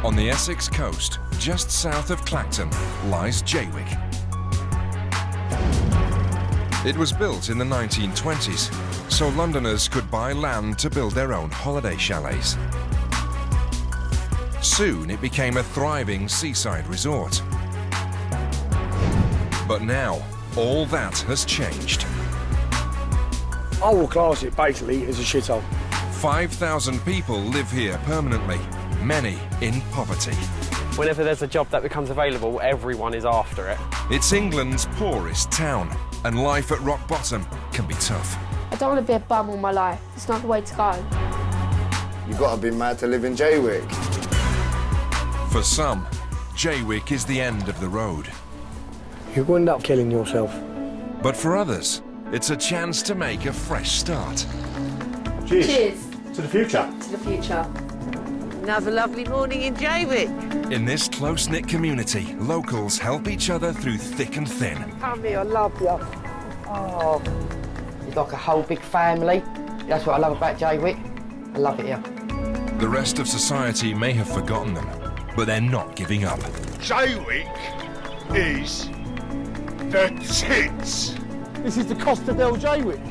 On the Essex coast, just south of Clacton, lies Jaywick. It was built in the 1920s, so Londoners could buy land to build their own holiday chalets. Soon it became a thriving seaside resort. But now, all that has changed. I will class it basically as a shithole. 5,000 people live here permanently, many in poverty. Whenever there's a job that becomes available, everyone is after it. It's England's poorest town, and life at rock bottom can be tough. I don't want to be a bum all my life. It's not the way to go. You've got to be mad to live in Jaywick. For some, Jaywick is the end of the road. You're going to end up killing yourself. But for others, it's a chance to make a fresh start. Cheers. Cheers. To the future. To the future. Another lovely morning in Jaywick. In this close-knit community, locals help each other through thick and thin. Come here, I love you. Oh, it's like a whole big family. That's what I love about Jaywick. I love it here. The rest of society may have forgotten them, but they're not giving up. Jaywick is the tits. This is the Costa del Jaywick.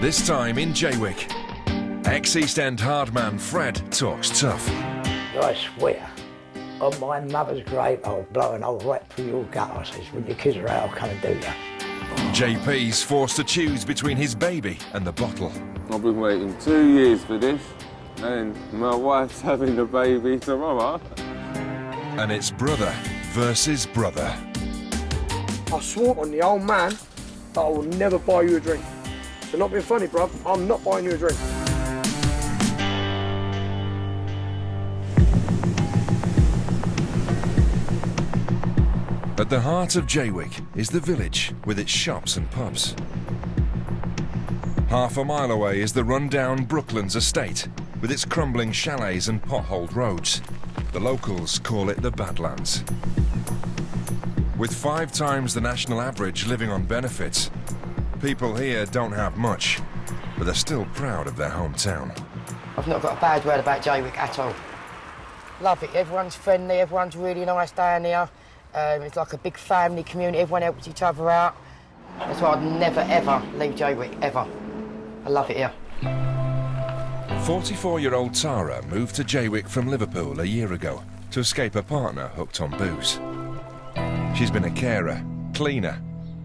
This time in Jaywick, ex-East End hardman Fred talks tough. I swear, on my mother's grave, I'll blow an hole right through your gut. I says, when your kids are out, I'll come and do you. JP's forced to choose between his baby and the bottle. I've been waiting 2 years for this, and my wife's having a baby tomorrow. And it's brother versus brother. I swore on the old man that I will never buy you a drink. So not being funny, bruv, I'm not buying you a drink. At the heart of Jaywick is the village with its shops and pubs. Half a mile away is the run-down Brooklands estate with its crumbling chalets and potholed roads. The locals call it the Badlands. With 5 times the national average living on benefits, people here don't have much, but they're still proud of their hometown. I've not got a bad word about Jaywick at all. Love it. Everyone's friendly. Everyone's really nice down here. It's like a big family community. Everyone helps each other out. That's why I'd never, ever leave Jaywick, ever. I love it here. 44-year-old Tara moved to Jaywick from Liverpool a year ago to escape a partner hooked on booze. She's been a carer, cleaner,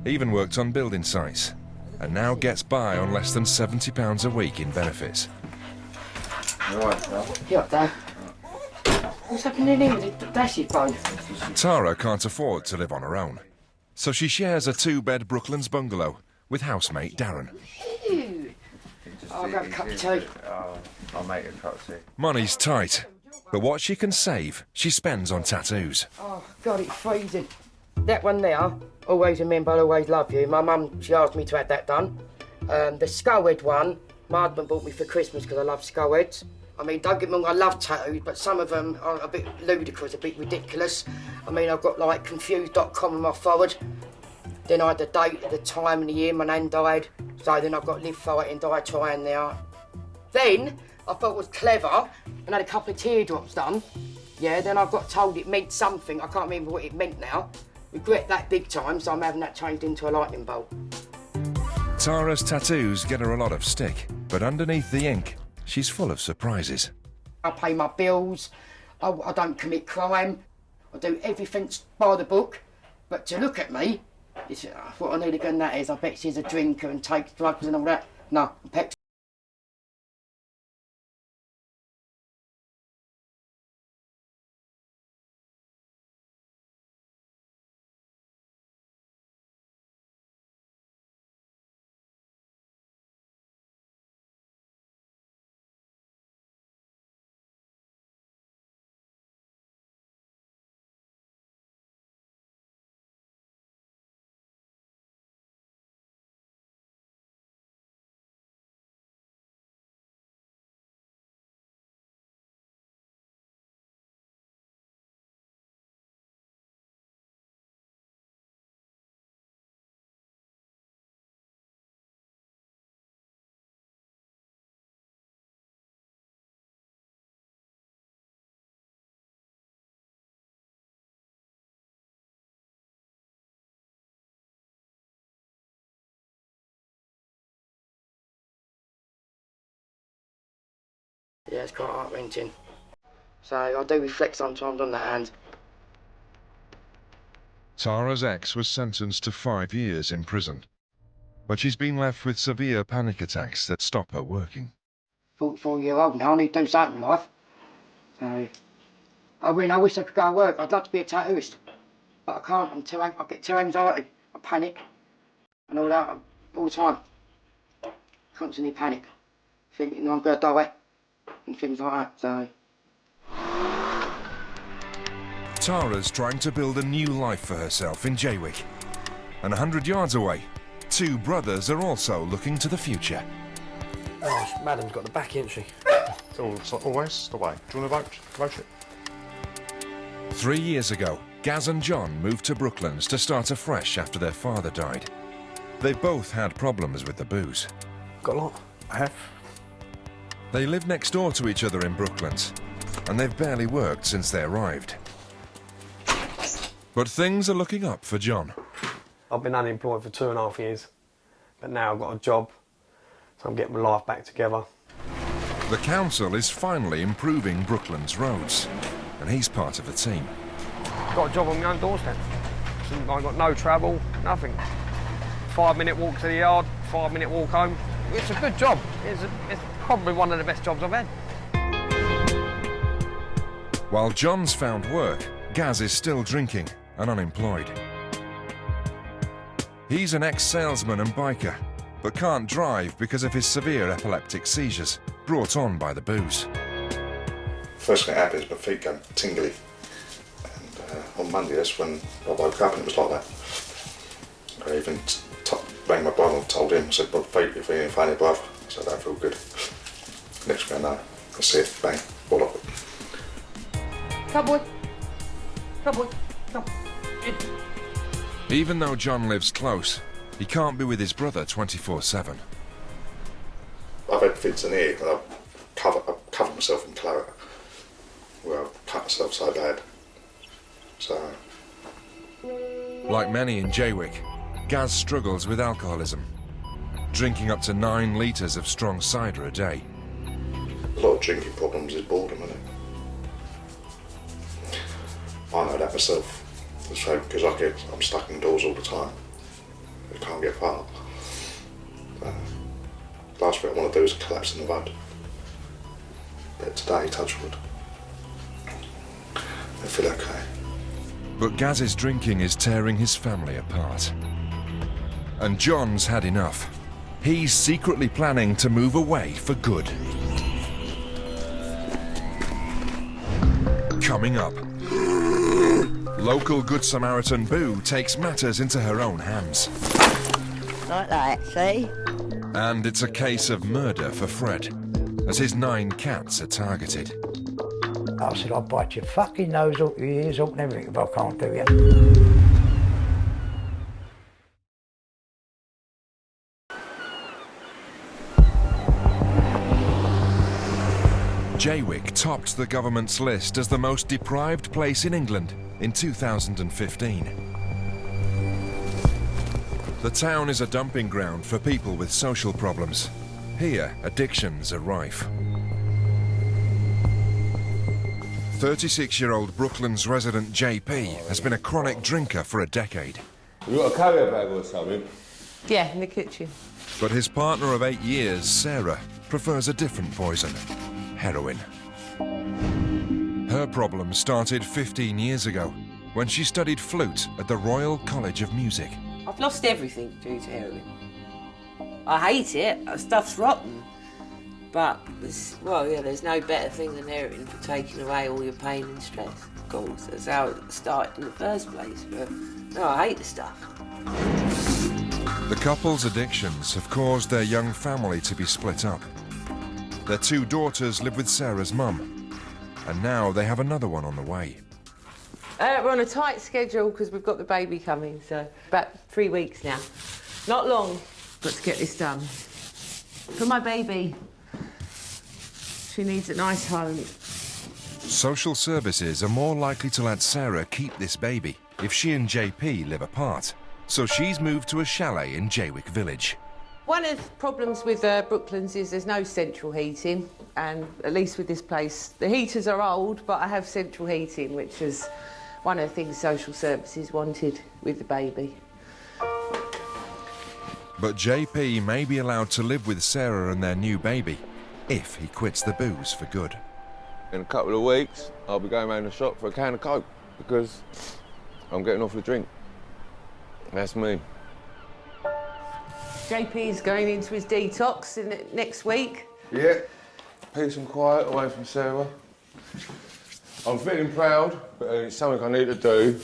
even worked on building sites, and now gets by on less than £70 a week in benefits. Yeah, Dad. What's happening here with the Dash's phone? Tara can't afford to live on her own, so she shares a 2-bed Brooklands bungalow with housemate Darren. Ew. I'll grab a cup of tea. I'll make a cup of tea. Money's tight, but what she can save, she spends on tattoos. Oh, God, it's freezing. That one there, always remember, I'll always love you. My mum, she asked me to have that done. The skullhead one, my husband bought me for Christmas because I love skullheads. I mean, don't get me wrong, I love tattoos, but some of them are a bit ludicrous, a bit ridiculous. I mean, I've got like confused.com on my forehead. Then I had the date, the time and the year my nan died. So then I've got live fighting, die trying there. Then I thought it was clever and had a couple of teardrops done. Yeah, then I got told it meant something. I can't remember what it meant now. Regret that big time, so I'm having that changed into a lightning bolt. Tara's tattoos get her a lot of stick, but underneath the ink, she's full of surprises. I pay my bills, I don't commit crime, I do everything by the book, but to look at me, it's, what I need to get that is, I bet she's a drinker and takes drugs and all that. No, I'm Pepsi. Yeah, it's quite heart-wrenching. So I do reflect sometimes on that, and Tara's ex was sentenced to 5 years in prison, but she's been left with severe panic attacks that stop her working. 44-year-old now, I need to do something in life. So, I mean, I wish I could go and work. I'd love to be a tattooist, but I can't. I get too anxiety. I panic and all that all the time. Constantly panic, thinking I'm going to die and things like that. So. Tara's trying to build a new life for herself in Jaywick. And 100 yards away, 2 brothers are also looking to the future. Oh, madam's got the back entry. It's always the way. Do you want to vote it? 3 years ago, Gaz and John moved to Brooklands to start afresh after their father died. They both had problems with the booze. Got a lot? I have. They live next door to each other in Brooklands, and they've barely worked since they arrived. But things are looking up for John. I've been unemployed for 2.5 years, but now I've got a job, so I'm getting my life back together. The council is finally improving Brooklands roads, and he's part of the team. Got a job on my own doorstep. So I've got no travel, nothing. 5-minute walk to the yard, 5-minute walk home. It's a good job. It's probably one of the best jobs I've had. While John's found work, Gaz is still drinking and unemployed. He's an ex-salesman and biker, but can't drive because of his severe epileptic seizures, brought on by the booze. First thing that happened is my feet going tingly. And on Monday, that's when I woke up and it was like that. I even rang my brother and told him, I said, my feet are feeling funny, bruv. So I don't feel good. Next thing I know, I see it, bang, fall off. Come boy. Come boy. Come. Even though John lives close, he can't be with his brother 24/7. I've had fits in here and I've covered myself in claret. Where I've cut myself so bad. So. Like many in Jaywick, Gaz struggles with alcoholism, drinking up to 9 litres of strong cider a day. A lot of drinking problems is boredom, isn't it? I know that myself. So, because I'm stuck indoors all the time. I can't get apart. Last thing I want to do is collapse in the road. But today, touch wood, I feel okay. But Gaz's drinking is tearing his family apart. And John's had enough. He's secretly planning to move away for good. Coming up, local Good Samaritan Boo takes matters into her own hands. Like that, see? And it's a case of murder for Fred, as his 9 cats are targeted. I said, I'll bite your fucking nose up, your ears up and everything if I can't do it. Jaywick topped the government's list as the most deprived place in England in 2015. The town is a dumping ground for people with social problems. Here, addictions are rife. 36-year-old Brooklands resident JP has been a chronic drinker for a decade. You got a carrier bag or something? Yeah, in the kitchen. But his partner of 8 years, Sarah, prefers a different poison: heroin. Her problem started 15 years ago when she studied flute at the Royal College of Music. I've lost everything due to heroin. I hate it. Stuff's rotten. But, there's no better thing than heroin for taking away all your pain and stress. Of course, that's how it started in the first place. But, no, I hate the stuff. The couple's addictions have caused their young family to be split up. Their 2 daughters live with Sarah's mum, and now they have another one on the way. We're on a tight schedule because we've got the baby coming, so about 3 weeks now. Not long, but to get this done. For my baby, she needs a nice home. Social services are more likely to let Sarah keep this baby if she and JP live apart, so she's moved to a chalet in Jaywick village. One of the problems with Brooklands is there's no central heating, and at least with this place, the heaters are old, but I have central heating, which is one of the things social services wanted with the baby. But JP may be allowed to live with Sarah and their new baby if he quits the booze for good. In a couple of weeks, I'll be going round the shop for a can of Coke because I'm getting off the drink. That's me. JP's going into his detox next week. Yeah. Peace and quiet away from Sarah. I'm feeling proud, but it's something I need to do.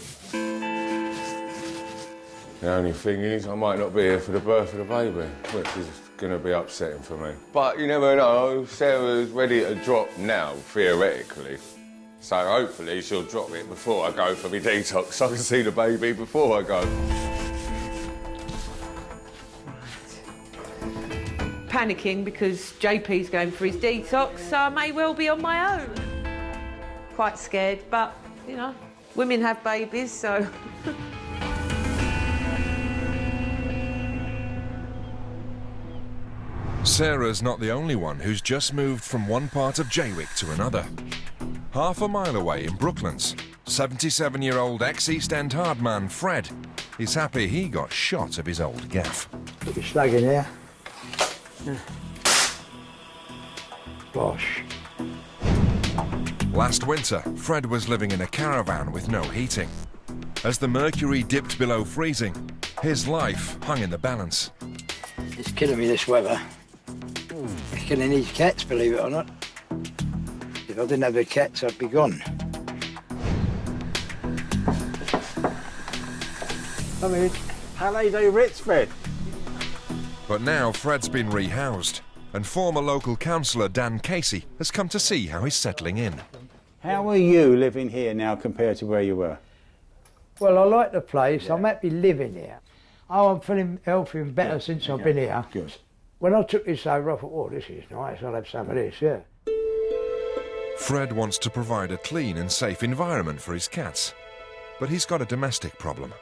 The only thing is, I might not be here for the birth of the baby, which is going to be upsetting for me. But you never know, Sarah's ready to drop now, theoretically. So hopefully she'll drop it before I go for my detox so I can see the baby before I go. Panicking because JP's going for his detox, so I may well be on my own. Quite scared, but, you know, women have babies, so... Sarah's not the only one who's just moved from one part of Jaywick to another. Half a mile away in Brooklands, 77-year-old ex-East End hard man Fred is happy he got shot of his old gaff. Put your slug in there. Bosh. Last winter, Fred was living in a caravan with no heating. As the mercury dipped below freezing, his life hung in the balance. It's killing me, this weather. It's killing these cats, believe it or not. If I didn't have the cats, I'd be gone. I mean, how they do Ritz, Fred? But now Fred's been rehoused, and former local councillor Dan Casey has come to see how he's settling in. How are you living here now compared to where you were? Well, I like the place. I'm happy living here. Oh, I'm feeling healthy and better since I've been here. Good. When I took this over, I thought, oh, this is nice. I'll have some of this, yeah. Fred wants to provide a clean and safe environment for his cats, but he's got a domestic problem.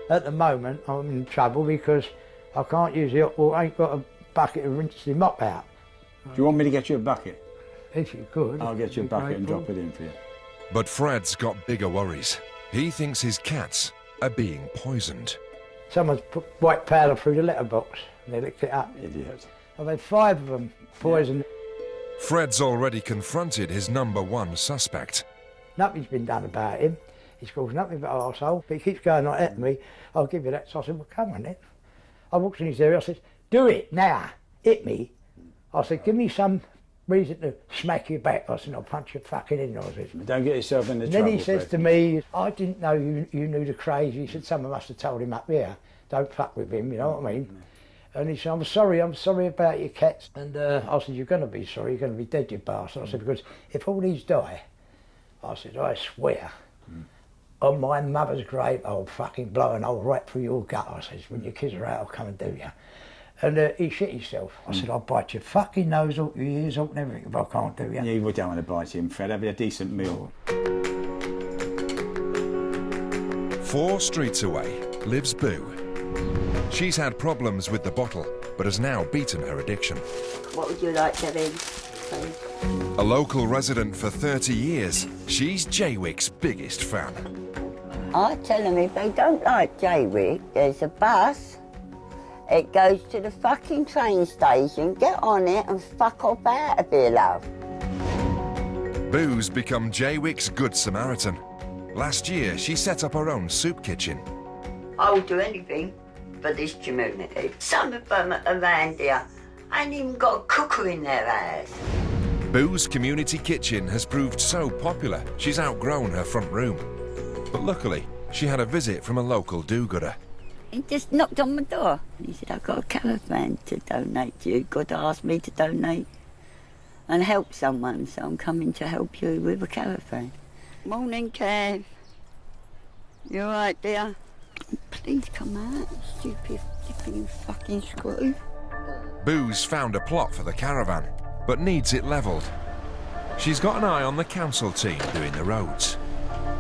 At the moment, I'm in trouble because I can't use the hot water. I ain't got a bucket to rinse the mop out. Do you want me to get you a bucket? If you could. I'll get you a bucket and drop it in for you. But Fred's got bigger worries. He thinks his cats are being poisoned. Someone's put white powder through the letterbox and they licked it up. Idiot. I've had 5 of them poisoned. Fred's already confronted his #1 suspect. Nothing's been done about him. He's caused nothing but arsehole. But he keeps going like that at me. I'll give you that. So I said, well, come on then. I walked in his area. I said, do it now. Hit me. I said, give me some reason to smack you back. I said, I'll punch your fucking in. I said, don't get yourself into and trouble. Then he says to me, I didn't know you knew the craze. He said, someone must have told him up here. Don't fuck with him, you know what I mean? And he said, I'm sorry about your cats. And I said, you're going to be sorry, you're going to be dead, you bastard. I said, because if all these die, I said, I swear, on my mother's grave, I'll fucking blow an hole right through your gut. I said, when your kids are out, I'll come and do you. And he shit himself. I said, I'll bite your fucking nose out, your ears out and everything if I can't do you. Yeah, you don't want to bite him, Fred. Have a decent meal. 4 streets away lives Boo. She's had problems with the bottle, but has now beaten her addiction. What would you like to have, please? A local resident for 30 years, she's Jaywick's biggest fan. I tell them if they don't like Jaywick, there's a bus. It goes to the fucking train station, get on it and fuck off out of here, love. Boo's become Jaywick's good Samaritan. Last year, she set up her own soup kitchen. I will do anything for this community. Some of them around here ain't even got a cooker in their house. Boo's community kitchen has proved so popular, she's outgrown her front room. But luckily, she had a visit from a local do-gooder. He just knocked on my door. He said, I've got a caravan to donate to you. God asked me to donate and help someone, so I'm coming to help you with a caravan. Morning, Kev. You all right, dear? Please come out, stupid flipping fucking screw. Boo's found a plot for the caravan, but needs it levelled. She's got an eye on the council team doing the roads.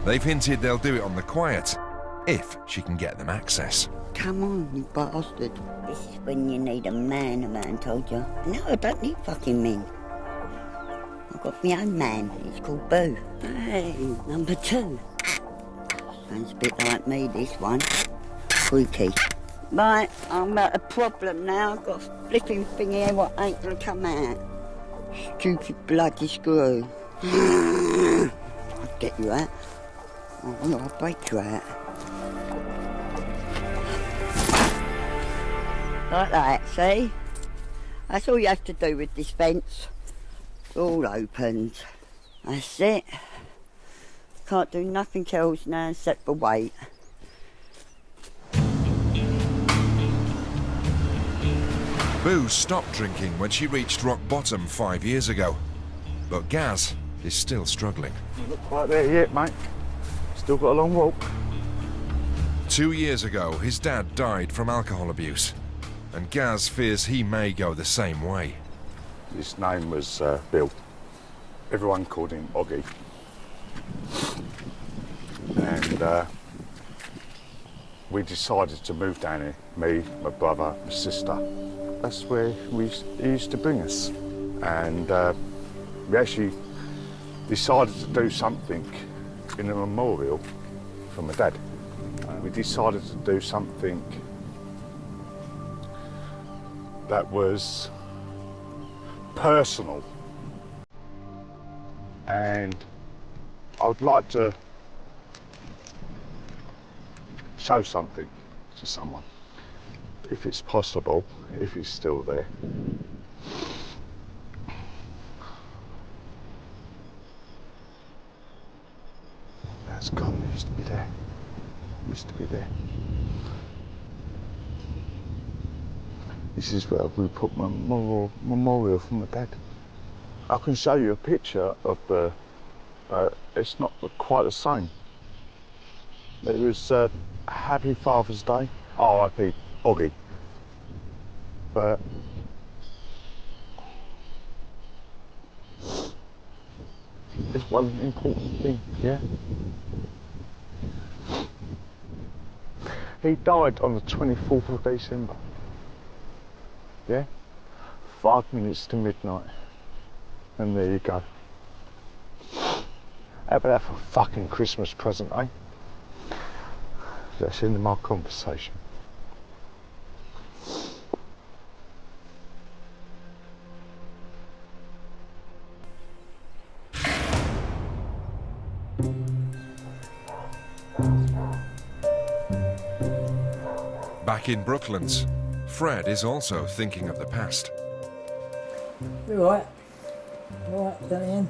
They've hinted they'll do it on the quiet, if she can get them access. Come on, you bastard. This is when you need a man told you. No, I don't need fucking men. I've got my own man. He's called Boo. Hey, number 2. Sounds a bit like me, this one. Freaky. Right, I'm at a problem now. I've got a flipping thing here what ain't gonna come out. Stupid bloody screw. I'll get you out. I'll break you out. Like that, see? That's all you have to do with this fence. It's all opened. That's it. Can't do nothing else now except for wait. Boo stopped drinking when she reached rock bottom 5 years ago. But Gaz is still struggling. Not quite there yet, mate. Still got a long walk. 2 years ago, his dad died from alcohol abuse. And Gaz fears he may go the same way. His name was Bill. Everyone called him Oggy. And we decided to move down here. Me, my brother, my sister. That's where he used to bring us. And we actually decided to do something in a memorial for my dad. We decided to do something that was personal. And I would like to show something to someone, if it's possible, if he's still there. That's gone. It used to be there. It used to be there. This is where we put my memorial for my dad. I can show you a picture of the, it's not quite the same. It was Happy Father's Day, R.I.P. Oggy. But there's one important thing, yeah? He died on the 24th of December. Yeah? 5 minutes to midnight. And there you go. How about that for a fucking Christmas present, eh? That's the end of my conversation. Back in Brooklands, Fred is also thinking of the past. You all right? All right, Ian?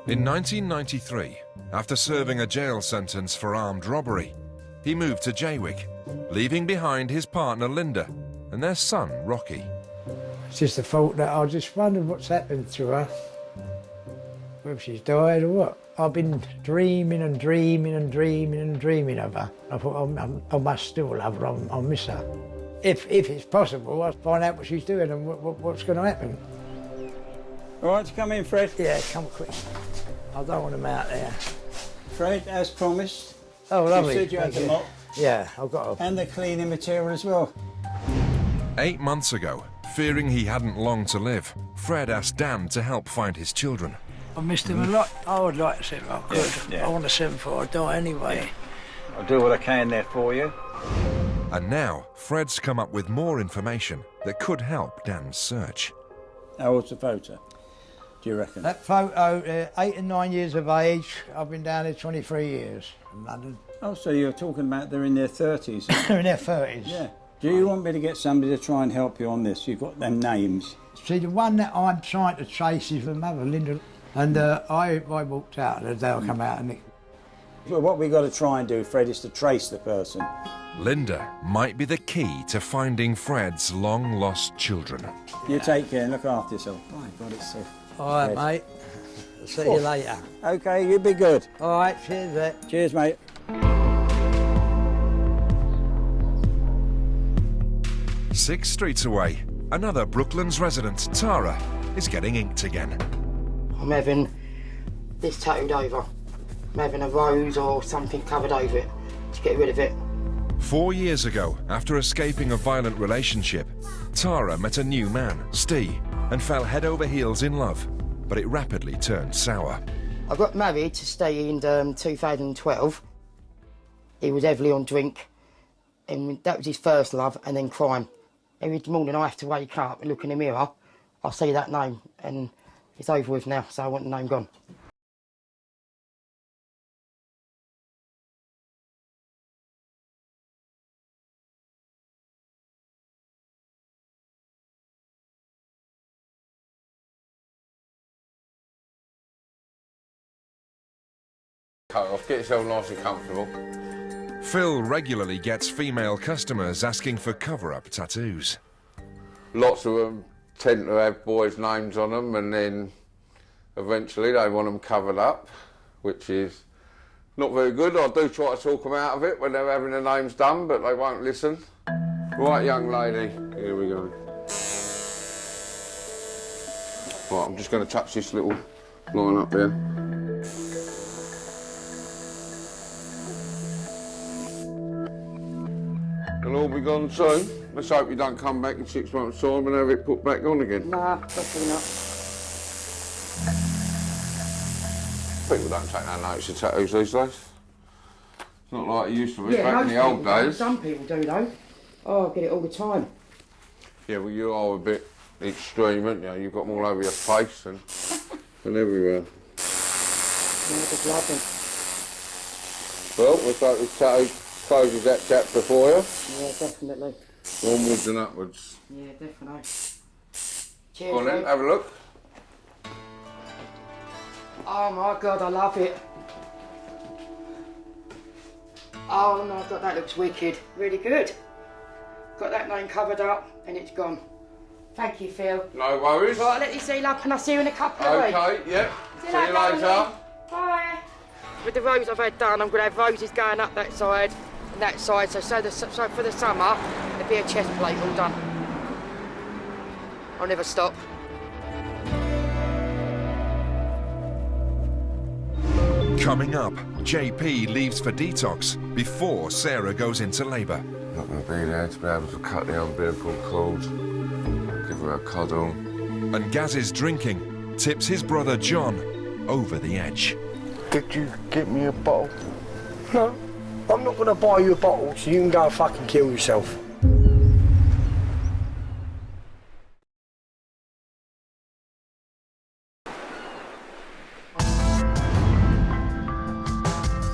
In 1993, after serving a jail sentence for armed robbery, he moved to Jaywick, leaving behind his partner Linda and their son Rocky. It's just the fault that I just wondered what's happened to her. Whether she's died or what. I've been dreaming and dreaming and dreaming and dreaming of her. I thought I must still love her, I'll miss her. If it's possible, I'll find out what she's doing and what's going to happen. All right to come in, Fred? Yeah, come quick. I don't want them out there. Fred, as promised. Oh, lovely. You said you had the mop. Yeah, I've got And the cleaning material as well. 8 months ago, fearing he hadn't long to live, Fred asked Dan to help find his children. I missed him a lot. I would like to see him. I could. Yeah. I want to see him before I die anyway. Yeah. I'll do what I can there for you. And now, Fred's come up with more information that could help Dan's search. How old's the photo, do you reckon? That photo, 8 and 9 years of age. I've been down here 23 years in London. Oh, so you're talking about they're in their 30s? They're in their 30s. Yeah. Do you want me to get somebody to try and help you on this? You've got them names. See, the one that I'm trying to trace is the mother, Linda. And I walked out, and they'll come out and... Well, what we've got to try and do, Fred, is to trace the person. Linda might be the key to finding Fred's long-lost children. You take care and look after yourself. Right, God, it's safe. All right, mate. I'll see you later. OK, you be good. All right, cheers, mate. Cheers, mate. 6 streets away, another Brooklands resident, Tara, is getting inked again. I'm having this tattooed over. having a rose or something covered over it to get rid of it. 4 years ago, after escaping a violent relationship, Tara met a new man, Steve, and fell head over heels in love, but it rapidly turned sour. I got married to Steve in 2012. He was heavily on drink, and that was his first love, and then crime. Every morning I have to wake up and look in the mirror, I see that name, and it's over with now, so I want the name gone. Cut off, get yourself nice and comfortable. Phil regularly gets female customers asking for cover-up tattoos. Lots of them tend to have boys' names on them, and then eventually they want them covered up, which is not very good. I do try to talk them out of it when they're having their names done, but they won't listen. Right, young lady, here we go. Right, I'm just going to touch this little line up there. It'll all be gone soon. Let's hope you don't come back in 6 months' time and have it put back on again. Nah, definitely not. People don't take no notice of tattoos these days. It's not like it used to be back in the old days. Some people do though. Oh, I get it all the time. Yeah, well, you are a bit extreme, aren't you? You've got them all over your face and everywhere. Yeah, just loving. Well, looks like this tattoo closes that chapter for you. Yeah, definitely. Onwards and upwards. Yeah, definitely. Cheers, Go on then, mate. have a look. Oh my God, I love it. Oh my God, that looks wicked. Really good. Got that name covered up and it's gone. Thank you, Phil. No worries. Right, I'll let you seal up and I'll see you in a couple of weeks. Okay, yep. See you later. darling. Bye. With the rows I've had done, I'm going to have roses going up that side and that side, so for the summer, there'll be a chest plate all done. I'll never stop. Coming up, JP leaves for detox before Sarah goes into labour. Not going to be there to be able to cut the umbilical cord, give her a cuddle. And Gaz's drinking tips his brother John over the edge. Did you get me a bottle? No, I'm not going to buy you a bottle so you can go and fucking kill yourself.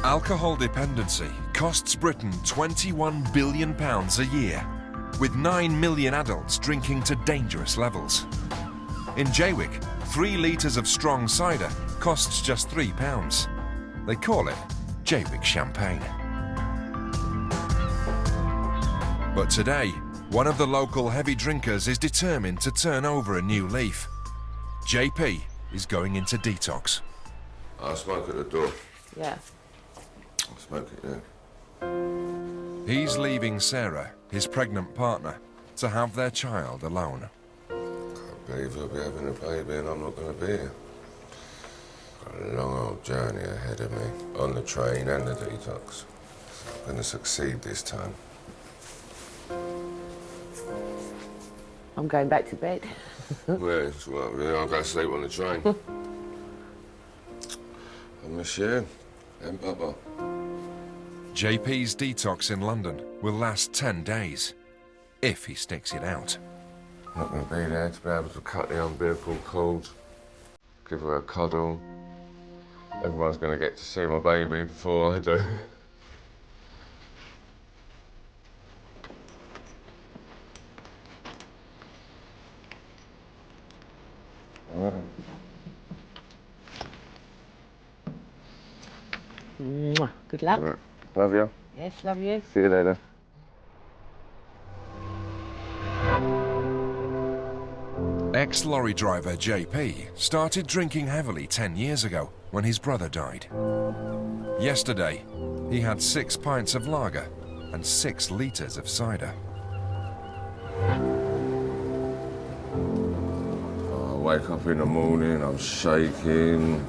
Alcohol dependency costs Britain £21 billion a year, with 9 million adults drinking to dangerous levels. In Jaywick, 3 litres of strong cider costs just £3. They call it Jaywick champagne. But today, one of the local heavy drinkers is determined to turn over a new leaf. JP is going into detox. I smoke at the door. Yeah. I smoke it there. He's leaving Sarah, his pregnant partner, to have their child alone. Can't believe we'll be having a baby and I'm not going to be here. Got a long old journey ahead of me, on the train and the detox. I'm going to succeed this time. I'm going back to bed. Well, it's what, really, I'll go sleep on the train. I miss you and Papa. JP's detox in London will last 10 days, if he sticks it out. Not going to be there to be able to cut the umbilical cord, give her a cuddle. Everyone's going to get to see my baby before I do. Mwah. Good luck. Right. Love you. Yes, love you. See you later. Ex-lorry driver JP started drinking heavily 10 years ago when his brother died. Yesterday, he had 6 pints of lager and 6 litres of cider. I wake up in the morning, I'm shaking.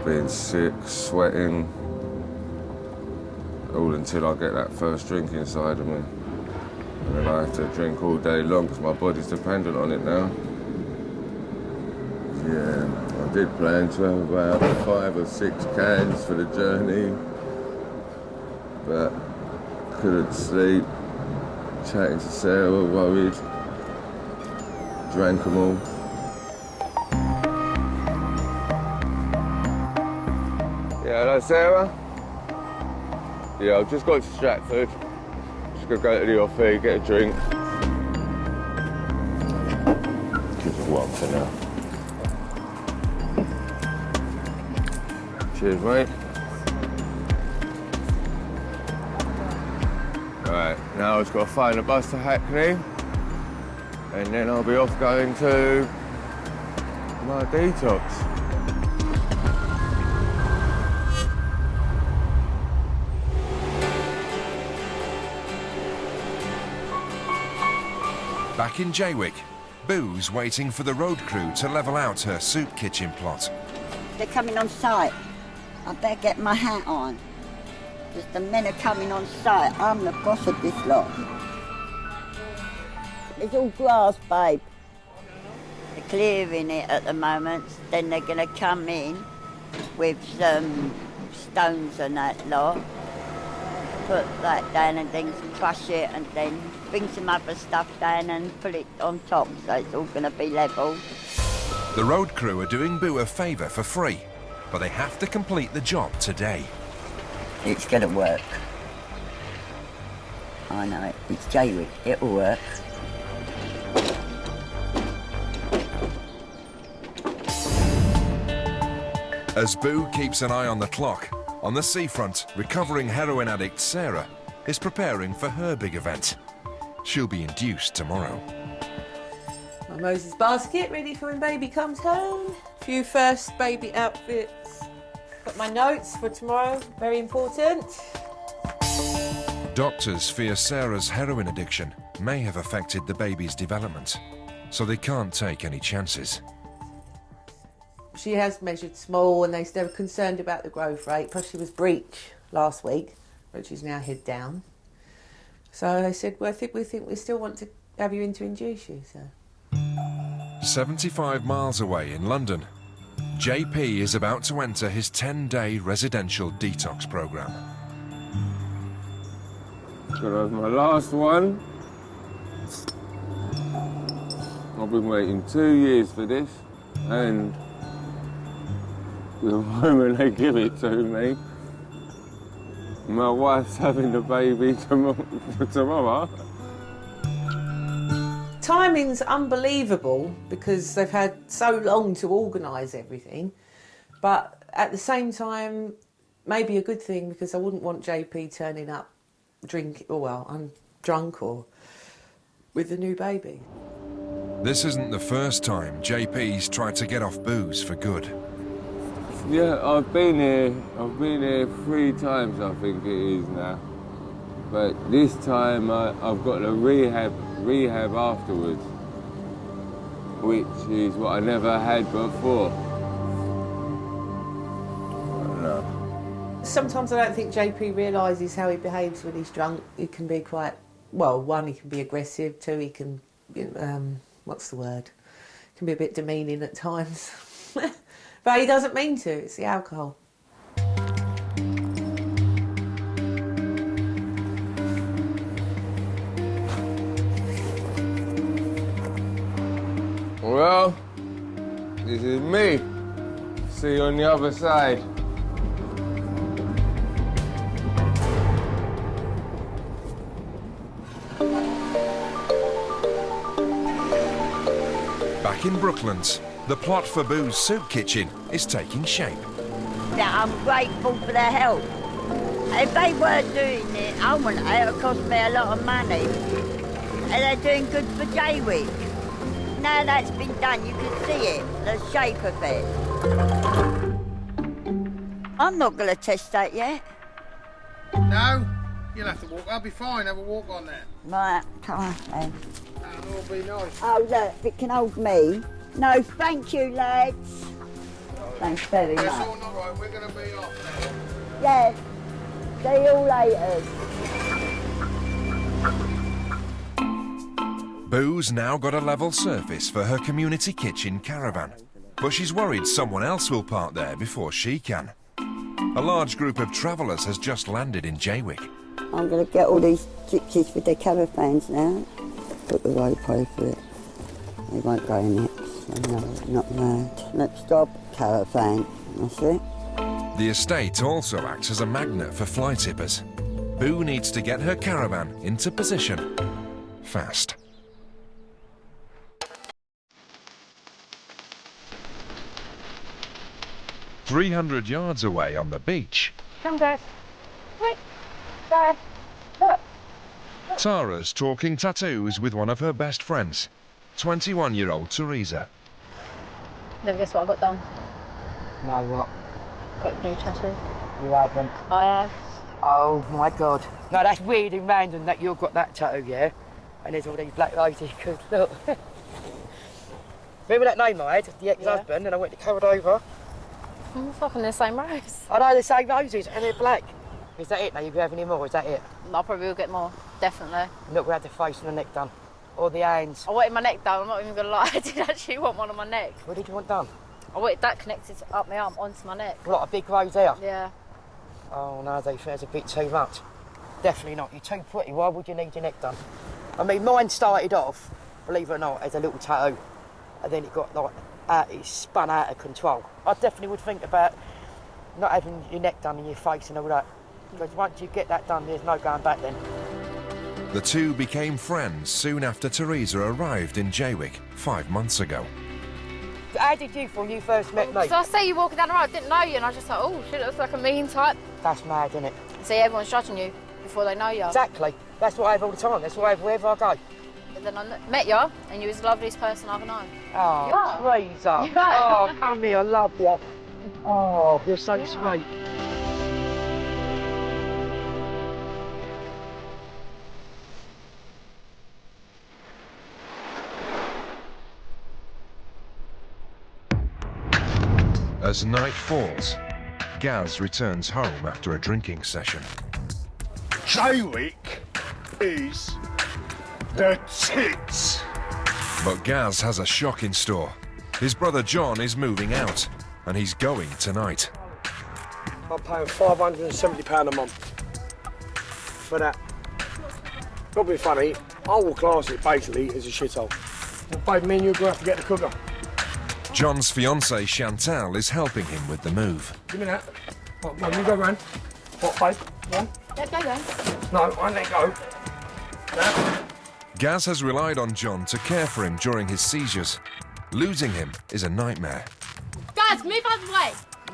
being sick, sweating, all until I get that first drink inside of me. And then I have to drink all day long because my body's dependent on it now. Yeah, I did plan to have about 5 or 6 cans for the journey, but couldn't sleep, chatting to Sarah, worried, drank them all. Yeah, hello Sarah? Yeah, I've just got to Stratford. Just gonna go to the offie, get a drink. Give it one for now. Cheers, mate. Right, now I've got to find a bus to Hackney, and then I'll be off going to my detox. Back in Jaywick, Boo's waiting for the road crew to level out her soup kitchen plot. They're coming on site. I better get my hat on. Because the men are coming on site. I'm the boss of this lot. It's all grass, babe. They're clearing it at the moment. Then they're going to come in with some stones and that lot. Put that down and then crush it and then bring some other stuff down and put it on top. So it's all going to be level. The road crew are doing Boo a favour for free, but they have to complete the job today. It's going to work. I know it. It's Jaywick. It'll work. As Boo keeps an eye on the clock, on the seafront, recovering heroin addict Sarah is preparing for her big event. She'll be induced tomorrow. My Moses basket ready for when baby comes home. Few first baby outfits. Got my notes for tomorrow, very important. Doctors fear Sarah's heroin addiction may have affected the baby's development, so they can't take any chances. She has measured small and they're concerned about the growth rate, plus she was breech last week, but she's now head down. So they said, well, we think we still want to have you in to induce you, so. 75 miles away in London, JP is about to enter his 10-day residential detox program. Gonna have my last one. I've been waiting 2 years for this, and the moment they give it to me, my wife's having the baby tomorrow. Timing's unbelievable because they've had so long to organise everything, but at the same time, maybe a good thing because I wouldn't want JP turning up I'm drunk or with the new baby. This isn't the first time JP's tried to get off booze for good. Yeah, I've been here 3 times, I think it is now. But this time I've got a rehab afterwards, which is what I never had before. Sometimes I don't think JP realises how he behaves when he's drunk. He can be quite, well, 1, he can be aggressive, 2, he can, what's the word? Can be a bit demeaning at times. But he doesn't mean to, it's the alcohol. Well, this is me. See you on the other side. Back in Brooklands, the plot for Boo's soup kitchen is taking shape. Now, I'm grateful for their help. If they weren't doing it, I wouldn't. It would cost me a lot of money. And they're doing good for Jaywick. Now that's been done, you can see it, the shape of it. I'm not going to test that yet. No, you'll have to walk. I'll be fine, have a walk on that. Right, come on then. That'll all be nice. Oh look, if it can hold me. No, thank you, lads. Thanks very That's much. all not right. We're going to be off now. Yes. See you later. Boo's now got a level surface for her community kitchen caravan, but she's worried someone else will park there before she can. A large group of travellers has just landed in Jaywick. I'm going to get all these gypsies with their caravans now. Put the road pay for it. They won't go in it. So no, not allowed. Next stop, caravan. That's it. The estate also acts as a magnet for fly tippers. Boo needs to get her caravan into position fast. "300 yards away on the beach, Come, guys. Wait. Guys. Look. Tara's talking tattoos with one of her best friends, 21-year-old Teresa. Never guess what I got done. No, what? Got a new tattoo. You haven't. I have. Oh my God. No, that's weird and random that you've got that tattoo, yeah? And there's all these black roses, because look. Remember that name I had, the ex-husband, and I went to cover it over? I'm fucking the same rose. I know, the same roses, and they're black. Is that it now? You have any more? Is that it? I probably will get more, definitely. Look, we had the face and the neck done. Or the hands. I wanted my neck done, I'm not even going to lie. I did actually want one on my neck. What did you want done? I wanted that connected up my arm onto my neck. What, a big rose there? Yeah. Oh no, they think it's a bit too much. Definitely not. You're too pretty. Why would you need your neck done? I mean, mine started off, believe it or not, as a little tattoo. And then it got like, it spun out of control. I definitely would think about not having your neck done and your face and all that. Because once you get that done, there's no going back then. The two became friends soon after Teresa arrived in Jaywick 5 months ago. How did you feel when you first met me? So I see you walking down the road, didn't know you, and I was just like, oh shit, looks like a mean type. That's mad, isn't it? See, everyone's judging you before they know you. Exactly. That's what I have all the time. That's what I have wherever I go. But then I met you, and you was the loveliest person I've ever known. Oh, Teresa. Oh, come here, I love you. Oh, you're so sweet. As night falls, Gaz returns home after a drinking session. Jaywick is the tits. But Gaz has a shock in store. His brother John is moving out, and he's going tonight. I'm paying £570 a month for that. Not being funny, I will class it basically as a shithole. Well, babe, me and you are going to have to get the cooker. John's fiancée Chantal is helping him with the move. Give me that. What, you go round. What, babe? One? Let go then. No, I let go. That. Gaz has relied on John to care for him during his seizures. Losing him is a nightmare. Guys, move out of the way.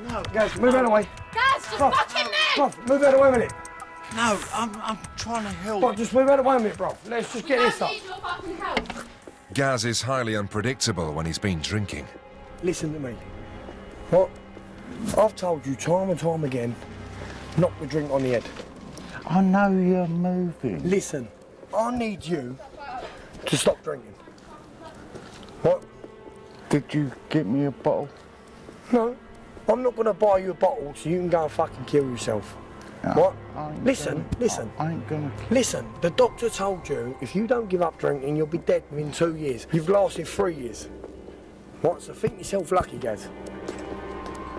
No, Gaz, move out of the way. Guys, just fucking move. Bro, move out of the way a minute. No, I'm trying to help. Bro, just move out of the way a minute, bro. Let's just get this up. Need your fucking help. Gaz is highly unpredictable when he's been drinking. Listen to me. What? I've told you time and time again, knock the drink on the head. I know you're moving. Listen, I need you to stop drinking. What? Did you get me a bottle? No, I'm not going to buy you a bottle so you can go and fucking kill yourself. No, what? I ain't Listen. I ain't gonna. Listen, the doctor told you if you don't give up drinking, you'll be dead within 2 years. You've lasted 3 years. What? So think yourself lucky, Gaz.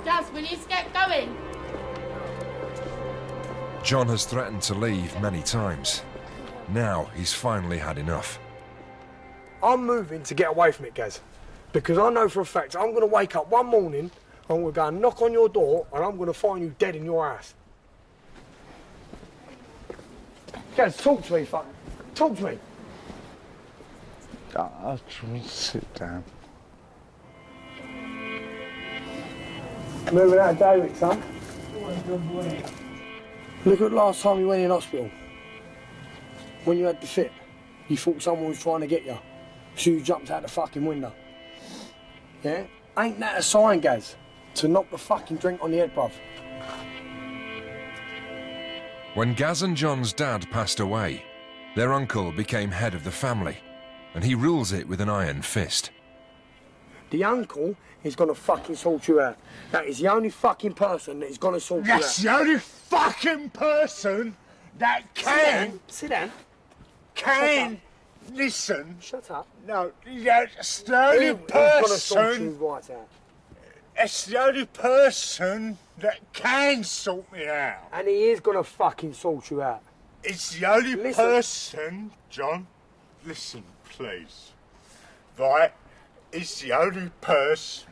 Gaz, we need to get going. John has threatened to leave many times. Now he's finally had enough. I'm moving to get away from it, Gaz. Because I know for a fact I'm going to wake up one morning, I'm going to go and knock on your door, and I'm going to find you dead in your house. Gaz, talk to me, fuck. Talk to me. I just want to sit down. Moving out of Jaywick, son. Look at last time you went in hospital. When you had the fit, you thought someone was trying to get you. So you jumped out the fucking window. Yeah? Ain't that a sign, Gaz? To knock the fucking drink on the head, bruv. When Gaz and John's dad passed away, their uncle became head of the family, and he rules it with an iron fist. The uncle is gonna fucking sort you out. That is the only fucking person that is gonna sort you out. That's the only fucking person that can... Sit down. Can... Listen. Shut up. No, that's the only Gonna sort you person... right out. That's the only person that can sort me out. And he is gonna fucking sort you out. It's the only person, John, listen, please, right? It's the only person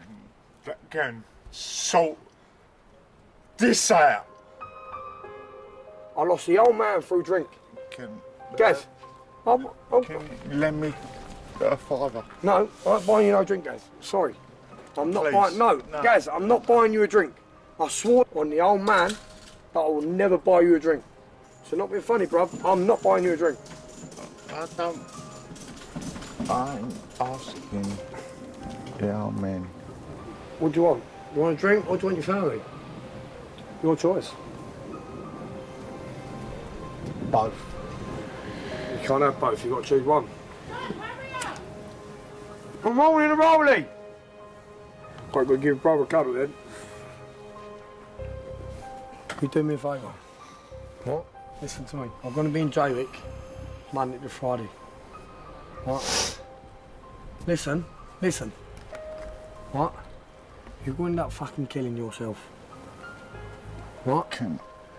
that can sort this out. I lost the old man through drink. Gaz, can you lend me a £5? No, I ain't buying you no drink, Gaz. Sorry. I'm not Please. buying, no, Gaz, I'm not buying you a drink. I swore on the old man that I will never buy you a drink. So not being funny, bruv, I'm not buying you a drink. I'm asking the old man. What do you want? You want a drink or do you want your family? Your choice. Both. You can't have both, you've got to choose one. I'm rolling a rolling! Quite good, give brother a cuddle then. You do me a favour. What? Listen to me. I'm going to be in Jaywick Monday to Friday. What? Listen. What? You're going to end up fucking killing yourself. What?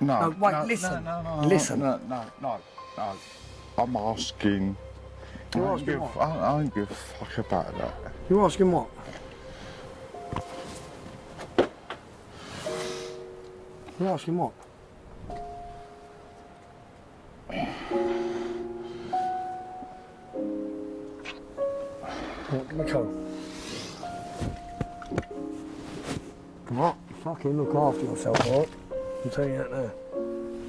No, wait, listen. Listen. No. I'm asking. You're asking what? I don't give a fuck about that. You're asking what? You're asking what? What, give me a call. What? Fucking look after yourself, alright? I'm telling you that now.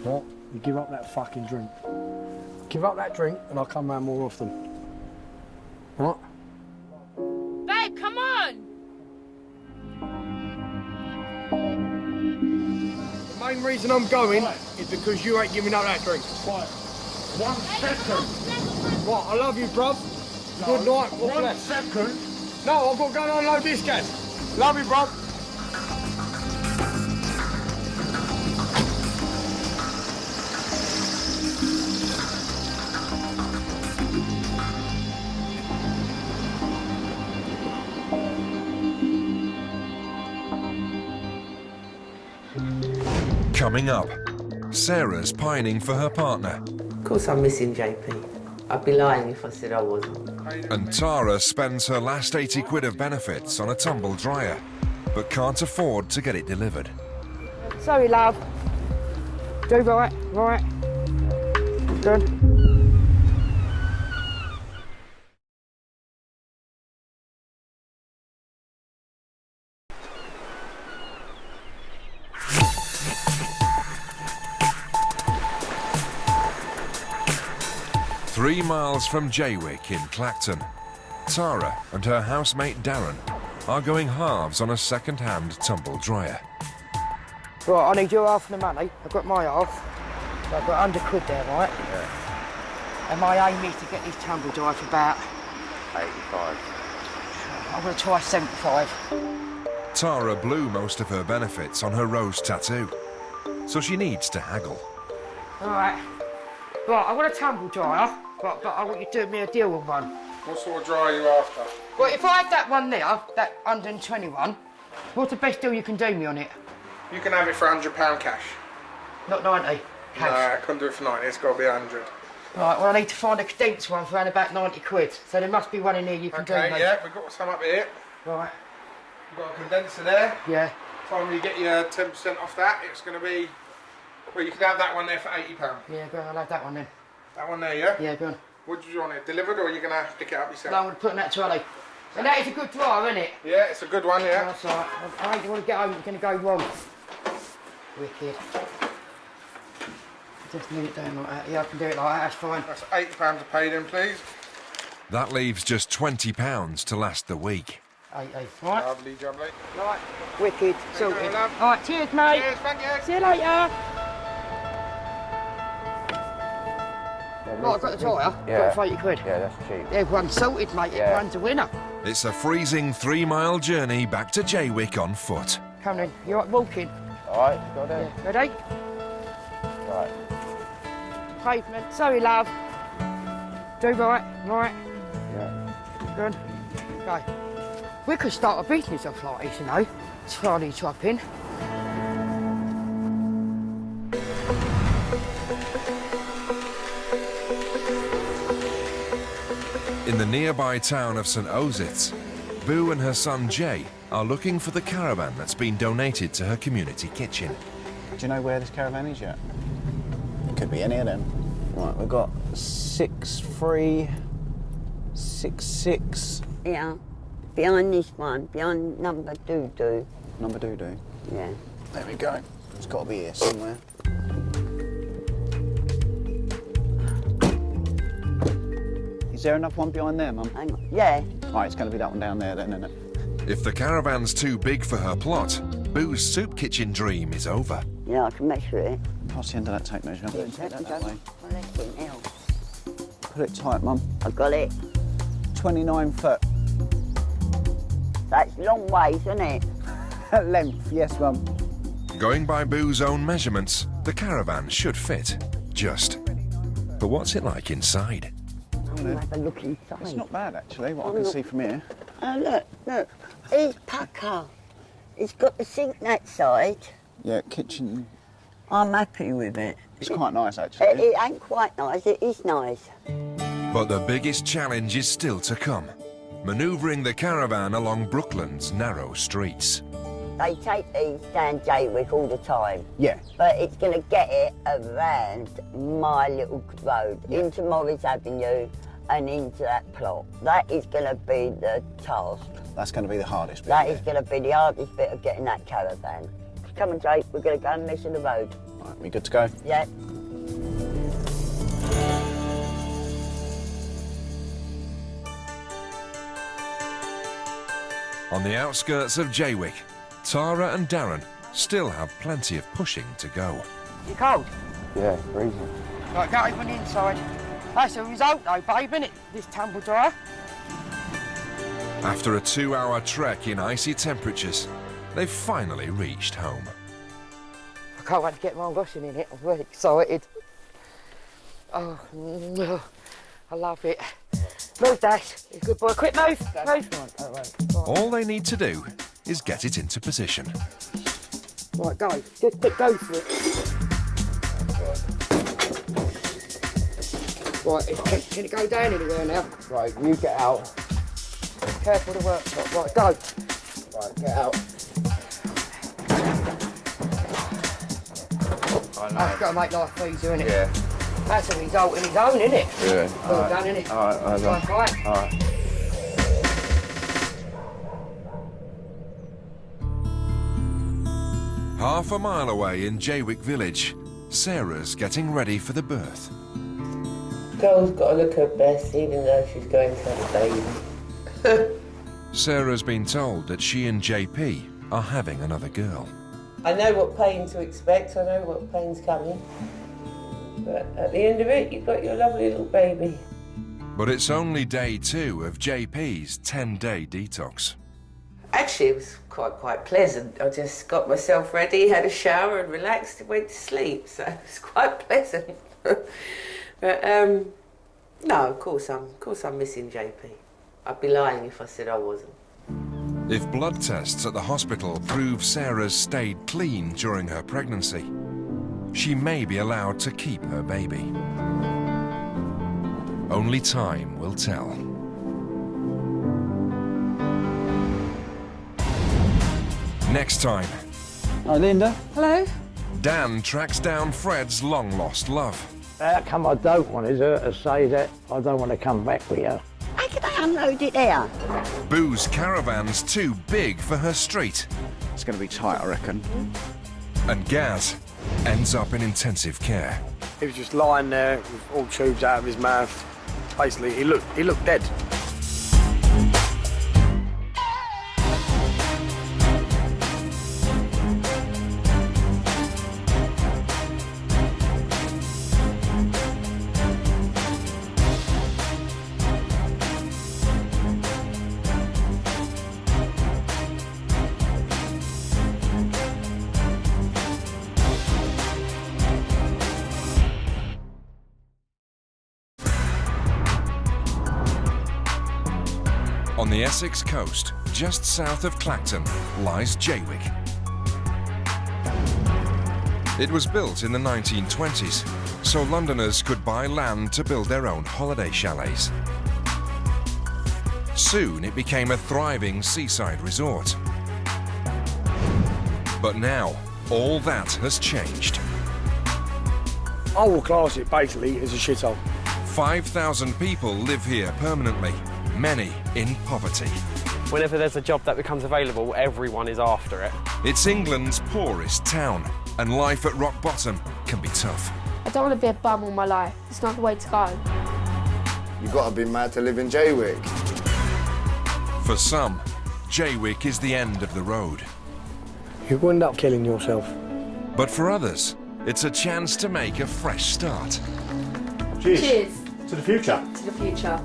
What? You give up that fucking drink. Give up that drink and I'll come round more often. What? Babe, come on! The main reason I'm going is because you ain't giving up that drink. Right. 1 second. What? I love you, bruv. No, Good night. 1 second. No, I've got to go and unload this gas. Love you, bruv. Coming up, Sarah's pining for her partner. Of course I'm missing JP. I'd be lying if I said I wasn't. And Tara spends her last 80 quid of benefits on a tumble dryer, but can't afford to get it delivered. Sorry, love. Do right. Good. Three miles from Jaywick in Clacton, Tara and her housemate Darren are going halves on a second-hand tumble dryer. Right, I need your half of the money. I've got my half. I've got £100 there, right? Yeah. And my aim is to get this tumble dryer for about 85. I'm going to try 75. Tara blew most of her benefits on her rose tattoo, so she needs to haggle. All right. Right, I want a tumble dryer, but I want you to do me a deal on one. What sort of dryer are you after? Well, if I had that one there, that 121, what's the best deal you can do me on it? You can have it for £100 cash. Not 90. No, I couldn't do it for 90, it's got to be 100. Right, well, I need to find a condensed one for around about 90 quid. So there must be one in here you can do, mate. Okay, yeah, we've got some up here. Right. We've got a condenser there. Yeah. Time you get your 10% off that, it's going to be... Well, you can have that one there for £80. Yeah, go on, I'll have that one then. That one there, yeah? Yeah, go on. What do you want it delivered or are you going to pick it up yourself? No, I'm going to put in that trolley. And that is a good dryer, isn't it? Yeah, it's a good one, yeah. That's all right. I don't want to get home, it's going to go wrong. Wicked. Just leave it down like that. Yeah, I can do it like that, that's fine. That's £80 to pay then, please. That leaves just £20 to last the week. 80. Right. Lovely, jubbly. Right. Wicked. Sorted. love. All right, cheers, mate. Cheers, thank you. See you later. Right, I've got the dryer. Yeah. Got 80 quid. Yeah, that's cheap. Everyone's sorted, mate. Yeah. Everyone's a winner. It's a freezing 3-mile journey back to Jaywick on foot. Come on, you right walking? All right, got it. Yeah. Ready? Right. Pavement. Sorry, love. Do right. Yeah. Good. Go. We could start a business off like this, you know. Trolley chopping. In the nearby town of St Osyths, Boo and her son Jay are looking for the caravan that's been donated to her community kitchen. Do you know where this caravan is yet? It could be any of them. Right, we've got 6366. Yeah, behind this one, behind number doo-doo. Number doo-doo? Yeah. There we go. It's got to be here somewhere. Is there another one behind there, Mum? Hang on. Yeah. Right, it's going to be that one down there then, isn't it? If the caravan's too big for her plot, Boo's soup kitchen dream is over. Yeah, I can measure it. Pass the end of that tape measure. Yeah, Take that way. Well, that's it now. Put it tight, Mum. I got it. 29 foot. That's long ways, isn't it? Length, yes, Mum. Going by Boo's own measurements, the caravan should fit. Just. But what's it like inside? I'll have a look inside. It's not bad, actually, what I can see from here. Oh, look. It's pucker. It's got the sink that side. Yeah, kitchen. I'm happy with it. It's quite nice, actually. It ain't quite nice, it is nice. But the biggest challenge is still to come. Manoeuvring the caravan along Brooklands' narrow streets. They take these down Jaywick all the time. Yeah. But it's going to get it around my little road, into Morris Avenue and into that plot. That is going to be the task. That's going to be the hardest bit. That is going to be the hardest bit of getting that caravan. Come on, Jake, we're going to go and measure the road. Right, we good to go? Yeah. On the outskirts of Jaywick, Tara and Darren still have plenty of pushing to go. You cold? Yeah, freezing. Right, go over the inside. That's the result though, babe, innit? This tumble dryer. After a 2-hour trek in icy temperatures, they've finally reached home. I can't wait to get my own washing in it. I'm very excited. Oh, I love it. Move, Dash. You good boy. Quick move. Move. All they need to do is get it into position. Right, go. Just go for it. Right, can it go down anywhere now? Right, you get out. Careful the worktop. Right, go. Right, get out. I've got to make life easier, innit? Yeah. That's a result in its own, innit? Yeah. Well done, innit? All right, Right. All right. Half a mile away in Jaywick village, Sarah's getting ready for the birth. Girl's got to look her best, even though she's going to have a baby. Sarah's been told that she and JP are having another girl. I know what pain to expect, I know what pain's coming. But at the end of it, you've got your lovely little baby. But it's only day 2 of JP's 10-day detox. Actually, it was quite pleasant. I just got myself ready, had a shower and relaxed and went to sleep, so it was quite pleasant. But, no, of course I'm missing JP. I'd be lying if I said I wasn't. If blood tests at the hospital prove Sarah's stayed clean during her pregnancy, she may be allowed to keep her baby. Only time will tell. Next time. Hi, Linda. Hello? Dan tracks down Fred's long-lost love. How come I don't want is her to say that I don't want to come back with you? How can I unload it there? Boo's caravan's too big for her street. It's going to be tight, I reckon. And Gaz ends up in intensive care. He was just lying there with all tubes out of his mouth. Basically, he looked dead. On the Essex coast, just south of Clacton, lies Jaywick. It was built in the 1920s, so Londoners could buy land to build their own holiday chalets. Soon it became a thriving seaside resort. But now, all that has changed. I will class it basically as a shithole. 5,000 people live here permanently, many in poverty. Whenever there's a job that becomes available, everyone is after it. It's England's poorest town, and life at rock bottom can be tough. I don't want to be a bum all my life. It's not the way to go. You've got to be mad to live in Jaywick. For some, Jaywick is the end of the road. You'll end up killing yourself. But for others, it's a chance to make a fresh start. Cheers. Cheers. To the future. To the future.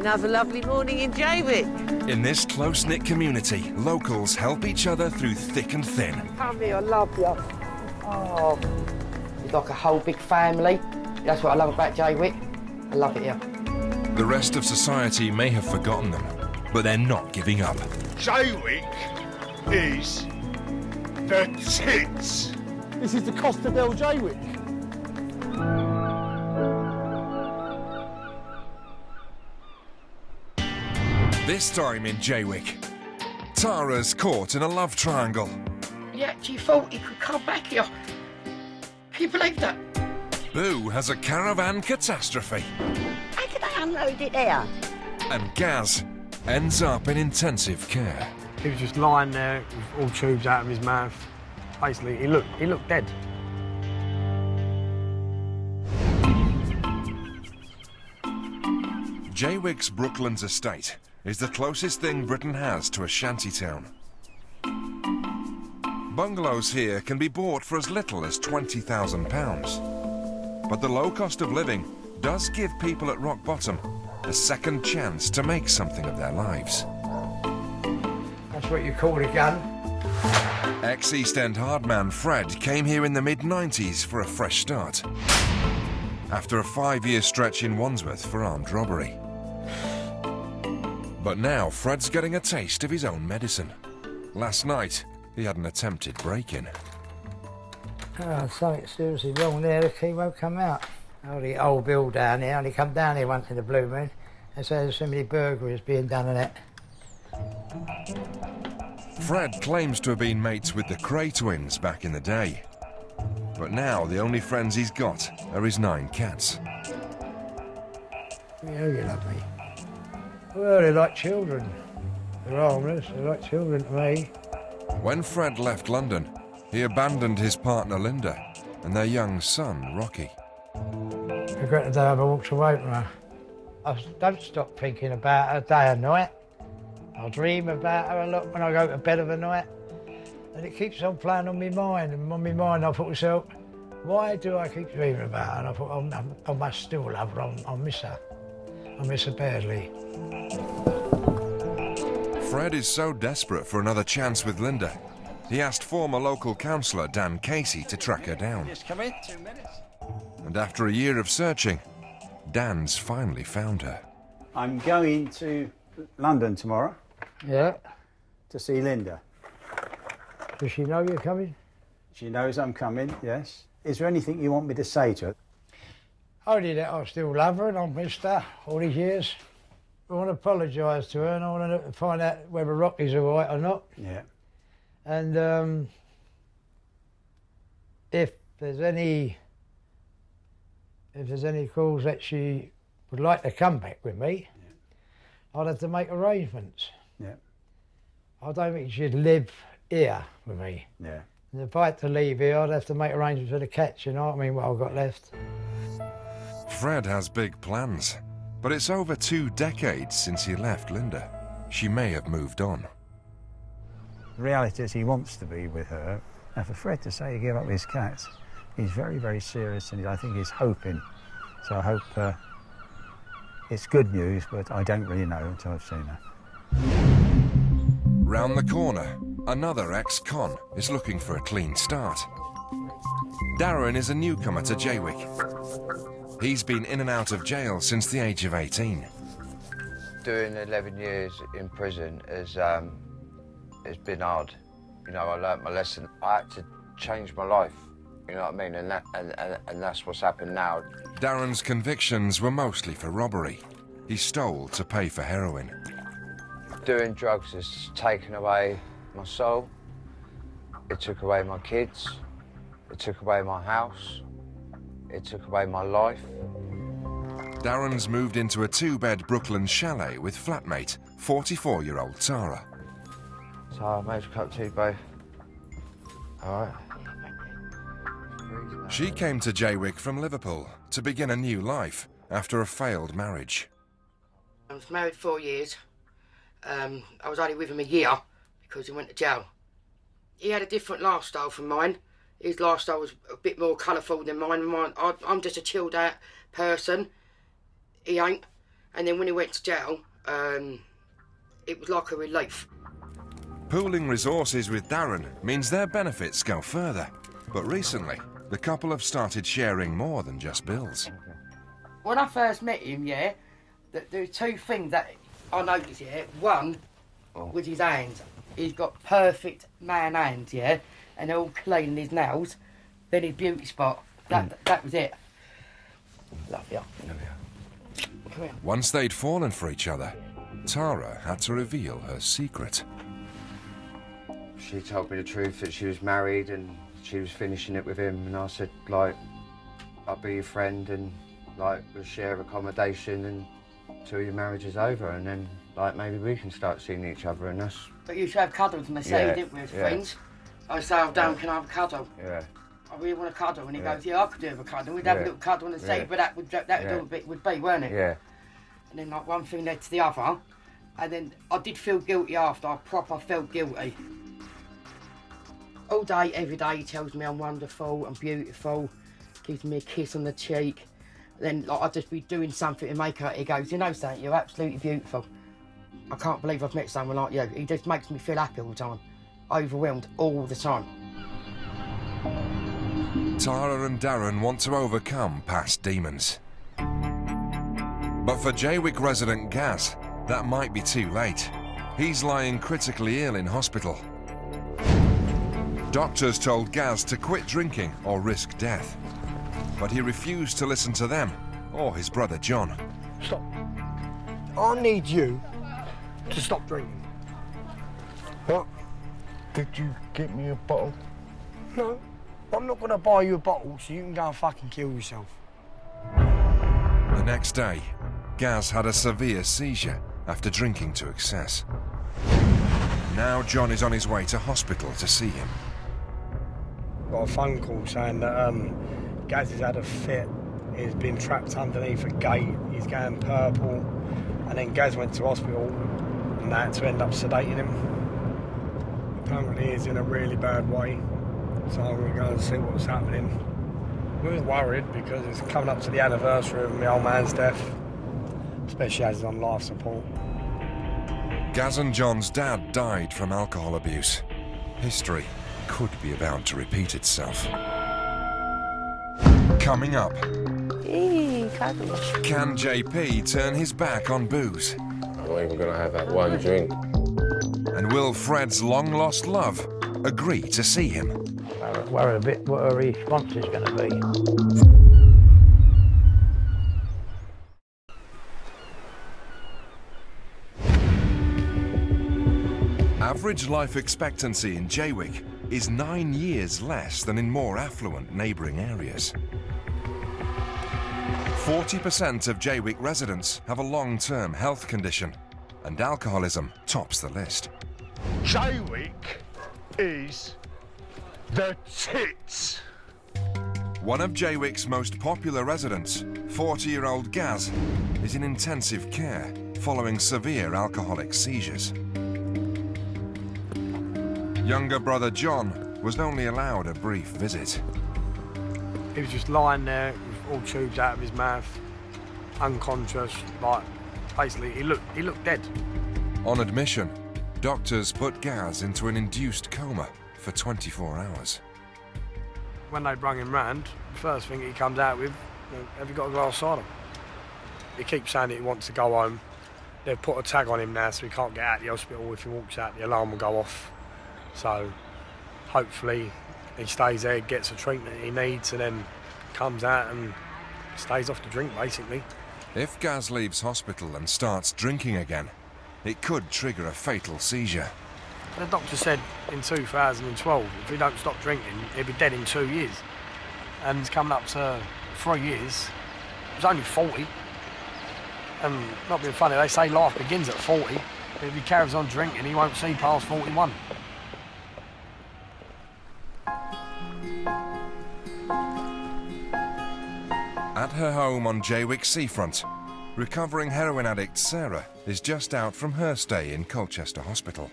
Another lovely morning in Jaywick. In this close-knit community, locals help each other through thick and thin. Come here, I love you. Oh, it's like a whole big family. That's what I love about Jaywick. I love it here. The rest of society may have forgotten them, but they're not giving up. Jaywick is the tits. This is the Costa del Jaywick. This time in Jaywick, Tara's caught in a love triangle. He actually thought he could come back here. Can you believe that? Boo has a caravan catastrophe. How did I unload it there? And Gaz ends up in intensive care. He was just lying there with all tubes out of his mouth. Basically, he looked dead. Jaywick's Brooklands estate is the closest thing Britain has to a shantytown. Bungalows here can be bought for as little as £20,000. But the low cost of living does give people at rock bottom a second chance to make something of their lives. That's what you call a gun. Ex-East End hardman Fred came here in the mid-90s for a fresh start, after a 5-year stretch in Wandsworth for armed robbery. But now Fred's getting a taste of his own medicine. Last night, he had an attempted break-in. Oh, something seriously wrong there. The key won't come out. Oh, the old Bill down here, only come down here once in the blue moon. They say there's so many burglaries being done in it. Fred claims to have been mates with the Cray twins back in the day. But now the only friends he's got are his 9 cats. Yeah, you love me. Well, they're like children. They're harmless, they're like children to me. When Fred left London, he abandoned his partner Linda and their young son Rocky. I regret the day I walked away from her. I don't stop thinking about her day and night. I dream about her a lot when I go to bed of a night. And it keeps on playing on my mind. And on my mind I thought to myself, why do I keep dreaming about her? And I thought, I must still love her, I'll miss her. I miss her badly. Fred is so desperate for another chance with Linda, he asked former local councillor Dan Casey to track her down. Just come in, 2 minutes. And after a year of searching, Dan's finally found her. I'm going to London tomorrow. Yeah. To see Linda. Does she know you're coming? She knows I'm coming, yes. Is there anything you want me to say to her? Only that I still love her and I've missed her all these years. I want to apologise to her and I want to find out whether Rocky's all right or not. Yeah. And if there's any cause that she would like to come back with me, I'd have to make arrangements. Yeah. I don't think she'd live here with me. Yeah. And if I had to leave here, I'd have to make arrangements for the cats, you know what I mean, what I've got left. Fred has big plans, but it's over 2 decades since he left Linda. She may have moved on. The reality is he wants to be with her. And for Fred to say he gave up his cats, he's very, very serious and I think he's hoping. So I hope it's good news, but I don't really know until I've seen her. Round the corner, another ex-con is looking for a clean start. Darren is a newcomer to Jaywick. He's been in and out of jail since the age of 18. Doing 11 years in prison has been hard. You know, I learnt my lesson. I had to change my life. You know what I mean? And that's what's happened now. Darren's convictions were mostly for robbery. He stole to pay for heroin. Doing drugs has taken away my soul. It took away my kids. It took away my house. It took away my life. Darren's moved into a 2-bed Brooklands chalet with flatmate, 44-year-old Tara. So I made a cup of tea, babe. All right. She came to Jaywick from Liverpool to begin a new life after a failed marriage. I was married 4 years. I was only with him a year because he went to jail. He had a different lifestyle from mine. His lifestyle was a bit more colourful than mine. I'm just a chilled out person. He ain't. And then when he went to jail, it was like a relief. Pooling resources with Darren means their benefits go further. But recently, the couple have started sharing more than just bills. When I first met him, yeah, there were two things that I noticed, yeah. One was his hands. He's got perfect man hands, yeah, and they're all clean in his nails. Then his beauty spot. That was it. Love you. Come here. Once they'd fallen for each other, Tara had to reveal her secret. She told me the truth that she was married and she was finishing it with him, and I said, like, I'll be your friend and, like, we'll share accommodation until your marriage is over, and then, like, maybe we can start seeing each other, and that's... But you should have cuddles in the sea, didn't we, as friends? I said, oh, Dan, can I have a cuddle? Yeah. I really want a cuddle, and he goes, yeah, I could do with a cuddle. We'd have a little cuddle in the sea, but that would be, weren't it? Yeah. And then, like, one thing led to the other, and then I did feel guilty after. I proper felt guilty. All day, every day, he tells me I'm wonderful, I'm beautiful, gives me a kiss on the cheek. Then, like, I'd just be doing something to make her, he goes, you know something, you're absolutely beautiful. I can't believe I've met someone like you. He just makes me feel happy all the time, overwhelmed all the time. Tara and Darren want to overcome past demons. But for Jaywick resident Gaz, that might be too late. He's lying critically ill in hospital. Doctors told Gaz to quit drinking or risk death. But he refused to listen to them or his brother John. Stop. I need you to stop drinking. What? Did you get me a bottle? No. I'm not going to buy you a bottle so you can go and fucking kill yourself. The next day, Gaz had a severe seizure after drinking to excess. Now John is on his way to hospital to see him. Got a phone call saying that Gaz has had a fit. He's been trapped underneath a gate. He's going purple. And then Gaz went to hospital and they had to end up sedating him. Apparently he's in a really bad way. So I'm going to go and see what's happening. We were worried because it's coming up to the anniversary of my old man's death. Especially as he's on life support. Gaz and John's dad died from alcohol abuse. History could be about to repeat itself. Coming up, can JP turn his back on booze? I'm not even going to have that one drink. And will Fred's long-lost love agree to see him? Worry a bit what her response is going to be. Average life expectancy in Jaywick is 9 years less than in more affluent neighbouring areas. 40% of Jaywick residents have a long-term health condition, and alcoholism tops the list. Jaywick is the tits. One of Jaywick's most popular residents, 40-year-old Gaz, is in intensive care following severe alcoholic seizures. Younger brother John was only allowed a brief visit. He was just lying there with all tubes out of his mouth, unconscious, like, basically he looked dead. On admission, doctors put Gaz into an induced coma for 24 hours. When they brung him round, the first thing he comes out with, have you got a glass of cider? He keeps saying that he wants to go home, they've put a tag on him now, so he can't get out of the hospital. If he walks out, the alarm will go off. So hopefully he stays there, gets the treatment he needs, and then comes out and stays off the drink, basically. If Gaz leaves hospital and starts drinking again, it could trigger a fatal seizure. The doctor said in 2012, if he don't stop drinking, he'll be dead in 2 years. And it's coming up to 3 years. He's only 40. And not being funny, they say life begins at 40. But if he carries on drinking, he won't see past 41. At her home on Jaywick seafront, recovering heroin addict Sarah is just out from her stay in Colchester Hospital.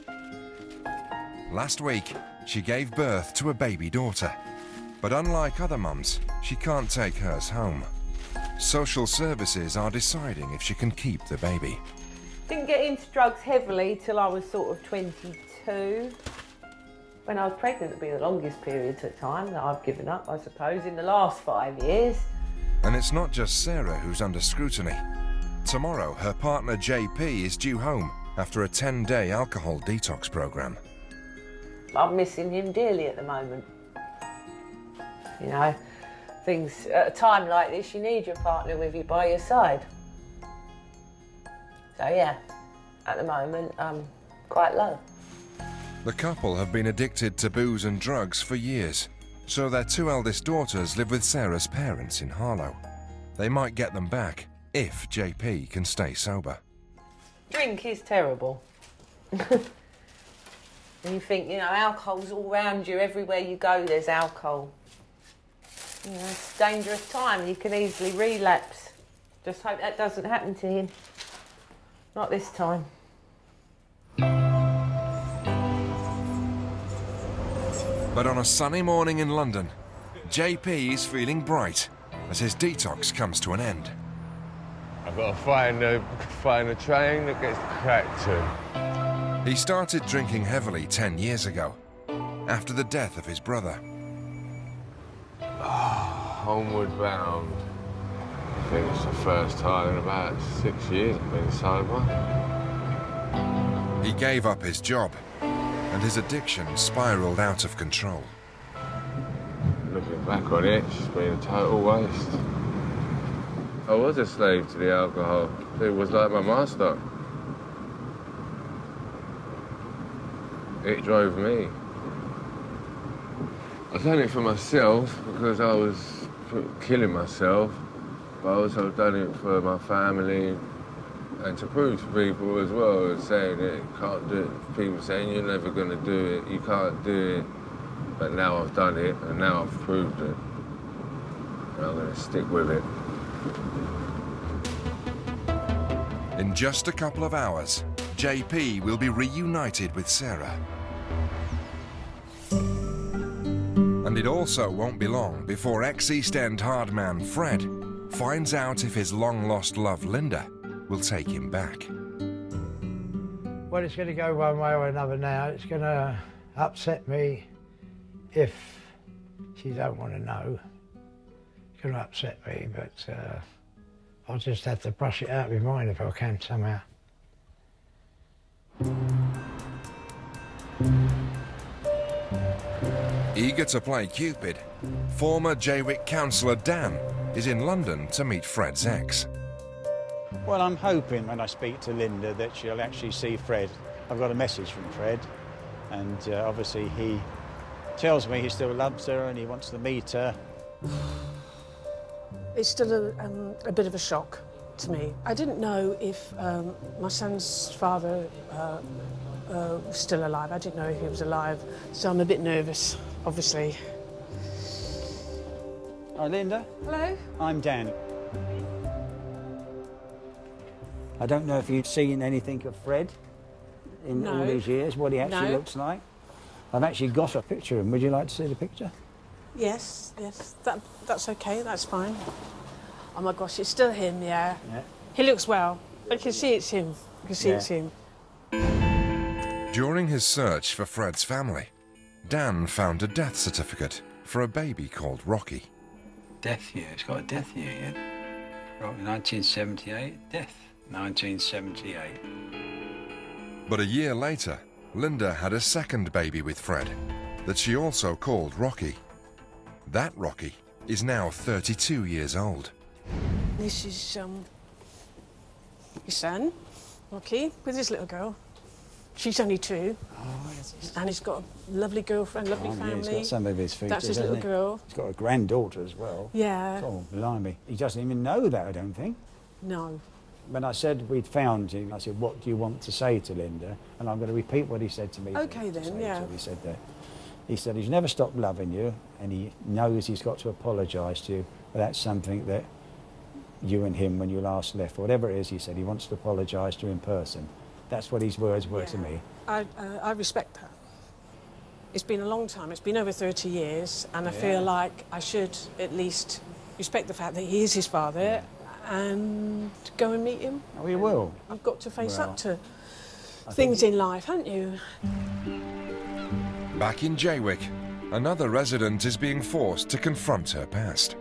Last week, she gave birth to a baby daughter. But unlike other mums, she can't take hers home. Social services are deciding if she can keep the baby. Didn't get into drugs heavily till I was sort of 22. When I was pregnant, it'd be the longest period of time that I've given up, I suppose, in the last 5 years. And it's not just Sarah who's under scrutiny. Tomorrow, her partner JP is due home after a 10-day alcohol detox program. I'm missing him dearly at the moment. You know, things at a time like this, you need your partner with you by your side. So yeah, at the moment, I'm quite low. The couple have been addicted to booze and drugs for years, so their 2 eldest daughters live with Sarah's parents in Harlow. They might get them back if JP can stay sober. Drink is terrible. And you think, you know, alcohol's all around you, everywhere you go there's alcohol. You know, it's a dangerous time, you can easily relapse. Just hope that doesn't happen to him. Not this time. But on a sunny morning in London, JP is feeling bright as his detox comes to an end. I've got to find a train that gets cracked to. He started drinking heavily 10 years ago, after the death of his brother. Homeward bound. I think it's the first time in about 6 years I've been sober. He gave up his job, and his addiction spiraled out of control. Looking back on it, it's been a total waste. I was a slave to the alcohol. It was like my master. It drove me. I've done it for myself because I was killing myself, but I also done it for my family and to prove to people as well, saying that you can't do it. People saying you're never going to do it, you can't do it, but now I've done it and now I've proved it, and I'm going to stick with it. In just a couple of hours, JP will be reunited with Sarah. And it also won't be long before ex-East End hard man Fred finds out if his long-lost love Linda will take him back. Well, it's going to go one way or another now. It's going to upset me if she don't want to know. It's going to upset me, but I'll just have to brush it out of my mind if I can somehow. Eager to play Cupid, former Jaywick councillor Dan is in London to meet Fred's ex. Well, I'm hoping when I speak to Linda that she'll actually see Fred. I've got a message from Fred, and obviously he tells me he still loves her and he wants to meet her. It's still a bit of a shock to me. I didn't know if my son's father was still alive. I didn't know if he was alive, so I'm a bit nervous, obviously. Hi, Linda. Hello. I'm Dan. I don't know if you've seen anything of Fred in all these years, what he actually looks like. I've actually got a picture of him. Would you like to see the picture? Yes, that's okay, that's fine. Oh my gosh, it's still him, yeah. He looks well. I can see it's him. I can see it's him. During his search for Fred's family, Dan found a death certificate for a baby called Rocky. Death year, it's got a death year, yeah? Rocky, 1978, death. 1978. But a year later, Linda had a second baby with Fred that she also called Rocky. That Rocky is now 32 years old. This is your son, Rocky, with his little girl. She's only 2. Oh, and he's got a lovely girlfriend, lovely family. Yeah, he's got some of his features. That's his little girl. He's got a granddaughter as well. Yeah. Oh, blimey. He doesn't even know that, I don't think. No. When I said we'd found him, I said, what do you want to say to Linda? And I'm going to repeat what he said to me. Okay then, yeah. He said that. He said he's never stopped loving you, and he knows he's got to apologise to you, but that's something that you and him, when you last left, whatever it is, he said he wants to apologise to you in person. That's what his words were to me. I respect that. It's been a long time. It's been over 30 years, and I feel like I should at least respect the fact that he is his father and go and meet him. Oh, you will. You've got to face up to things in life, haven't you? Back in Jaywick, another resident is being forced to confront her past.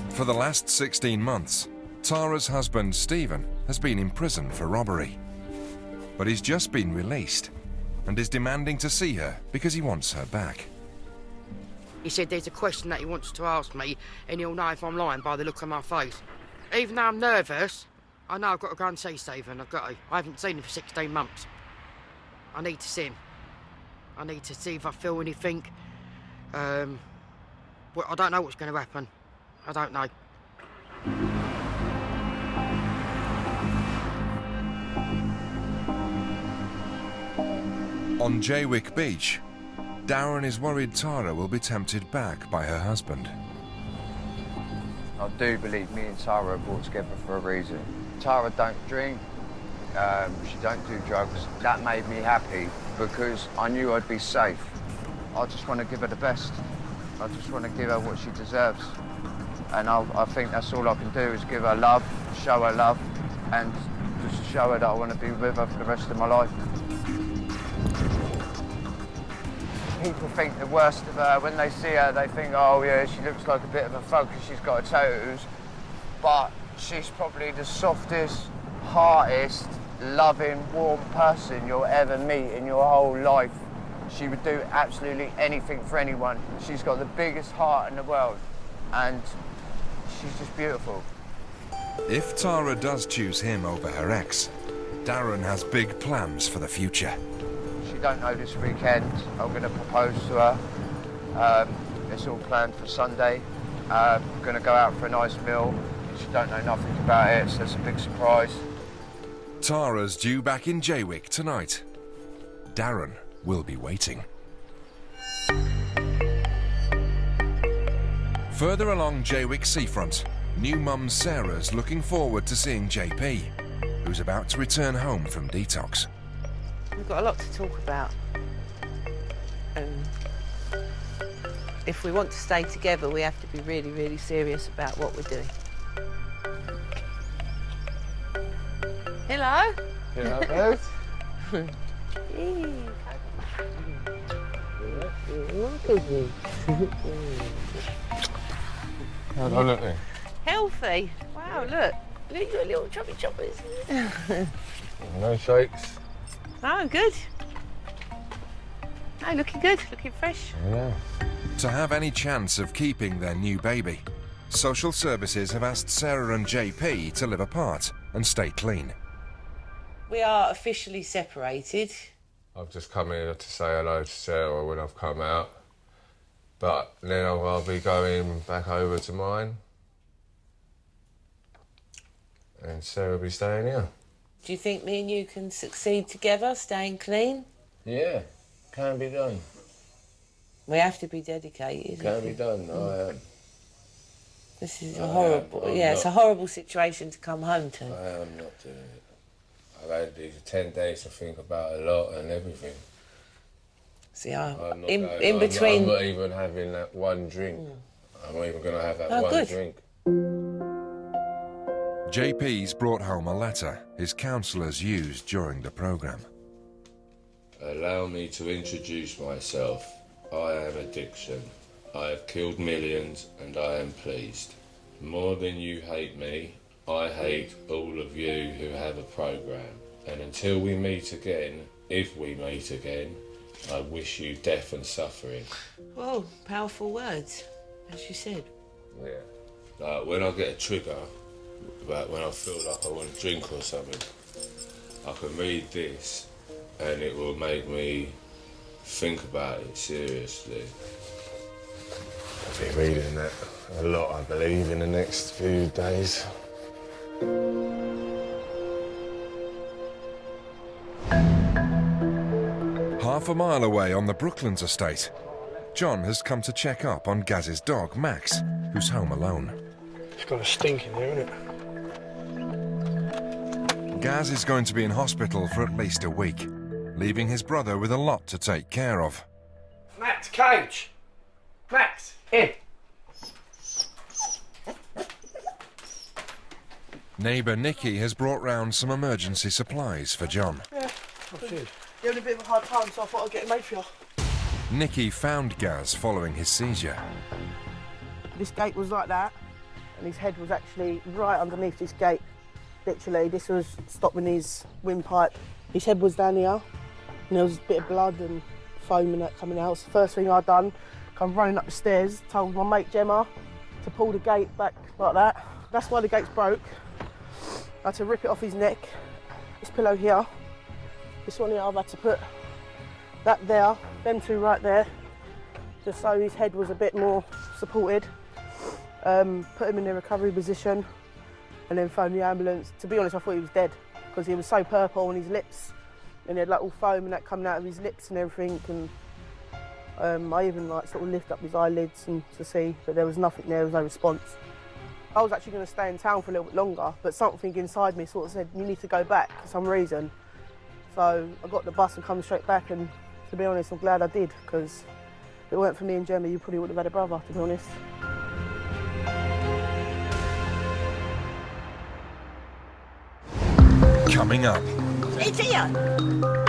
For the last 16 months, Tara's husband, Stephen, has been in prison for robbery. But he's just been released and is demanding to see her because he wants her back. He said there's a question that he wants to ask me, and he'll know if I'm lying by the look on my face. Even though I'm nervous, I know I've got to go and see Stephen. I've got to. I haven't seen him for 16 months. I need to see him. I need to see if I feel anything. Well, I don't know what's going to happen. I don't know. On Jaywick Beach, Darren is worried Tara will be tempted back by her husband. I do believe me and Tara are brought together for a reason. Tara don't drink, she don't do drugs. That made me happy because I knew I'd be safe. I just want to give her the best. I just want to give her what she deserves. And I think that's all I can do is give her love, show her love, and just show her that I want to be with her for the rest of my life. People think the worst of her. When they see her, they think, oh yeah, she looks like a bit of a thug because she's got her tattoos. But she's probably the softest, heartiest, loving, warm person you'll ever meet in your whole life. She would do absolutely anything for anyone. She's got the biggest heart in the world, and she's just beautiful. If Tara does choose him over her ex, Darren has big plans for the future. She don't know this weekend. I'm going to propose to her. It's all planned for Sunday. We're going to go out for a nice meal. She don't know nothing about it, so it's a big surprise. Tara's due back in Jaywick tonight. Darren will be waiting. Further along Jaywick seafront, new mum Sarah's looking forward to seeing JP, who's about to return home from detox. We've got a lot to talk about. If we want to stay together, we have to be really, really serious about what we're doing. Hello? Hello, Beth. How do I look then? Healthy. Wow, look. Look, you've got little chubby choppers. No shakes. Oh, good. Oh, looking good, looking fresh. Yeah. To have any chance of keeping their new baby, social services have asked Sarah and JP to live apart and stay clean. We are officially separated. I've just come here to say hello to Sarah when I've come out. But then I'll be going back over to mine. And Sarah will be staying here. Do you think me and you can succeed together, staying clean? Yeah, can be done. We have to be dedicated. Can be done, I am. This is a horrible, it's a horrible situation to come home to. I am not doing it. I've had these 10 days to think about a lot and everything. See, I'm in between... I'm not even having that one drink. I'm not even going to have that one drink. JP's brought home a letter his counsellors used during the programme. Allow me to introduce myself. I am addiction. I have killed millions and I am pleased. More than you hate me, I hate all of you who have a programme, and until we meet again, if we meet again, I wish you death and suffering. Well, powerful words, as you said. Yeah. Like when I get a trigger, like when I feel like I want to drink or something, I can read this and it will make me think about it seriously. I'll be reading that a lot, I believe, in the next few days. Half a mile away on the Brooklands estate, John has come to check up on Gaz's dog, Max, who's home alone. It's got a stink in there, isn't it? Gaz is going to be in hospital for at least a week, leaving his brother with a lot to take care of. Max, cage! Max, in! Neighbour Nikki has brought round some emergency supplies for John. Yeah. Oh, cheers. You're having a bit of a hard time, so I thought I'd get it made for you. Nikki found Gaz following his seizure. This gate was like that, and his head was actually right underneath this gate. Literally, this was stopping his windpipe. His head was down here, and there was a bit of blood and foam and that coming out. So the first thing I'd done, come running up the stairs, told my mate Gemma to pull the gate back like that. That's why the gate's broke. I had to rip it off his neck. This pillow here, this one here, I've had to put that there, them two right there, just so his head was a bit more supported. Put him in a recovery position and then phoned the ambulance. To be honest, I thought he was dead because he was so purple on his lips and he had like all foam and that coming out of his lips and everything. And I even like sort of lift up his eyelids and to see, but there was nothing there, there was no response. I was actually going to stay in town for a little bit longer, but something inside me sort of said, you need to go back for some reason. So I got the bus and come straight back, and to be honest, I'm glad I did, because if it weren't for me and Gemma, you probably would have had a brother, to be honest. Coming up, It's here.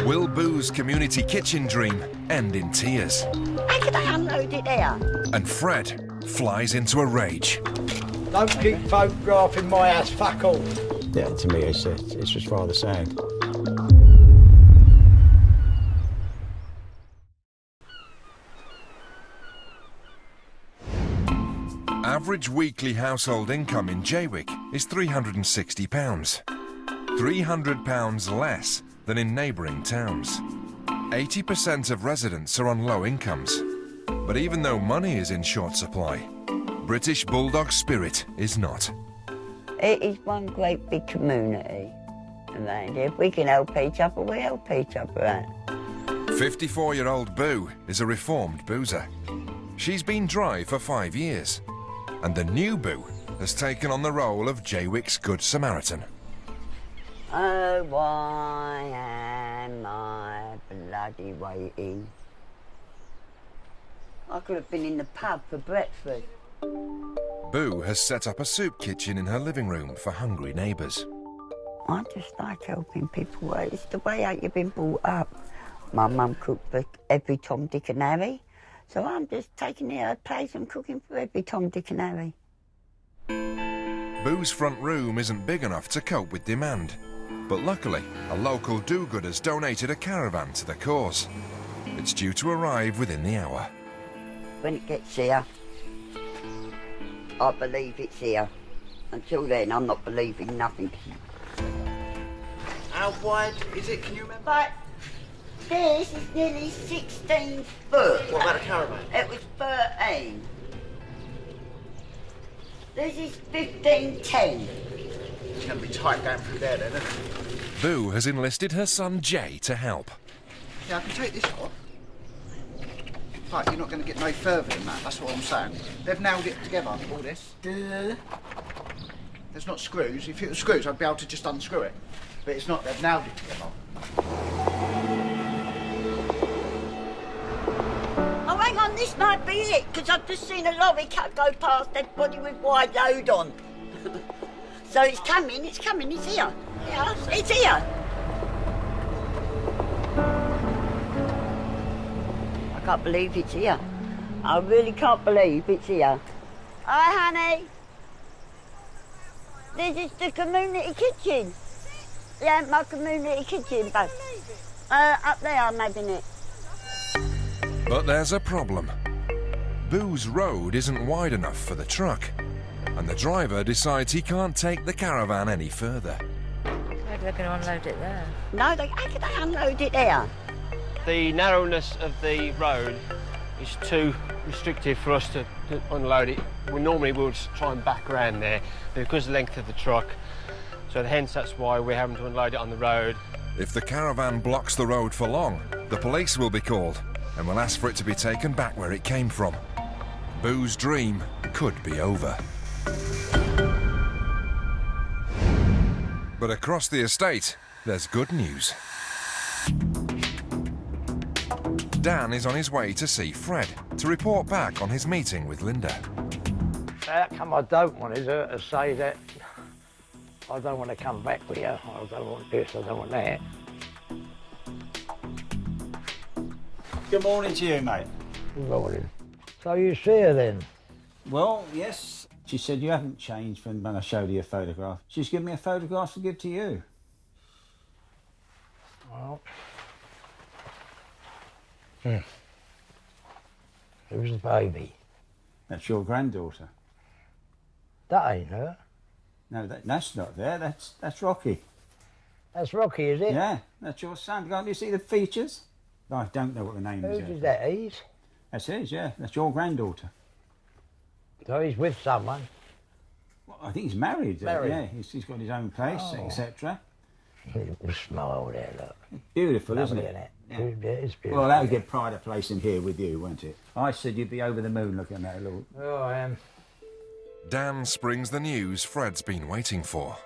will Boo's community kitchen dream end in tears? How can I unload it there? And Fred flies into a rage. Don't keep photographing my ass, fuck all. Yeah, to me it's just rather sad. Average weekly household income in Jaywick is £360. £300 less than in neighbouring towns. 80% of residents are on low incomes. But even though money is in short supply, British Bulldog spirit is not. It is one great big community. And if we can help each other, we help each other out. 54-year-old Boo is a reformed boozer. She's been dry for 5 years. And the new Boo has taken on the role of Jaywick's Good Samaritan. Oh, why am I bloody waiting? I could have been in the pub for breakfast. Boo has set up a soup kitchen in her living room for hungry neighbours. I just like helping people. It's the way you've been brought up. My mum cooked for every Tom, Dick and Harry, so I'm just taking her place and cooking for every Tom, Dick and Harry. Boo's front room isn't big enough to cope with demand, but luckily a local do-gooder's donated a caravan to the cause. It's due to arrive within the hour. When it gets here, I believe it's here. Until then, I'm not believing nothing. How wide is it, can you remember? But this is nearly 16 foot. What about a caravan? It was 13. This is 1510. It's going to be tight going through there then, isn't it? Boo has enlisted her son Jay to help. Yeah, I can take this off. But you're not going to get no further than that, that's what I'm saying. They've nailed it together, all this. There's not screws. If it was screws, I'd be able to just unscrew it. But it's not, they've nailed it together. Oh, hang on, this might be it, because I've just seen a lorry car go past that body with wide load on. So it's coming, it's here. Yeah, it's here. I can't believe it's here. I really can't believe it's here. Hi, honey. This is the community kitchen. Yeah, my community kitchen, but up there I'm having it. But there's a problem. Boo's road isn't wide enough for the truck, and the driver decides he can't take the caravan any further. Maybe they're going to unload it there. No, how can they unload it there? The narrowness of the road is too restrictive for us to unload it. We normally will try and back around there because of the length of the truck. So hence that's why we're having to unload it on the road. If the caravan blocks the road for long, the police will be called and will ask for it to be taken back where it came from. Boo's dream could be over. But across the estate, there's good news. Dan is on his way to see Fred to report back on his meeting with Linda. The outcome I don't want is her to say that I don't want to come back with you, I don't want this, I don't want that. Good morning to you, mate. Good morning. So you see her then? Well, yes. She said you haven't changed from when I showed you a photograph. She's given me a photograph to give to you. Well... Who's the baby? That's your granddaughter. That ain't her. No, that's not there. That's Rocky. That's Rocky, is it? Yeah, that's your son. Can't you see the features? I don't know what the name is. Who's that? He's? That's his, yeah. That's your granddaughter. So he's with someone? Well, I think he's married. Married? Yeah, he's got his own place, etc. Little smile there, look. Beautiful, Lovely, isn't it? Yeah, it's beautiful. Well, that would get pride of place in here with you, won't it? I said you'd be over the moon looking at that little... Oh, I am. Dan springs the news Fred's been waiting for.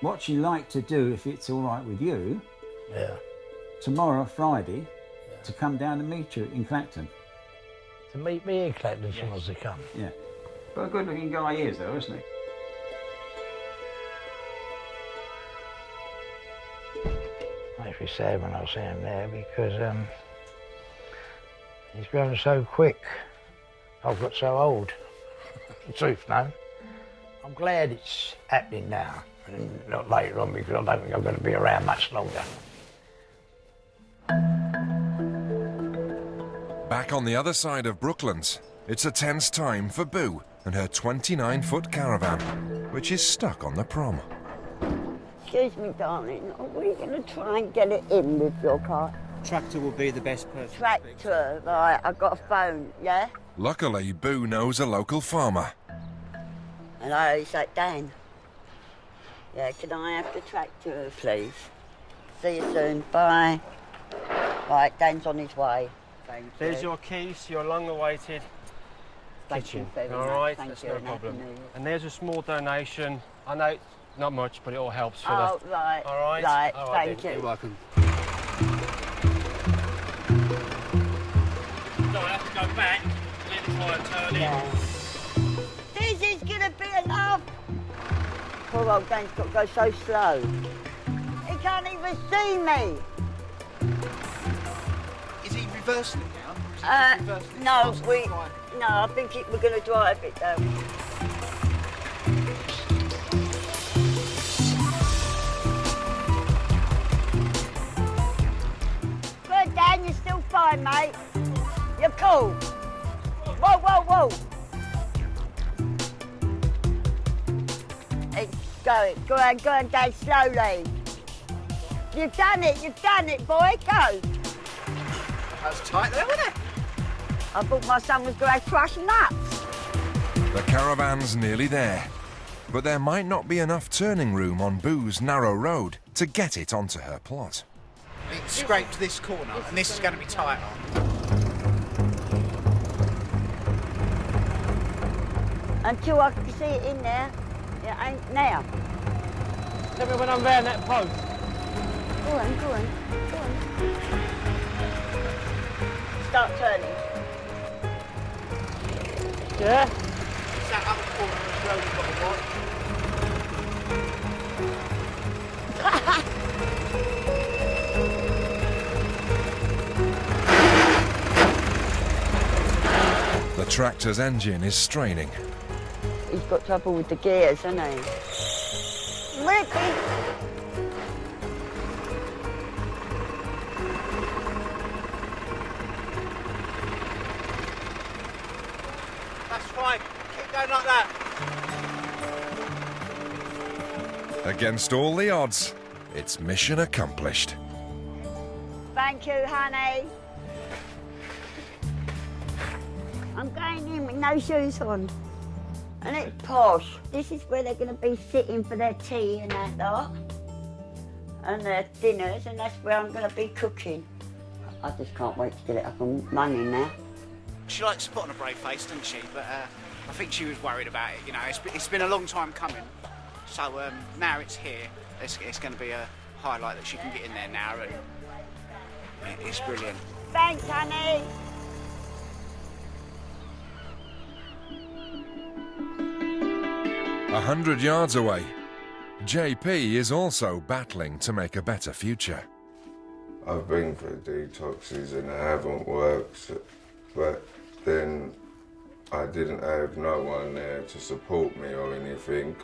What she'd like to do, if it's all right with you... Yeah. Tomorrow, Friday, to come down and meet you in Clacton. To meet me in Clacton, she wants to come. Yeah. But a good-looking guy he is, though, isn't he? Makes me sad when I see him there because he's grown so quick. I've got so old. The truth, no. I'm glad it's happening now and not later on because I don't think I'm going to be around much longer. Back on the other side of Brooklands, it's a tense time for Boo and her 29-foot caravan, which is stuck on the prom. Excuse me, darling, are we going to try and get it in with your car? Tractor will be the best person. Tractor, right, I've got a phone, yeah? Luckily, Boo knows a local farmer. Hello, is that Dan? Yeah, can I have the tractor, please? See you soon, bye. Right, Dan's on his way. Thank you. There's your keys, your long-awaited kitchen. All right, that's no problem. And there's a small donation. I know it's not much, but it all helps for right. All right? Right, all right, thank you. You're welcome. No, I have to go back, then try and turn in. This is going to be enough. Poor old Dan's got to go so slow. He can't even see me. Is he reversing it now? No, I think we're going to drive it though. Good, Dan, you're still fine, mate. You're cool. Whoa, whoa, whoa. It's going. Go on, Dan, slowly. You've done it, boy, go. That was tight there, wasn't it? I thought my son was going to crush nuts. The caravan's nearly there, but there might not be enough turning room on Boo's narrow road to get it onto her plot. It scraped this corner, and this is going to be tighter. Until I can see it in there, it ain't now. Tell me when I'm round that post. Go on. Start turning. Yeah? It's that other corner of the road you've got to watch. The tractor's engine is straining. He's got trouble with the gears, hasn't he? Ricky! That's fine. Keep going like that. Against all the odds, it's mission accomplished. Thank you, honey. I'm going in with no shoes on. And it's posh. This is where they're going to be sitting for their tea and that lot. And their dinners, and that's where I'm going to be cooking. I just can't wait to get it up and running now. She likes putting a brave face, doesn't she? But I think she was worried about it. You know, it's been a long time coming. So now it's here. It's going to be a highlight that she can get in there now, and it's brilliant. Thanks, honey. A 100 yards away, JP is also battling to make a better future. I've been for detoxes and they haven't worked, but then I didn't have no one there to support me or anything.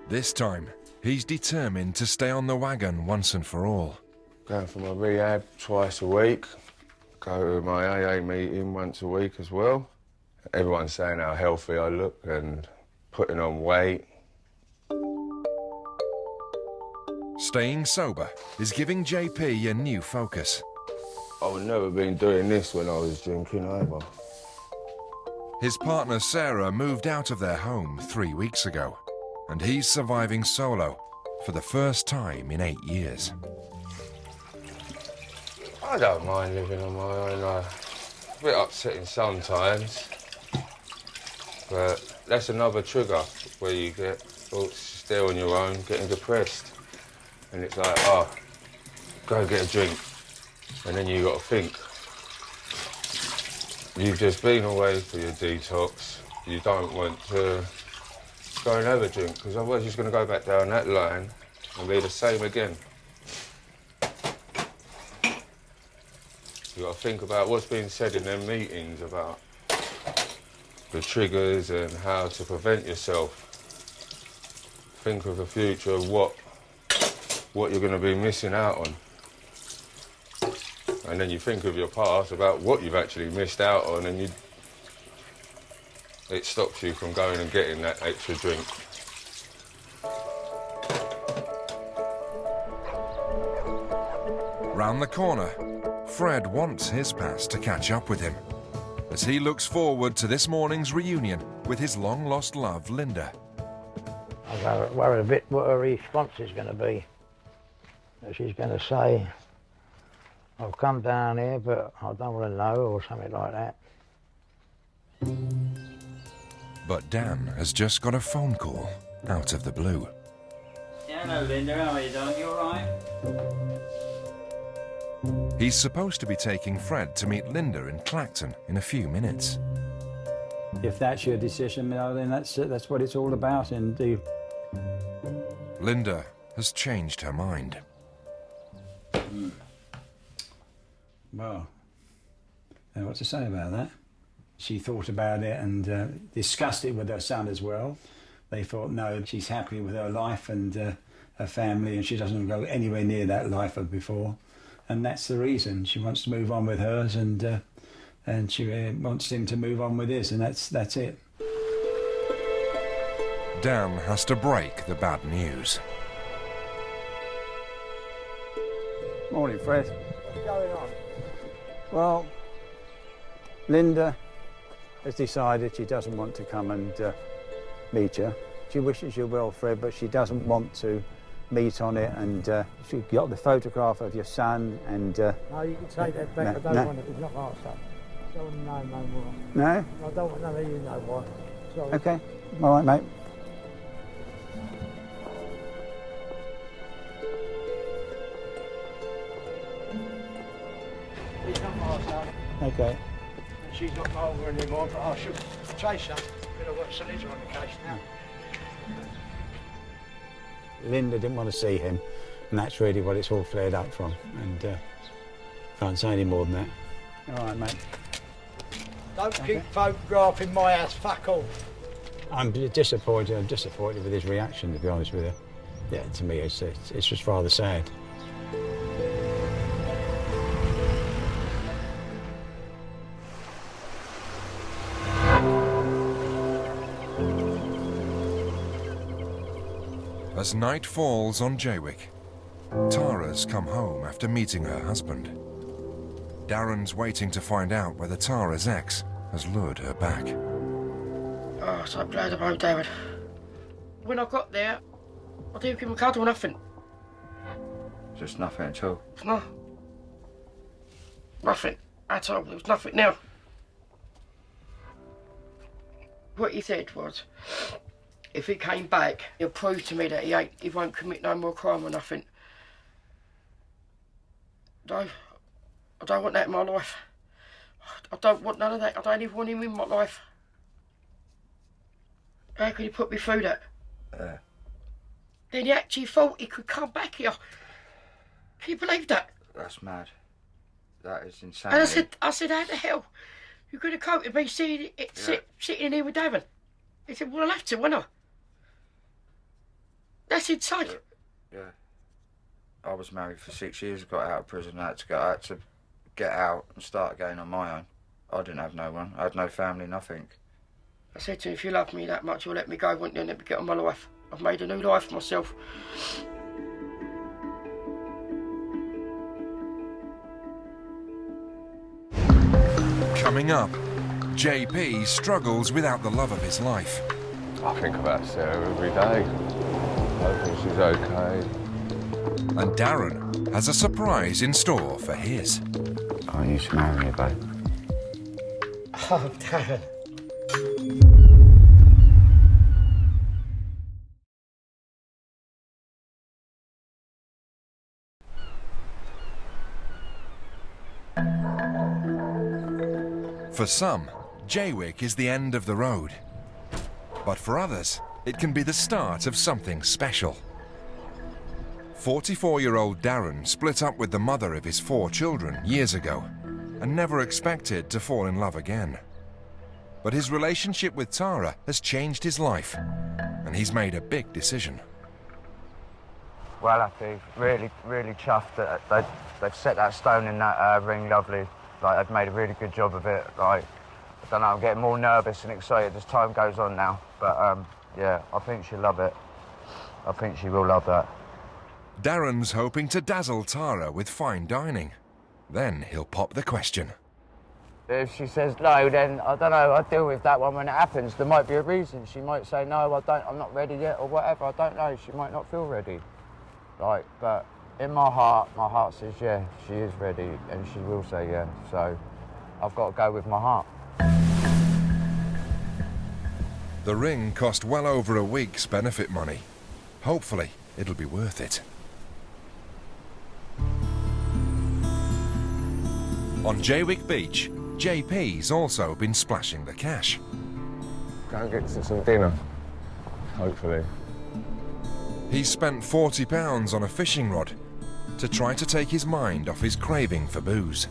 This time, he's determined to stay on the wagon once and for all. Going for my rehab twice a week, go to my AA meeting once a week as well. Everyone's saying how healthy I look and putting on weight. Staying sober is giving JP a new focus. I would never been doing this when I was drinking either. His partner Sarah moved out of their home 3 weeks ago, and he's surviving solo for the first time in 8 years. I don't mind living on my own. A bit upsetting sometimes, but that's another trigger where you get still on your own, getting depressed. And it's like, oh, go get a drink. And then you got to think. You've just been away for your detox. You don't want to go and have a drink, because otherwise you're just going to go back down that line and be the same again. You've got to think about what's being said in them meetings about the triggers and how to prevent yourself. Think of the future, what you're going to be missing out on. And then you think of your past about what you've actually missed out on, and it stops you from going and getting that extra drink. Round the corner, Fred wants his past to catch up with him, as he looks forward to this morning's reunion with his long-lost love, Linda. I'm worried a bit what her response is going to be. She's going to say, I've come down here, but I don't want to know, or something like that. But Dan has just got a phone call out of the blue. Hello, Linda. How are you doing? You all right? He's supposed to be taking Fred to meet Linda in Clacton in a few minutes. If that's your decision, then that's what it's all about. And Linda has changed her mind. Well, I don't know what to say about that. She thought about it and discussed it with her son as well. They thought, no, she's happy with her life and her family, and she doesn't go anywhere near that life of before. And that's the reason. She wants to move on with hers, and she wants him to move on with his, and that's it. Dan has to break the bad news. Morning, Fred. What's going on? Well, Linda has decided she doesn't want to come and meet you. She wishes you well, Fred, but she doesn't want to meet on it, and she got the photograph of your son, and... No, you can take that back. I don't want it. It's not my stuff. I don't want to know no more. No? I don't want none of you know why. Sorry. Okay. All right, mate. He's not my son. Okay. She's not my over anymore, but I should chase her. But I've got a solicitor on the case now. Linda didn't want to see him, and that's really what it's all flared up from. And can't say any more than that. All right, mate. Don't keep photographing my house, fuck all. I'm disappointed. I'm disappointed with his reaction, to be honest with you. yeah, to me, it's just rather sad. As night falls on Jaywick, Tara's come home after meeting her husband. Darren's waiting to find out whether Tara's ex has lured her back. Oh, so glad about David. When I got there, I didn't give him a cuddle, nothing. Just nothing at all. No. Nothing at all. There was nothing now. What he said was, if he came back, he'll prove to me that he won't commit no more crime or nothing. No, I don't want that in my life. I don't want none of that. I don't even want him in my life. How could he put me through that? Then he actually thought he could come back here. Can you believe that? That's mad. That is insane. And I said, how the hell you going to cope with me sitting in here with David? He said, well, I'll have to, won't I? That's insane. Yeah. I was married for 6 years, got out of prison, I had to get out and start again on my own. I didn't have no one. I had no family, nothing. I said to him, if you love me that much, you'll let me go, wouldn't you, and let me get on my life. I've made a new life for myself. Coming up, JP struggles without the love of his life. I think about Sarah every day. Hoping she's okay. And Darren has a surprise in store for his. Can't you just marry me, babe? Oh, Darren. For some, Jaywick is the end of the road. But for others, it can be the start of something special. 44-year-old Darren split up with the mother of his 4 children years ago and never expected to fall in love again. But his relationship with Tara has changed his life, and he's made a big decision. Well happy, really, really chuffed that they've set that stone in that ring lovely. Like, they've made a really good job of it. Like, I don't know, I'm getting more nervous and excited as time goes on now. But, yeah, I think she'll love it. I think she will love that. Darren's hoping to dazzle Tara with fine dining. Then he'll pop the question. If she says no, then, I don't know, I'll deal with that one when it happens. There might be a reason. She might say, no, I'm not ready yet, or whatever. I don't know. She might not feel ready. Like, but in my heart says, yeah, she is ready, and she will say yeah. So I've got to go with my heart. The ring cost well over a week's benefit money. Hopefully, it'll be worth it. On Jaywick Beach, JP's also been splashing the cash. Go and get some dinner, hopefully. He's spent £40 on a fishing rod to try to take his mind off his craving for booze.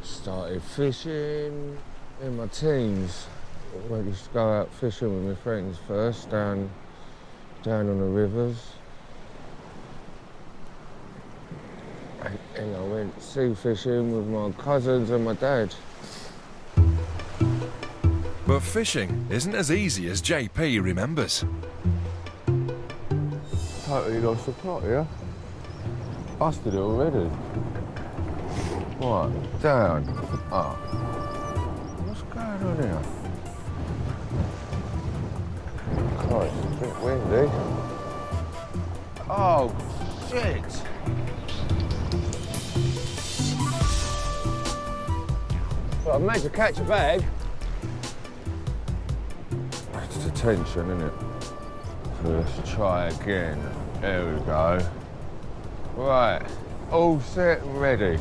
Started fishing in my teens. I used to go out fishing with my friends first, down on the rivers. And I went sea fishing with my cousins and my dad. But fishing isn't as easy as JP remembers. Totally lost the plot, yeah? Busted it already. What? Down. Up. What's going on here? Christ, it's a bit windy. Oh, shit! Well, I've managed to catch a bag. It's detention, isn't it? So let's try again. There we go. Right, all set and ready.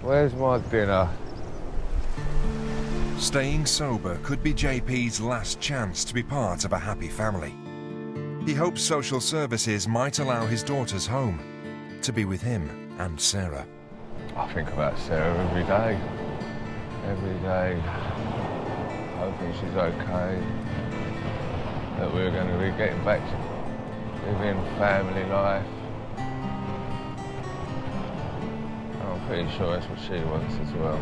Where's my dinner? Staying sober could be JP's last chance to be part of a happy family. He hopes social services might allow his daughter's home to be with him and Sarah. I think about Sarah every day. Every day. hoping she's okay, that we're going to be getting back to living family life. I'm pretty sure that's what she wants as well.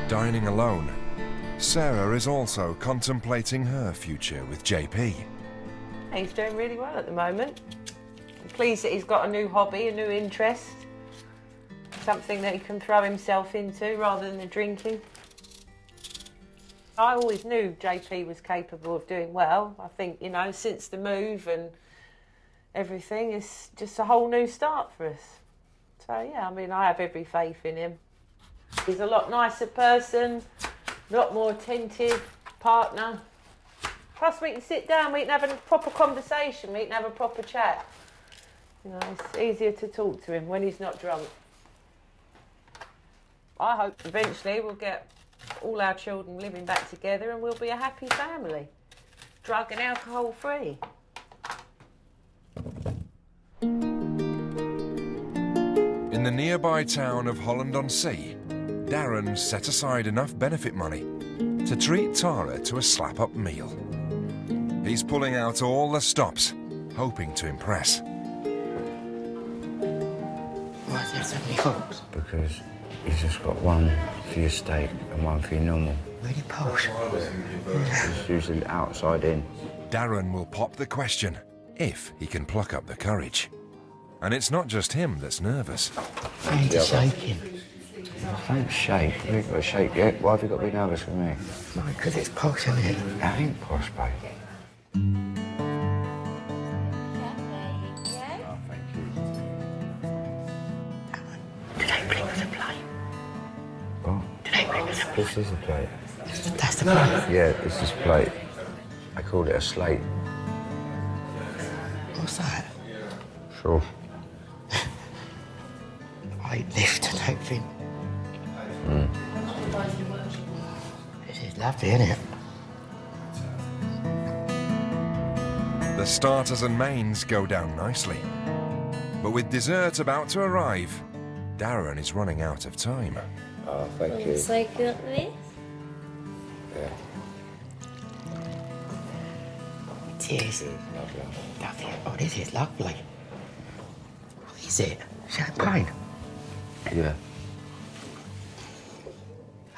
Dining alone, Sarah is also contemplating her future with JP. He's doing really well at the moment. I'm pleased that he's got a new hobby, a new interest, something that he can throw himself into rather than the drinking. I always knew JP was capable of doing well. I think, you know, since the move and everything, it's just a whole new start for us. So, yeah, I mean, I have every faith in him. He's a lot nicer person, a lot more attentive partner. Plus, we can sit down, we can have a proper conversation, we can have a proper chat. You know, it's easier to talk to him when he's not drunk. I hope eventually we'll get all our children living back together and we'll be a happy family, drug and alcohol free. In the nearby town of Holland-on-Sea, Darren set aside enough benefit money to treat Tara to a slap-up meal. He's pulling out all the stops, hoping to impress. Why is there so many forks? Because he's just got one for your steak and one for your normal. Really posh. It's usually outside in. Darren will pop the question if he can pluck up the courage. And it's not just him that's nervous. I need to shake him. Don't shake. You ain't got to shake yet. Why have you got to be nervous with me? No, because it's posh, isn't it? That ain't posh, babe. Did they bring us a plate? What? Did they bring us a plate? This is a plate. That's the plate? Yeah, this is plate. I call it a slate. What's that? Sure. I lift, I don't think. This is lovely, isn't it? The starters and mains go down nicely. But with dessert about to arrive, Darren is running out of time. Oh, thank you. Looks like this. Yeah. Cheers. Lovely. Lovely. Oh, this is lovely. What is it? Champagne? Yeah.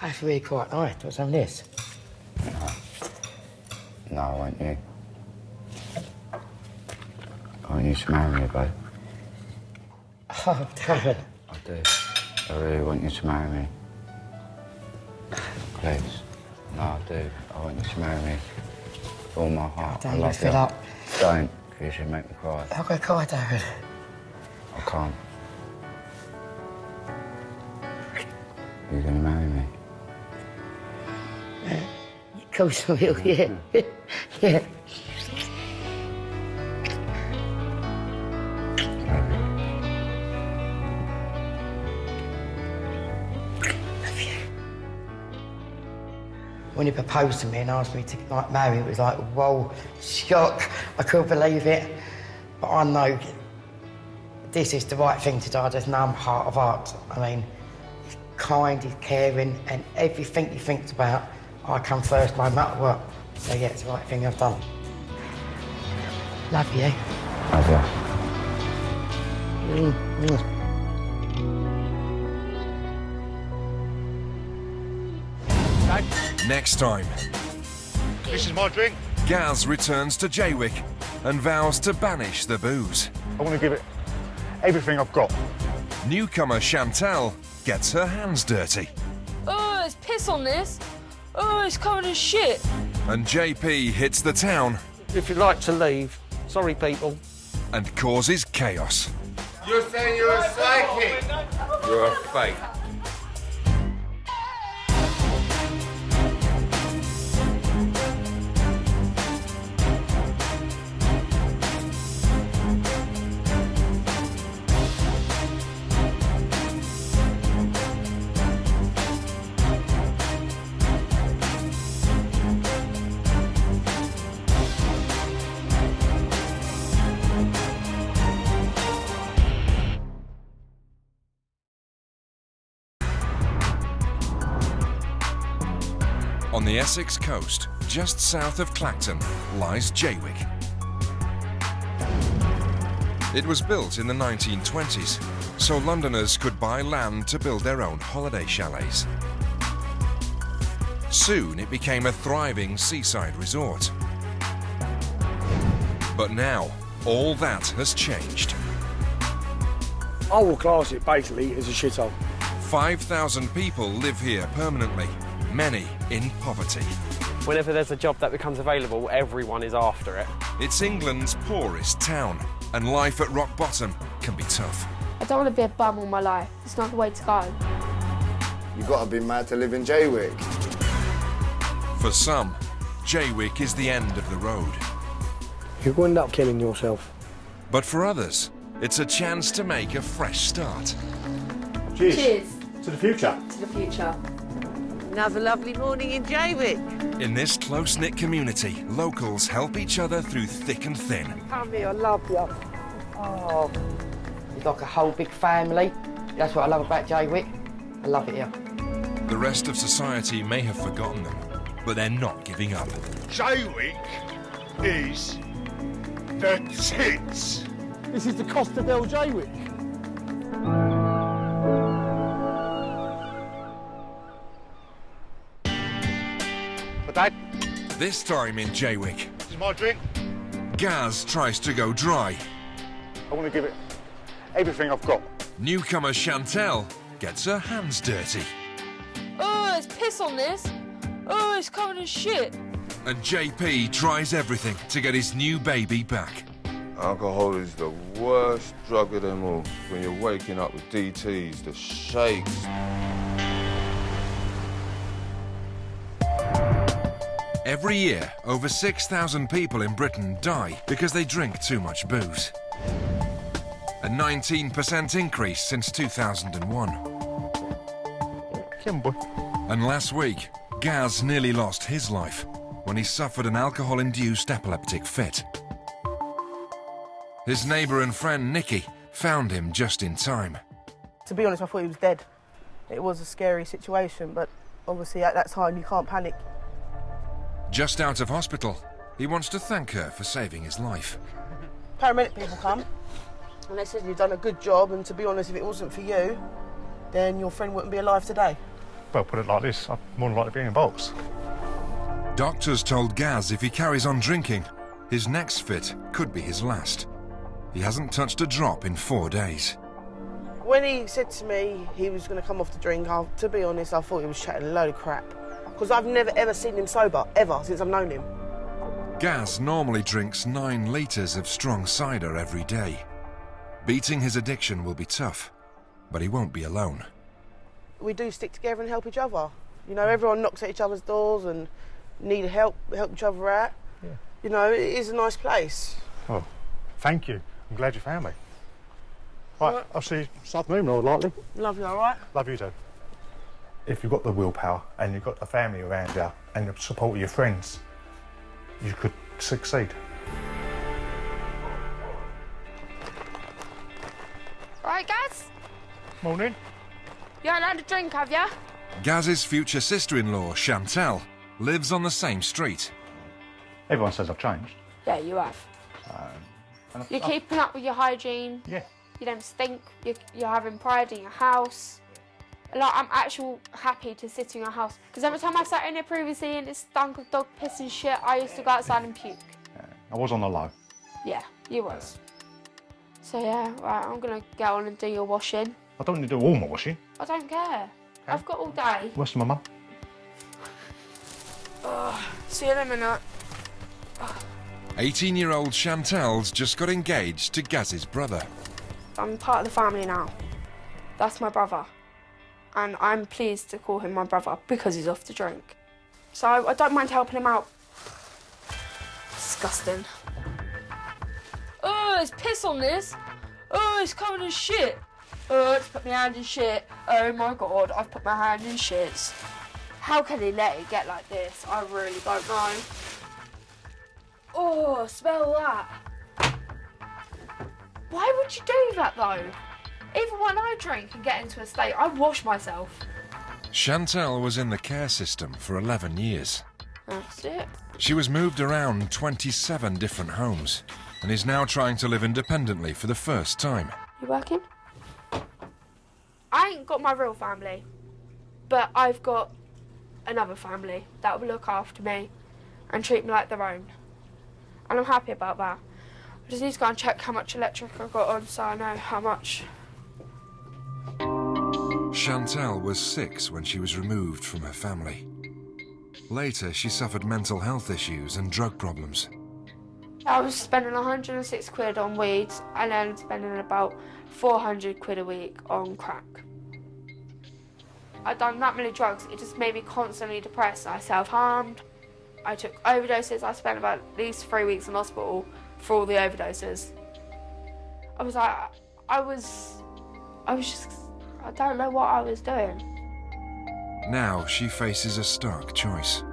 That's really quite nice. What's on this? No, I want you. I want you to marry me, babe. Oh, Darren. I do. I really want you to marry me. Please. No, I do. I want you to marry me. With all my heart. Don't I you love fill you. up. Don't, because you make me cry. I'll go cry, Darren. I can't. You're gonna marry me? Of course I will, yeah. Yeah. When he proposed to me and asked me to like marry, it was like, whoa, shock. I couldn't believe it. But I know this is the right thing to do. I just know I'm heart of heart. I mean, he's kind, he's caring, and everything he thinks about, I come first no matter what. So yeah, it's the right thing I've done. Love you. Love you. Next time, This is my drink. Gaz returns to Jaywick and vows to banish the booze. I want to give it everything I've got. Newcomer Chantal gets her hands dirty. Oh, there's piss on this. Oh, it's covered in shit. And JP hits the town If you'd like to leave, sorry people. and causes chaos. You're saying you're a psychic? You're a fake. On the Essex coast, just south of Clacton, lies Jaywick. It was built in the 1920s, so Londoners could buy land to build their own holiday chalets. Soon it became a thriving seaside resort. But now, all that has changed. I will class it basically as a shithole. 5,000 people live here permanently, many in poverty. Whenever there's a job that becomes available, everyone is after it. It's England's poorest town, and life at rock bottom can be tough. I don't want to be a bum all my life. It's not the way to go. You gotta be mad to live in Jaywick. For some, Jaywick is the end of the road. You're going to end up killing yourself. But for others, it's a chance to make a fresh start. Cheers. Cheers. To the future. To the future. Another lovely morning in Jaywick. In this close-knit community, locals help each other through thick and thin. Come here, I love you. Oh, it's like a whole big family. That's what I love about Jaywick. I love it here. The rest of society may have forgotten them, but they're not giving up. Jaywick is the tits. This is the Costa del Jaywick. But Dad, This time in Jaywick, this is my drink. Gaz tries to go dry. I want to give it everything I've got. Newcomer Chantel gets her hands dirty. Oh, there's piss on this. Oh, it's covered in shit. And JP tries everything to get his new baby back. Alcohol is the worst drug of them all. When you're waking up with DTs, the shakes. Every year, over 6,000 people in Britain die because they drink too much booze. A 19% increase since 2001. Kim boy. And last week, Gaz nearly lost his life when he suffered an alcohol-induced epileptic fit. His neighbour and friend Nikki found him just in time. To be honest, I thought he was dead. It was a scary situation, but obviously at that time you can't panic. Just out of hospital, he wants to thank her for saving his life. Paramedic people come and they said you've done a good job, and to be honest, if it wasn't for you, then your friend wouldn't be alive today. Well, put it like this, I'm more than likely to be in a box. Doctors told Gaz if he carries on drinking, his next fit could be his last. He hasn't touched a drop in 4 days. When he said to me he was going to come off the drink, to be honest, I thought he was chatting a load of crap. Because I've never ever seen him sober, ever, since I've known him. Gaz normally drinks 9 litres of strong cider every day. Beating his addiction will be tough, but he won't be alone. We do stick together and help each other. You know, everyone knocks at each other's doors and need help each other out. Yeah. You know, it is a nice place. Oh, thank you. I'm glad you found me. Right, I'll see you this afternoon, more likely. Love you, all right? Love you too. If you've got the willpower and you've got the family around you and the support of your friends, you could succeed. Right, Gaz? Morning. You haven't had a drink, have you? Gaz's future sister-in-law, Chantel, lives on the same street. Everyone says I've changed. Yeah, you have. You're keeping up with your hygiene. Yeah. You don't stink. You're having pride in your house. Like, I'm actually happy to sit in your house. Because every time I sat in here previously and it stunk of dog piss and shit, I used to go outside and puke. I was on the low. Yeah, you was. So yeah, right, I'm going to get on and do your washing. I don't need to do all my washing. I don't care. I've got all day. Where's my mum? See you in a minute. 18-year-old Chantel's just got engaged to Gaz's brother. I'm part of the family now. That's my brother. And I'm pleased to call him my brother because he's off to drink. So I don't mind helping him out. Disgusting. Oh, there's piss on this. Oh, it's covered in shit. Oh, I just put my hand in shit. Oh my God, I've put my hand in shit. How can he let it get like this? I really don't know. Oh, smell that. Why would you do that though? Even when I drink and get into a state, I wash myself. Chantal was in the care system for 11 years. That's it. She was moved around 27 different homes and is now trying to live independently for the first time. You working? I ain't got my real family, but I've got another family that will look after me and treat me like their own. And I'm happy about that. I just need to go and check how much electric I've got on so I know how much. Chantal was 6 when she was removed from her family. Later, she suffered mental health issues and drug problems. I was spending 106 quid on weed and then spending about 400 quid a week on crack. I'd done that many drugs, it just made me constantly depressed. I self-harmed, I took overdoses, I spent about at least 3 weeks in hospital for all the overdoses. I was like, I don't know what I was doing. Now she faces a stark choice.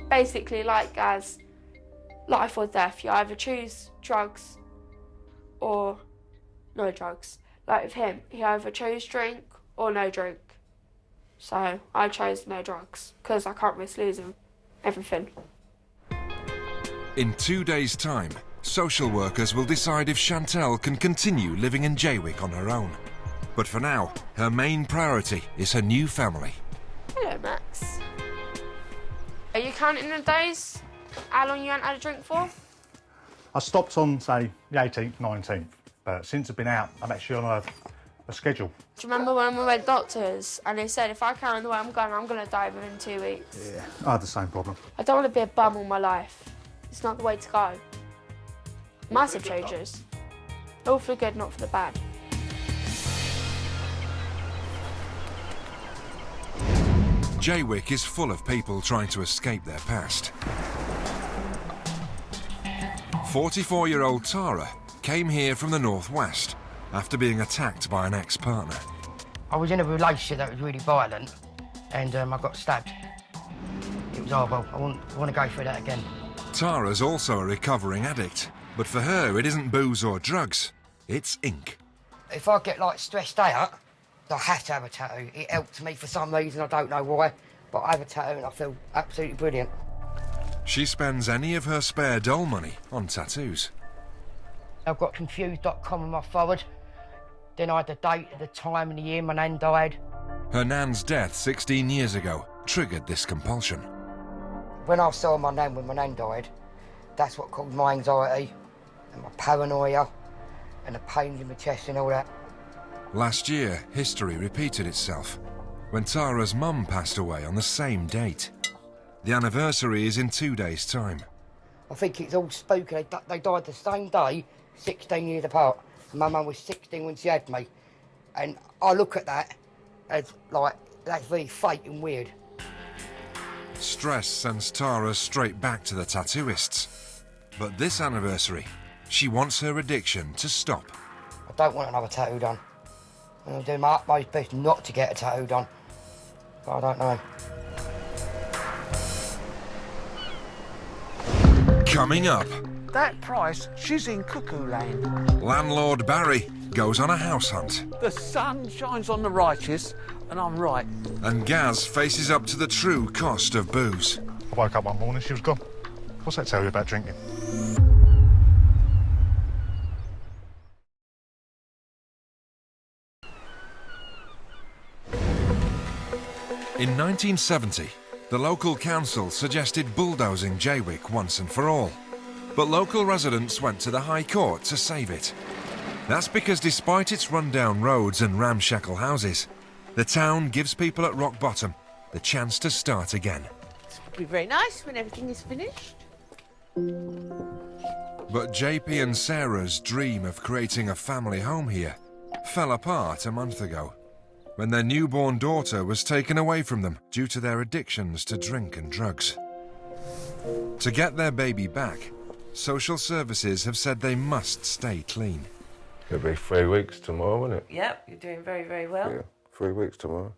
Basically, like as life or death, you either choose drugs or no drugs. Like with him, he either chose drink or no drink. So I chose no drugs because I can't risk losing everything. In 2 days' time, social workers will decide if Chantal can continue living in Jaywick on her own. But for now, her main priority is her new family. Hello, Max. Are you counting the days? How long you haven't had a drink for? I stopped on, say, the 18th, 19th, but since I've been out, I'm actually on a schedule. Do you remember when we went doctors and they said if I carry on the way I'm going to die within 2 weeks? Yeah, I had the same problem. I don't want to be a bum all my life. It's not the way to go. Massive changes. All for the good, not for the bad. Jaywick is full of people trying to escape their past. 44-year-old Tara came here from the northwest after being attacked by an ex-partner. I was in a relationship that was really violent and I got stabbed. It was horrible. I wouldn't want to go through that again. Tara's also a recovering addict, but for her it isn't booze or drugs, it's ink. If I get like stressed out, I have to have a tattoo. It helps me for some reason, I don't know why, but I have a tattoo and I feel absolutely brilliant. She spends any of her spare dole money on tattoos. I've got confused.com on my forehead. Then I had the date, the time and the year my nan died. Her nan's death 16 years ago triggered this compulsion. When I saw my nan when my nan died, that's what caused my anxiety and my paranoia and the pains in my chest and all that. Last year, history repeated itself when Tara's mum passed away on the same date. The anniversary is in 2 days' time. I think it's all spooky. They died the same day, 16 years apart. My mum was 16 when she had me. And I look at that as like, that's very fake and weird. Stress sends Tara straight back to the tattooists. But this anniversary, she wants her addiction to stop. I don't want another tattoo done. I'll do my utmost best not to get a tattoo done. But I don't know. Coming up, That price, she's in cuckoo lane. landlord Barry goes on a house hunt. The sun shines on the righteous, and I'm right. And Gaz faces up to the true cost of booze. I woke up one morning, she was gone. What's that tell you about drinking? In 1970, the local council suggested bulldozing Jaywick once and for all. But local residents went to the High Court to save it. That's because despite its rundown roads and ramshackle houses, the town gives people at rock bottom the chance to start again. It'll be very nice when everything is finished. But JP and Sarah's dream of creating a family home here fell apart a month ago, when their newborn daughter was taken away from them due to their addictions to drink and drugs. To get their baby back, social services have said they must stay clean. It'll be 3 weeks tomorrow, won't it? Yep, you're doing very, very well. Yeah, 3 weeks tomorrow.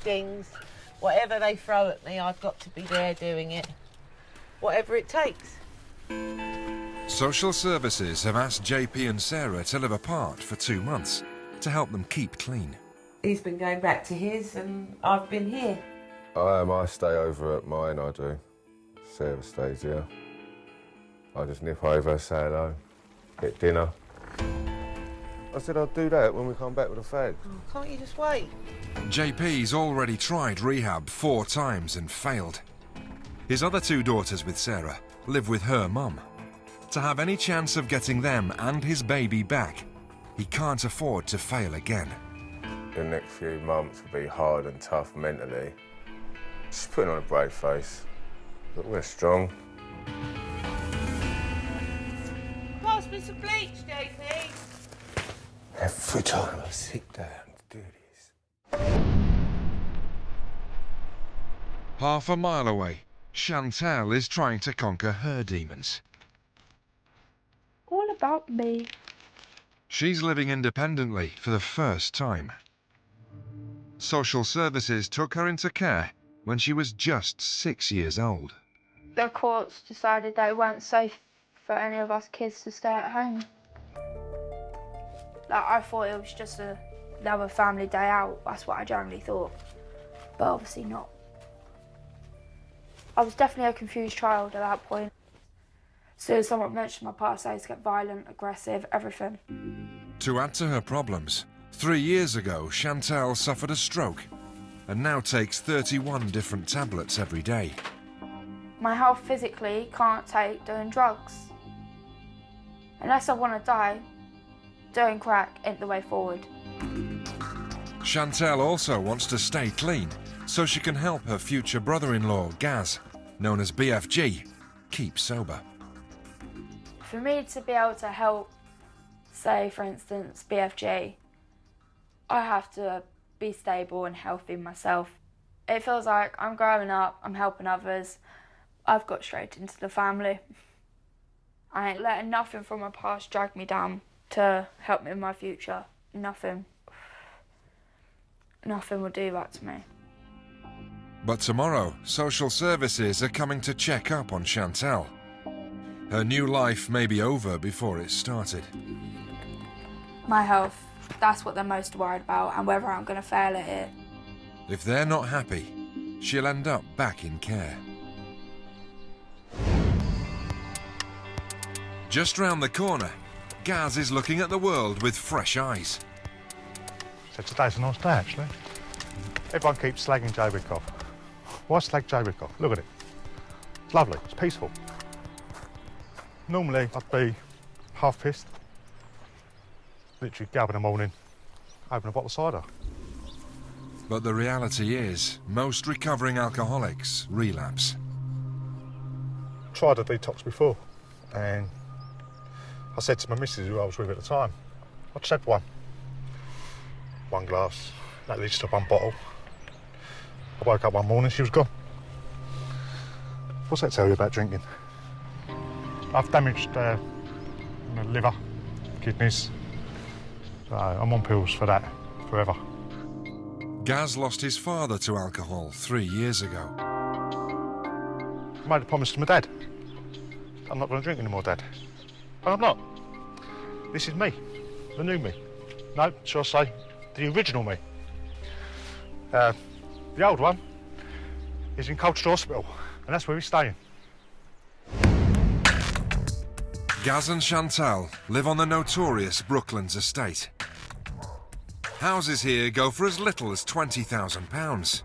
things. Whatever they throw at me, I've got to be there doing it. Whatever it takes. Social services have asked JP and Sarah to live apart for 2 months to help them keep clean. He's been going back to his and I've been here. I stay over at mine, I do. Sarah stays here. I just nip over, say hello, get dinner. I said I'd do that when we come back with the fags. Oh, can't you just wait? JP's already tried rehab 4 times and failed. His other 2 daughters with Sarah live with her mum. To have any chance of getting them and his baby back, he can't afford to fail again. The next few months will be hard and tough mentally. Just putting on a brave face, but we're strong. Pass me some bleach, JP. Every time I sit down to do this. Half a mile away, Chantal is trying to conquer her demons. All about me. She's living independently for the first time. Social services took her into care when she was just 6 years old. The courts decided they weren't safe for any of us kids to stay at home. Like, I thought it was just another family day out. That's what I generally thought. But obviously not. I was definitely a confused child at that point. As soon as someone mentioned my past, I used to get violent, aggressive, everything. To add to her problems, 3 years ago, Chantal suffered a stroke and now takes 31 different tablets every day. My health physically can't take doing drugs. Unless I want to die, doing crack ain't the way forward. Chantal also wants to stay clean so she can help her future brother-in-law, Gaz, known as BFG, keep sober. For me to be able to help, say for instance, BFG, I have to be stable and healthy myself. It feels like I'm growing up, I'm helping others, I've got straight into the family. I ain't letting nothing from my past drag me down to help me in my future. Nothing. Nothing will do that to me. But tomorrow, social services are coming to check up on Chantal. Her new life may be over before it started. My health, that's what they're most worried about, and whether I'm going to fail at it. If they're not happy, she'll end up back in care. Just round the corner, Gaz is looking at the world with fresh eyes. So today's a nice day, actually. Everyone keeps slagging Jaywick off. Why slag Jaywick off? Look at it. It's lovely, it's peaceful. Normally, I'd be half pissed. Literally get up in the morning, open a bottle of cider. But the reality is, most recovering alcoholics relapse. Tried a detox before, and I said to my missus, who I was with at the time, I just had one. One glass, that leads to one bottle. I woke up one morning, she was gone. What's that tell you about drinking? I've damaged my liver, kidneys, so I'm on pills for that, forever. Gaz lost his father to alcohol 3 years ago. I made a promise to my dad. I'm not going to drink anymore, Dad. But I'm not. This is me, the new me. No, shall I say, the original me. The old one is in Colchester Hospital, and that's where he's staying. Gaz and Chantal live on the notorious Brooklands estate. Houses here go for as little as £20,000.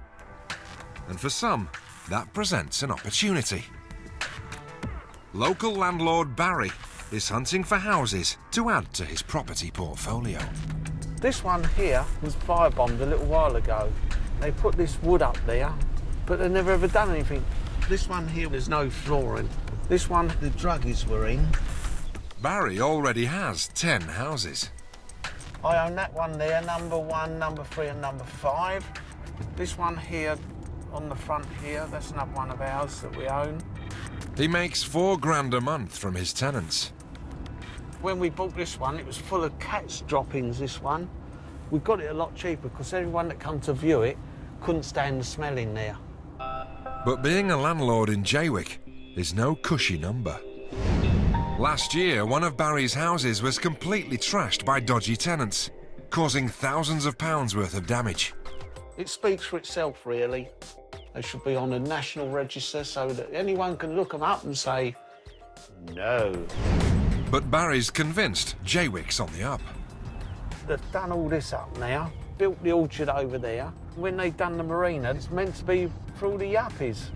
And for some, that presents an opportunity. Local landlord Barry is hunting for houses to add to his property portfolio. This one here was firebombed a little while ago. They put this wood up there, but they've never ever done anything. This one here, there's no flooring. This one, the druggies were in. Barry already has 10 houses. I own that one there, number 1, number 3 and number 5. This one here, on the front here, that's another one of ours that we own. He makes £4 grand a month from his tenants. When we bought this one, it was full of cats droppings, this one. We got it a lot cheaper because everyone that come to view it couldn't stand the smell in there. But being a landlord in Jaywick is no cushy number. Last year, one of Barry's houses was completely trashed by dodgy tenants, causing thousands of pounds worth of damage. It speaks for itself, really. They should be on a national register so that anyone can look them up and say, no. But Barry's convinced Jaywick's on the up. They've done all this up now, built the orchard over there. When they've done the marina, it's meant to be for all the yuppies.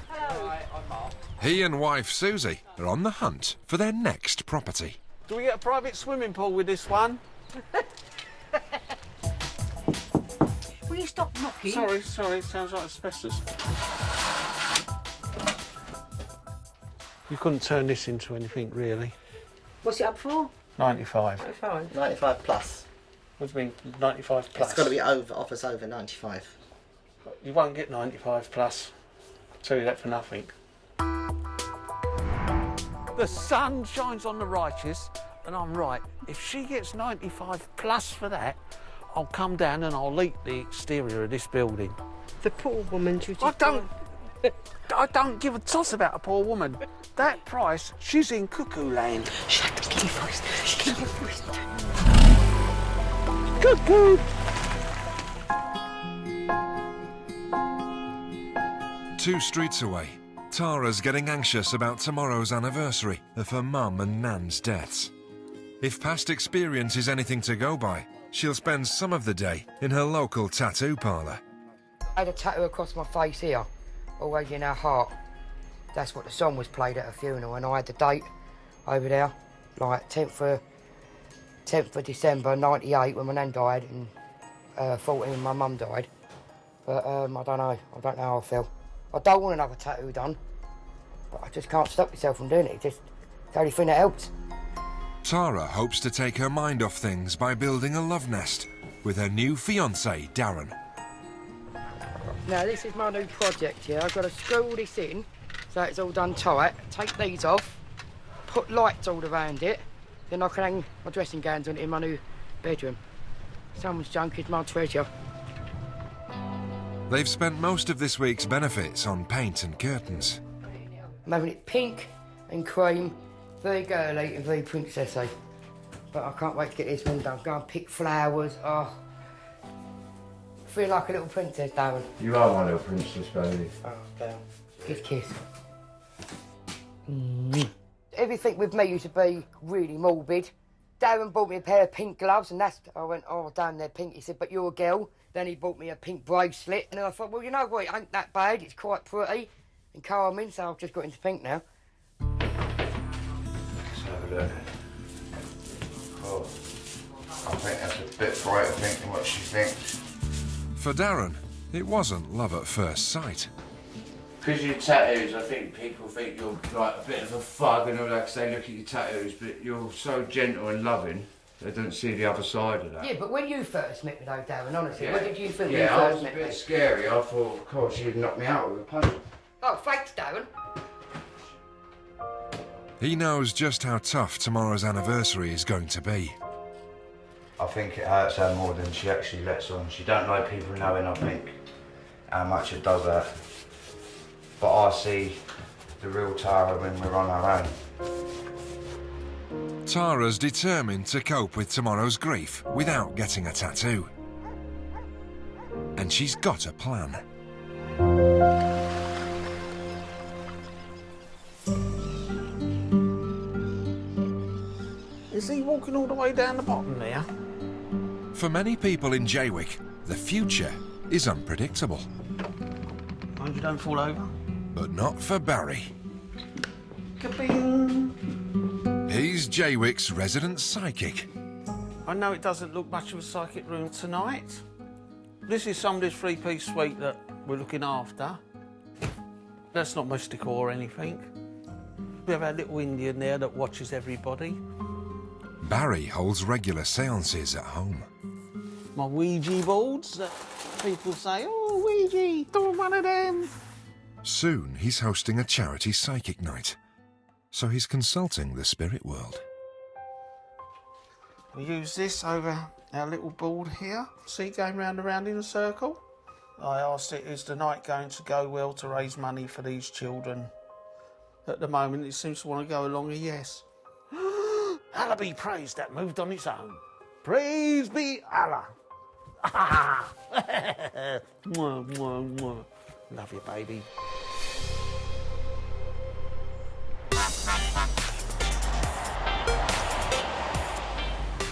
Hello. Hi, I'm Mark. He and wife Susie are on the hunt for their next property. Do we get a private swimming pool with this one? Will you stop knocking? Sorry, it sounds like asbestos. You couldn't turn this into anything, really. What's it up for? 95. 95. 95 plus. What do you mean, 95 plus? It's got to be offers over 95. You won't get 95 plus. I'll tell you that for nothing. The sun shines on the righteous, and I'm right. If she gets 95 plus for that, I'll come down and I'll leak the exterior of this building. The poor woman, I don't give a toss about a poor woman. That price, she's in cuckoo land. Shut the key first. Keep your voice. Cuckoo! 2 streets away, Tara's getting anxious about tomorrow's anniversary of her mum and Nan's deaths. If past experience is anything to go by, she'll spend some of the day in her local tattoo parlour. I had a tattoo across my face here, always in our heart. That's what the song was played at a funeral, and I had the date over there, like 10th of December 98 when my nan died, and 14 when my mum died. But I don't know how I feel. I don't want another tattoo done, but I just can't stop myself from doing it. It's the only thing that helps. Tara hopes to take her mind off things by building a love nest with her new fiancé, Darren. Now this is my new project here. I've got to screw all this in so it's all done tight, take these off, put lights all around it, then I can hang my dressing gowns on it in my new bedroom. Someone's junk is my treasure. They've spent most of this week's benefits on paint and curtains. I'm having it pink and cream, very girly and very princessy. But I can't wait to get this one done. Go and pick flowers. Oh, feel like a little princess, Darren. You are my little princess, baby. Oh, damn. Kiss. Everything with me used to be really morbid. Darren bought me a pair of pink gloves, and I went, oh, damn, they're pink. He said, but you're a girl. Then he bought me a pink bracelet, and then I thought, well, you know what, it ain't that bad. It's quite pretty and calming, so I've just got into pink now. Let's have a look. Oh, I think that's a bit brighter pink than what she thinks. For Darren, it wasn't love at first sight. Because your tattoos, I think people think you're like a bit of a thug and all that, 'cause they look at your tattoos, but you're so gentle and loving, they don't see the other side of that. Yeah, but when you first met me though, Darren, honestly, what did you feel when you I first was a met me? bit scary. I thought, of course, she'd knock me out with a punch. Oh, thanks, Darren. He knows just how tough tomorrow's anniversary is going to be. I think it hurts her more than she actually lets on. She don't like people knowing, I think, how much it does hurt. But I see the real Tara when we're on our own. Tara's determined to cope with tomorrow's grief without getting a tattoo. And she's got a plan. Is he walking all the way down the bottom there? For many people in Jaywick, the future is unpredictable. Mind you don't fall over. But not for Barry. Kabing! He's Jaywick's resident psychic. I know it doesn't look much of a psychic room tonight. This is somebody's 3-piece suite that we're looking after. That's not mystical or anything. We have our little Indian there that watches everybody. Barry holds regular seances at home. My Ouija boards that people say, oh, Ouija, do one of them. Soon he's hosting a charity psychic night, so he's consulting the spirit world. We use this over our little board here. See, going round and round in a circle. I asked it, is the night going to go well to raise money for these children? At the moment, it seems to want to go along a yes. Allah be praised, that moved on its own. Praise be Allah. Mwah, mwah, mwah. Love you, baby.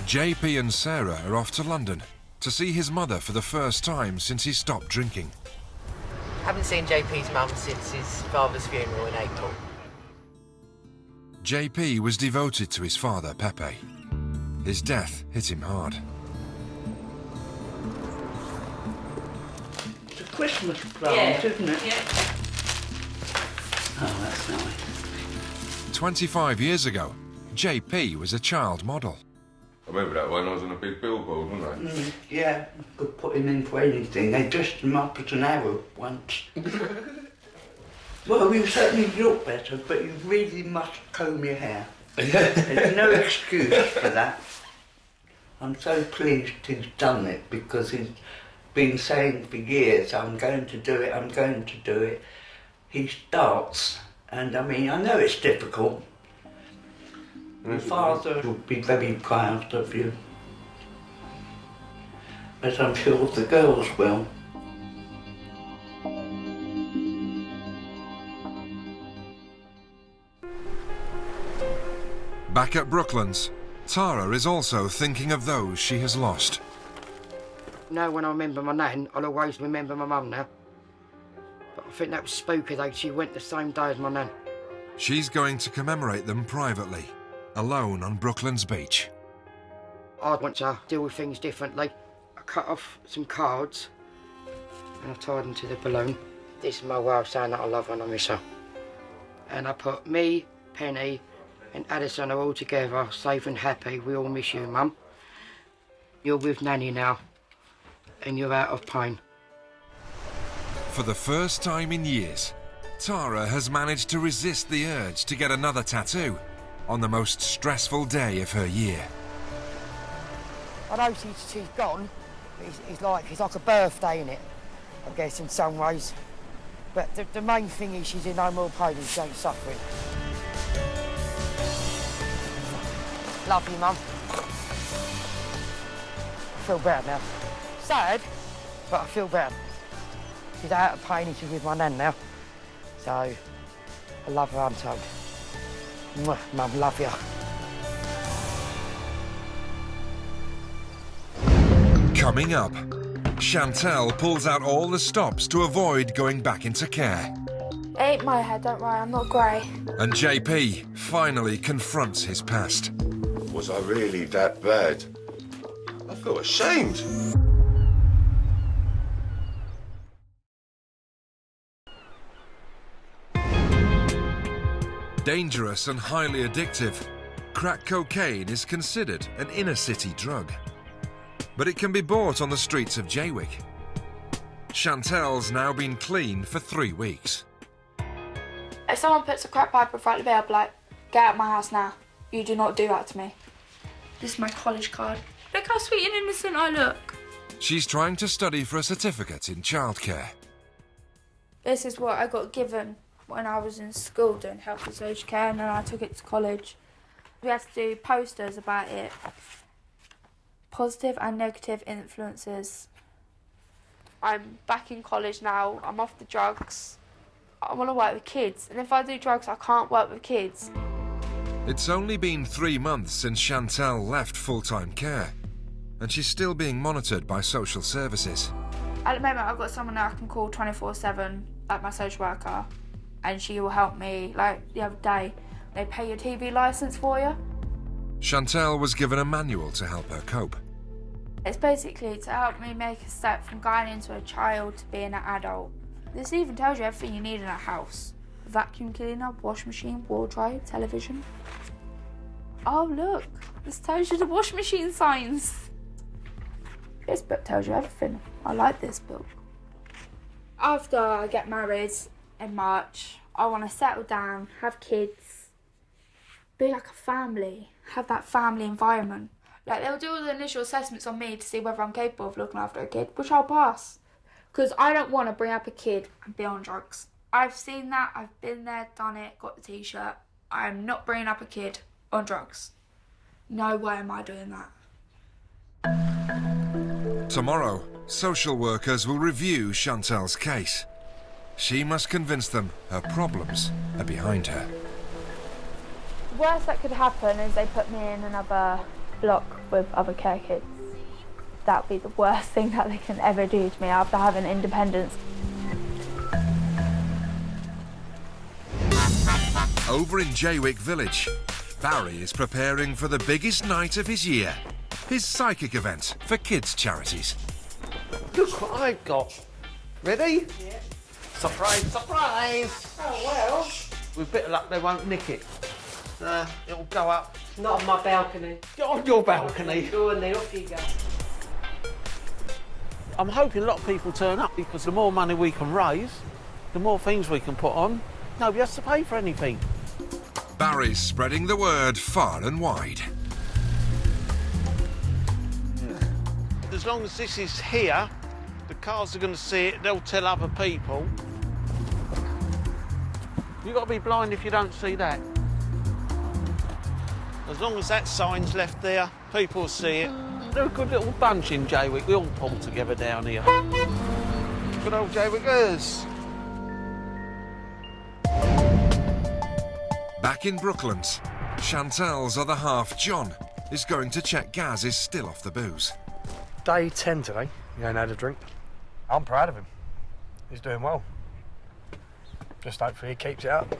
JP and Sarah are off to London to see his mother for the first time since he stopped drinking. Haven't seen JP's mum since his father's funeral in April. JP was devoted to his father, Pepe. His death hit him hard. It's a Christmas plant, isn't it? Yeah. Oh, that's nice. 25 years ago, JP was a child model. I remember that one, I was on a big billboard, wasn't I? Yeah, could put him in for anything. They dressed him up as an Arab once. Well, you certainly look better, but you really must comb your hair. There's no excuse for that. I'm so pleased he's done it, because he's been saying for years, I'm going to do it, I'm going to do it. He starts, and I mean, I know it's difficult. Your father will be very proud of you. As I'm sure the girls will. Back at Brooklands, Tara is also thinking of those she has lost. Now when I remember my nan, I'll always remember my mum now. But I think that was spooky though, she went the same day as my nan. She's going to commemorate them privately, alone on Brooklands Beach. I want to deal with things differently. I cut off some cards and I tied them to the balloon. This is my way of saying that I love her and I miss her. And I put me, Penny and Addison are all together, safe and happy. We all miss you, Mum. You're with Nanny now and you're out of pain. For the first time in years, Tara has managed to resist the urge to get another tattoo on the most stressful day of her year. I know she's gone. It's like a birthday, innit? I guess in some ways. But the main thing is she's in no more pain and she ain't suffering. Love you, Mum. I feel better now. Sad, but I feel better. She's out of pain and she's with my nan now. So, I love her untold. Mwah, Mum, love you. Coming up, Chantel pulls out all the stops to avoid going back into care. It ain't my head, don't worry, I'm not grey. And JP finally confronts his past. Was I really that bad? I feel ashamed. Dangerous and highly addictive, crack cocaine is considered an inner-city drug. But it can be bought on the streets of Jaywick. Chantel's now been clean for 3 weeks. If someone puts a crack pipe in front of me, I'll be like, get out of my house now. You do not do that to me. This is my college card. Look how sweet and innocent I look. She's trying to study for a certificate in childcare. This is what I got given when I was in school doing health and social care, and then I took it to college. We had to do posters about it. Positive and negative influences. I'm back in college now, I'm off the drugs. I want to work with kids, and if I do drugs, I can't work with kids. It's only been 3 months since Chantel left full-time care, and she's still being monitored by social services. At the moment, I've got someone that I can call 24/7, like my social worker, and she will help me. Like the other day, they pay your TV licence for you. Chantel was given a manual to help her cope. It's basically to help me make a step from going into a child to being an adult. This even tells you everything you need in a house. Vacuum cleaner, washing machine, wardrobe, television. Oh look, this tells you the washing machine signs. This book tells you everything. I like this book. After I get married in March, I want to settle down, have kids, be like a family, have that family environment. Like they'll do all the initial assessments on me to see whether I'm capable of looking after a kid, which I'll pass. Because I don't want to bring up a kid and be on drugs. I've seen that, I've been there, done it, got the t-shirt. I'm not bringing up a kid on drugs. No way am I doing that. Tomorrow, social workers will review Chantal's case. She must convince them her problems are behind her. The worst that could happen is they put me in another block with other care kids. That would be the worst thing that they can ever do to me after having independence. Over in Jaywick village, Barry is preparing for the biggest night of his year. His psychic event for kids' charities. Look what I've got. Ready? Yeah. Surprise, surprise! Oh, well. With a bit of luck, they won't nick it. It'll go up. Not on my balcony. Get on your balcony. Go on then, off you go. I'm hoping a lot of people turn up because the more money we can raise, the more things we can put on. Nobody has to pay for anything. Barry's spreading the word far and wide. As long as this is here, the cars are going to see it, they'll tell other people. You've got to be blind if you don't see that. As long as that sign's left there, people will see it. They're a good little bunch in Jaywick. We all pull together down here. Good old Jaywickers. Back in Brooklands, Chantal's other half, John, is going to check Gaz is still off the booze. Day 10 today. He ain't had a drink. I'm proud of him. He's doing well. Just hopefully he keeps it up.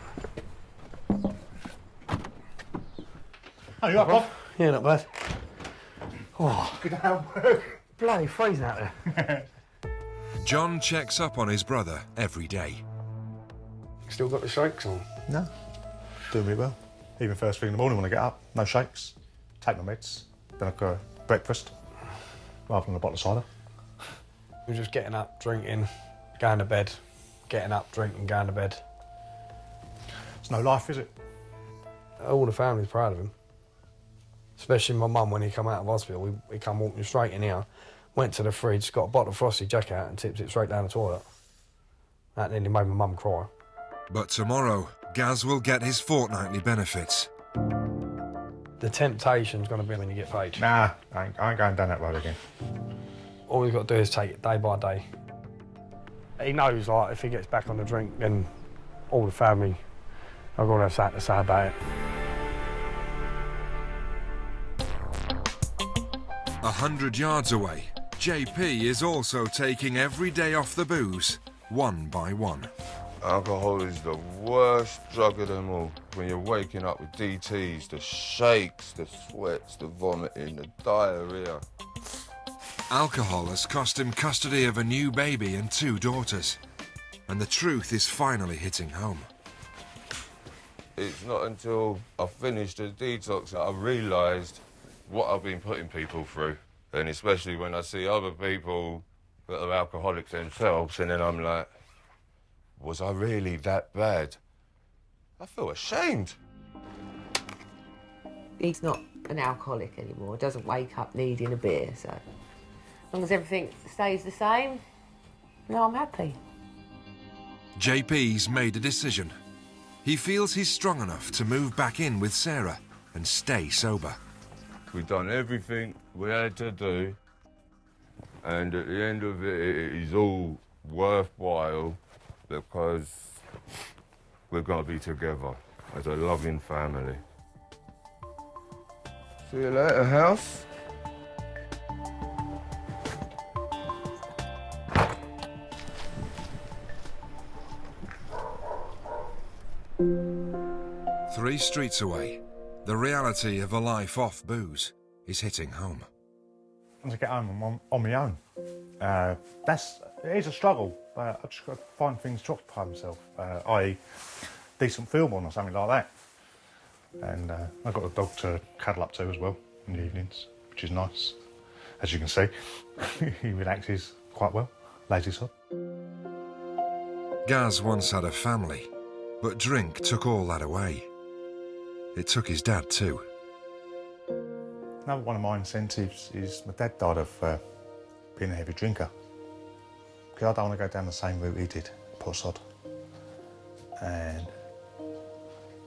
Oh, you up, Bob? Yeah, not bad. Oh, good work. Bloody freezing out there. John checks up on his brother every day. Still got the shakes on? No. Doing really well. Even first thing in the morning when I get up, no shakes. Take my meds. Then I go breakfast rather than a bottle of cider. We're just getting up, drinking, going to bed, getting up, drinking, going to bed. It's no life, is it? All the family's proud of him. Especially my mum when he come out of hospital. He come walking straight in here, went to the fridge, got a bottle of Frosty Jack out and tipped it straight down the toilet. That nearly made my mum cry. But tomorrow, Gaz will get his fortnightly benefits. The temptation's going to be when you get paid. Nah, I ain't going down that road again. All we've got to do is take it day by day. He knows, like, if he gets back on the drink, then all the family are going to have something to say about it. 100 yards away, JP is also taking every day off the booze, one by one. Alcohol is the worst drug of them all. When you're waking up with DTs, the shakes, the sweats, the vomiting, the diarrhea. Alcohol has cost him custody of a new baby and 2 daughters. And the truth is finally hitting home. It's not until I finished the detox that I realised what I've been putting people through. And especially when I see other people that are alcoholics themselves, and then I'm like, was I really that bad? I feel ashamed. He's not an alcoholic anymore, doesn't wake up needing a beer, so as long as everything stays the same, no, I'm happy. JP's made a decision. He feels he's strong enough to move back in with Sarah and stay sober. We've done everything we had to do, and at the end of it, it is all worthwhile because we're going to be together as a loving family. See you later, house. Three streets away, the reality of a life off booze is hitting home. Once I get home, I'm on my own. It is a struggle. I just got to find things to occupy myself, i.e. decent film on or something like that. And I've got a dog to cuddle up to as well in the evenings, which is nice. As you can see, he relaxes quite well, lazy sod. Gaz once had a family, but drink took all that away. It took his dad too. Another one of my incentives is my dad died of being a heavy drinker. Because I don't want to go down the same route he did, poor sod. And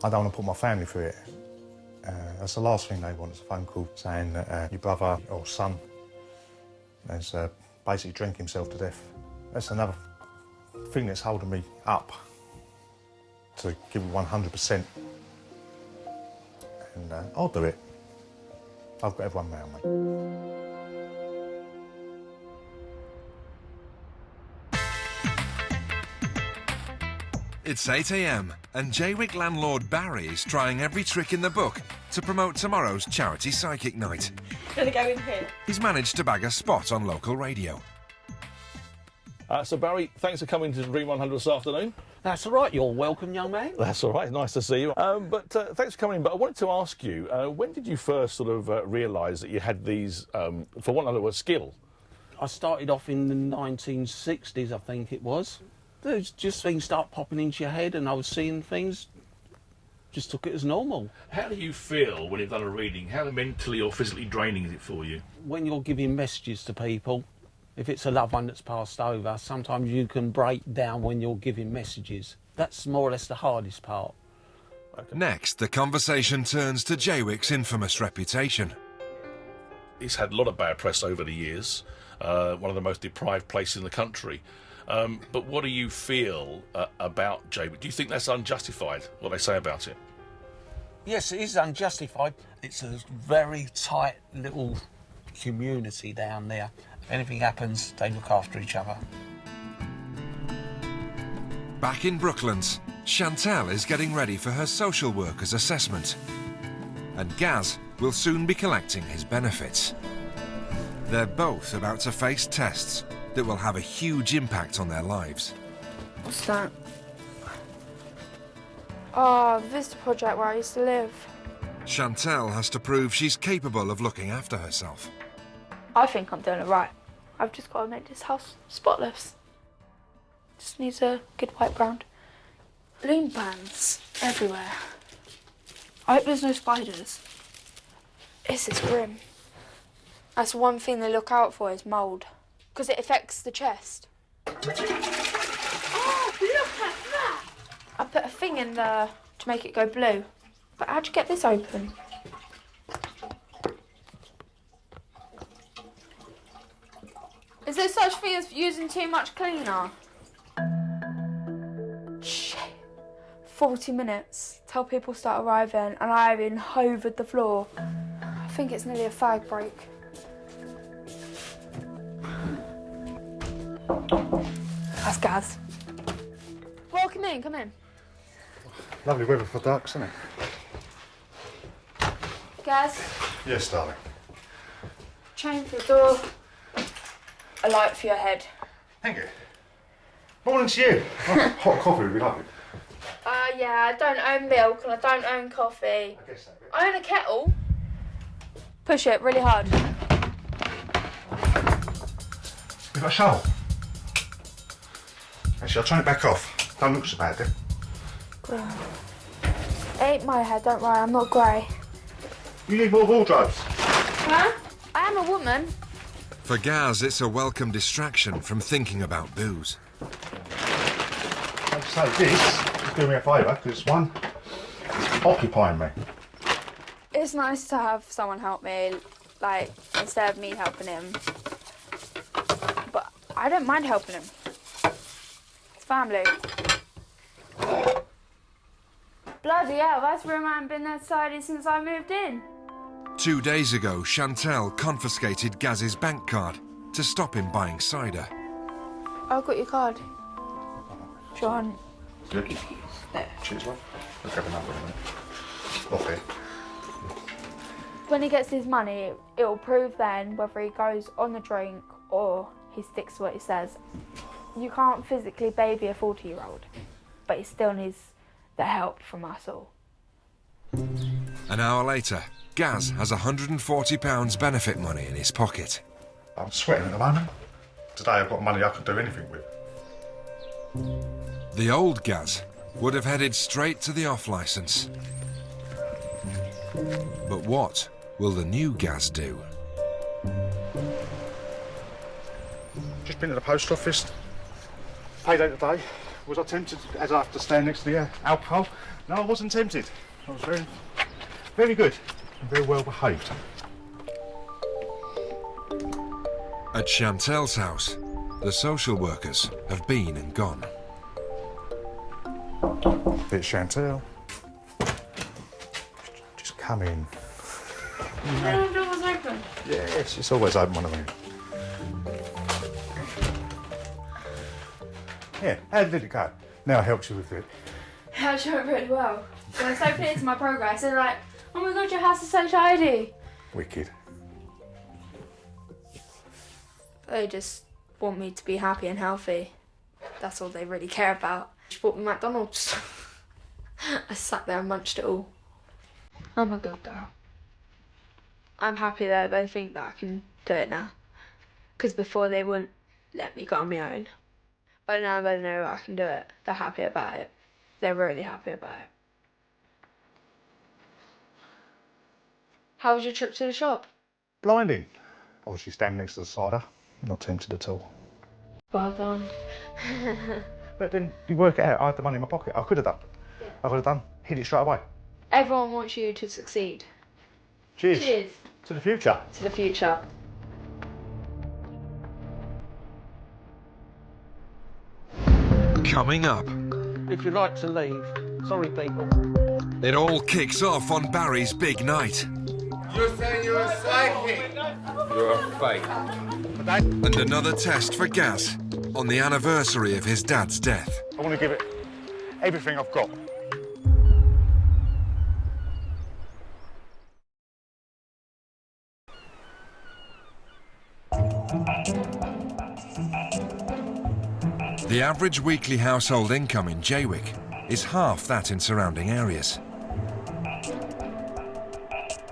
I don't want to put my family through it. That's the last thing they want, is a phone call saying that your brother or son has basically drank himself to death. That's another thing that's holding me up to give it 100%. And I'll do it. I've got everyone round me. It's 8 a.m. and Jaywick landlord Barry is trying every trick in the book to promote tomorrow's charity psychic night. Gonna go in here. He's managed to bag a spot on local radio. So Barry, thanks for coming to Dream 100 this afternoon. That's all right, you're welcome, young man. That's all right, nice to see you. But thanks for coming in. But I wanted to ask you, when did you first sort of realise that you had these, for want of another word, skill? I started off in the 1960s, I think it was. There's just things start popping into your head and I was seeing things, just took it as normal. How do you feel when you've done a reading? How mentally or physically draining is it for you? When you're giving messages to people, if it's a loved one that's passed over, sometimes you can break down when you're giving messages. That's more or less the hardest part. Okay. Next, the conversation turns to Jaywick's infamous reputation. He's had a lot of bad press over the years, one of the most deprived places in the country. But what do you feel about Jaywick? Do you think that's unjustified, what they say about it? Yes, it is unjustified. It's a very tight little community down there. If anything happens, they look after each other. Back in Brooklands, Chantal is getting ready for her social worker's assessment. And Gaz will soon be collecting his benefits. They're both about to face tests that will have a huge impact on their lives. What's that? Oh, the Vista Project where I used to live. Chantal has to prove she's capable of looking after herself. I think I'm doing it right. I've just got to make this house spotless. Just needs a good white ground. Loom bands everywhere. I hope there's no spiders. This is grim. That's one thing they look out for is mould, because it affects the chest. Oh, look at that! I put a thing in there to make it go blue. But how'd you get this open? Is there such thing as using too much cleaner? Shit. 40 minutes till people start arriving and I haven't hovered the floor. I think it's nearly a fag break. That's Gaz. Well, come in, come in. Lovely weather for ducks, isn't it? Gaz, Yes, darling. chain for the door. A light for your head. Thank you. Morning to you. Oh, hot coffee would be lovely. Yeah, I don't own milk and I don't own coffee. I own a kettle. Push it really hard. You've got a shovel? Actually, I'll turn it back off. Don't look so bad, then. It ain't my head, don't worry, I'm not grey. You need more wardrobes. Huh? I am a woman. For Gaz, it's a welcome distraction from thinking about booze. I'd say this, just do me a favour, because one, it's occupying me. It's nice to have someone help me, like, instead of me helping him. But I don't mind helping him. It's family. Bloody hell, that's room I haven't been outside since I moved in. 2 days ago, Chantal confiscated Gaz's bank card to stop him buying cider. I've got your card. John. Good. Cheers, love. I'll grab another one. Off here. When he gets his money, it'll prove then whether he goes on the drink or he sticks to what he says. You can't physically baby a 40-year-old, but he still needs the help from us all. An hour later, Gaz has £140 benefit money in his pocket. I'm sweating at the moment. Today I've got money I can do anything with. The old Gaz would have headed straight to the off licence. But what will the new Gaz do? Just been to the post office. payday today. Was I tempted as I have to stand next to the alcohol? No, I wasn't tempted. I was very, very good and very well behaved. At Chantel's house, the social workers have been and gone. It's Chantel. Just come in. The door was open. Yes, it's always open when I'm in. Yeah, how did it go? Now it helps you with it. Yeah, I showed it really well. They were so pleased with my progress. They're like, oh my god, your house is so tidy. Wicked. They just want me to be happy and healthy. That's all they really care about. She bought me McDonald's. I sat there and munched it all. I'm a good girl. I'm happy that they think that I can do it now. Because before they wouldn't let me go on my own. But now they know I can do it. They're happy about it. They're really happy about it. How was your trip to the shop? Blinding. Obviously standing next to the cider. Not tempted at all. Well done. But then you work it out. I had the money in my pocket. I could have done. I could have done. Hit it straight away. Everyone wants you to succeed. Cheers. Cheers. To the future. To the future. Coming up, If you like to leave, sorry people. it all kicks off on Barry's big night. You're saying you're a psychic? You're a fake. And another test for Gaz on the anniversary of his dad's death. I want to give it everything I've got. The average weekly household income in Jaywick is half that in surrounding areas.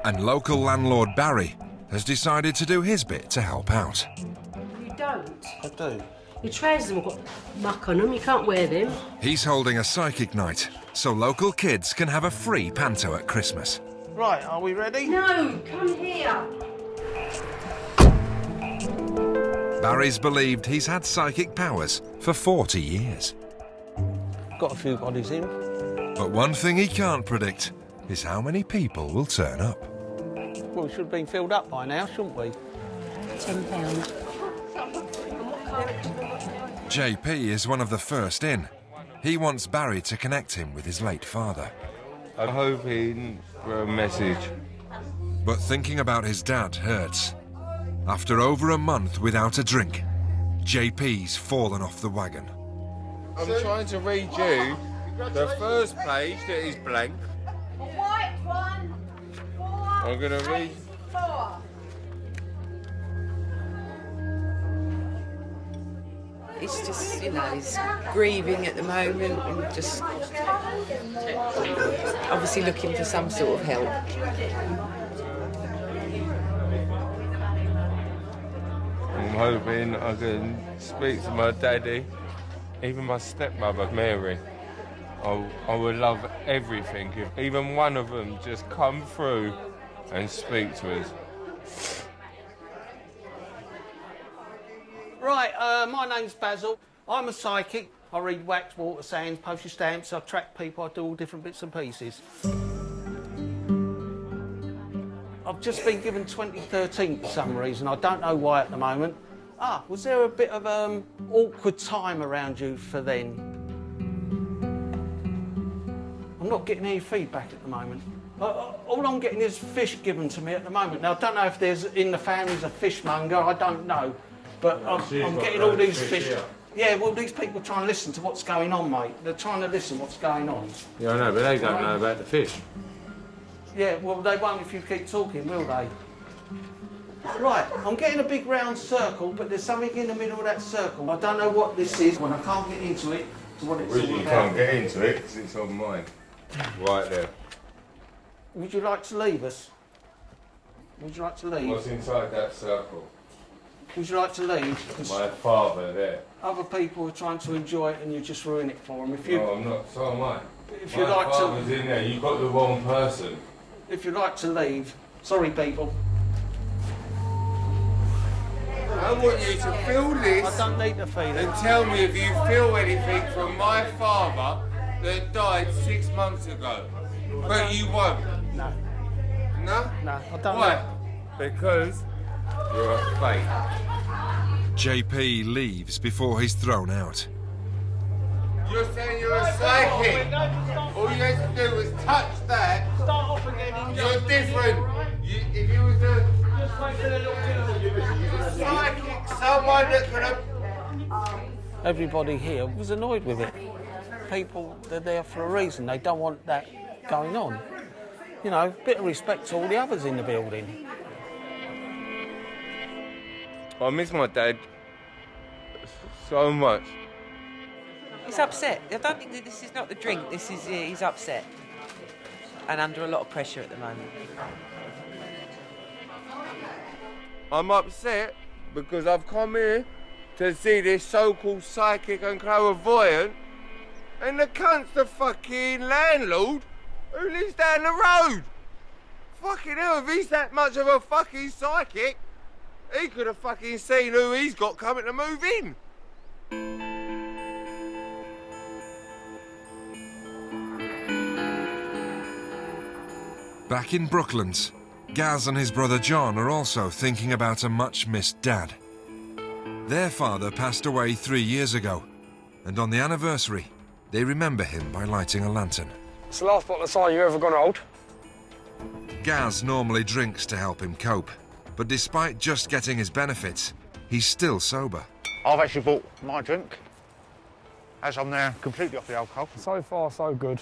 And local landlord Barry has decided to do his bit to help out. You don't? I do. Your trousers have got muck on them, you can't wear them. He's holding a psychic night so local kids can have a free panto at Christmas. Right, are we ready? No, come here. Barry's believed he's had psychic powers for 40 years. Got a few bodies in. But one thing he can't predict is how many people will turn up. Well, we should have been filled up by now, shouldn't we? £10. JP is one of the first in. He wants Barry to connect him with his late father. I'm hoping for a message. But thinking about his dad hurts. After over a month without a drink, JP's fallen off the wagon. I'm trying to read you the first page that is blank. A white one. 4, I'm going to read. 4. It's just, you know, he's grieving at the moment and just obviously looking for some sort of help. I'm hoping I can speak to my daddy, even my stepmother, Mary. I would love everything if even one of them just come through and speak to us. Right, my name's Basil. I'm a psychic. I read wax, water, sands, postage stamps, I track people, I do all different bits and pieces. I've just been given 2013 for some reason. I don't know why at the moment. Was there a bit of awkward time around you for then? I'm not getting any feedback at the moment. All I'm getting is fish given to me at the moment. Now, I don't know if there's in the family's a fishmonger, I don't know. But I'm getting all these fish. Yeah, well, these people try and listen to what's going on, mate. They're trying to listen what's going on. Yeah, I know, but they don't know about the fish. Yeah, well, they won't if you keep talking, will they? Right, I'm getting a big round circle, but there's something in the middle of that circle. I don't know what this is, when I can't get into it, to what it's all about. You can't get into it because it's on mine. Right there. Would you like to leave us? Would you like to leave? What's inside that circle? Would you like to leave? 'Cause My father there. other people are trying to enjoy it and you just ruin it for them. If you, No, I'm not. So am I. If My you like father's to, in there. You got the wrong person. if you'd like to leave, sorry people. I want you to feel this. I don't need to feel it. And tell me if you feel anything from my father that died 6 months ago. But you won't. No. No? No, I don't. Why? Because you're a fake. JP leaves before he's thrown out. You're saying you're a psychic. All you had to do was touch that. Start off again. You're different. If you was a psychic, someone that could have... Everybody here was annoyed with it. People, they're there for a reason. They don't want that going on. You know, a bit of respect to all the others in the building. I miss my dad so much. He's upset. I don't think that this is not the drink. This is he's upset and under a lot of pressure at the moment. I'm upset because I've come here to see this so-called psychic and clairvoyant, and the cunt's the fucking landlord who lives down the road. Fucking hell, if he's that much of a fucking psychic, he could have fucking seen who he's got coming to move in. Back in Brooklands, Gaz and his brother John are also thinking about a much-missed dad. Their father passed away 3 years ago, and on the anniversary, they remember him by lighting a lantern. It's the last bottle of cider you're ever going to hold. Gaz normally drinks to help him cope, but despite just getting his benefits, he's still sober. I've actually bought my drink, as I'm now completely off the alcohol. So far, so good.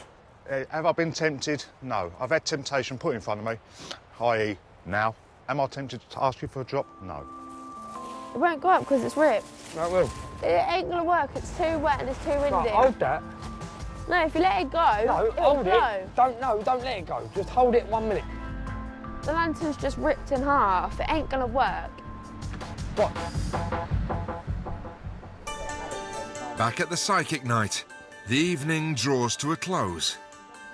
Have I been tempted? No. I've had temptation put in front of me, i.e. now. Am I tempted to ask you for a drop? No. It won't go up because it's ripped. No, it will. It ain't gonna work. It's too wet and it's too windy. No, hold that. No, if you let it go, No, it'll hold blow. it. Don't let it go. Just hold it 1 minute. The lantern's just ripped in half. It ain't gonna work. What? Back at the psychic night, the evening draws to a close.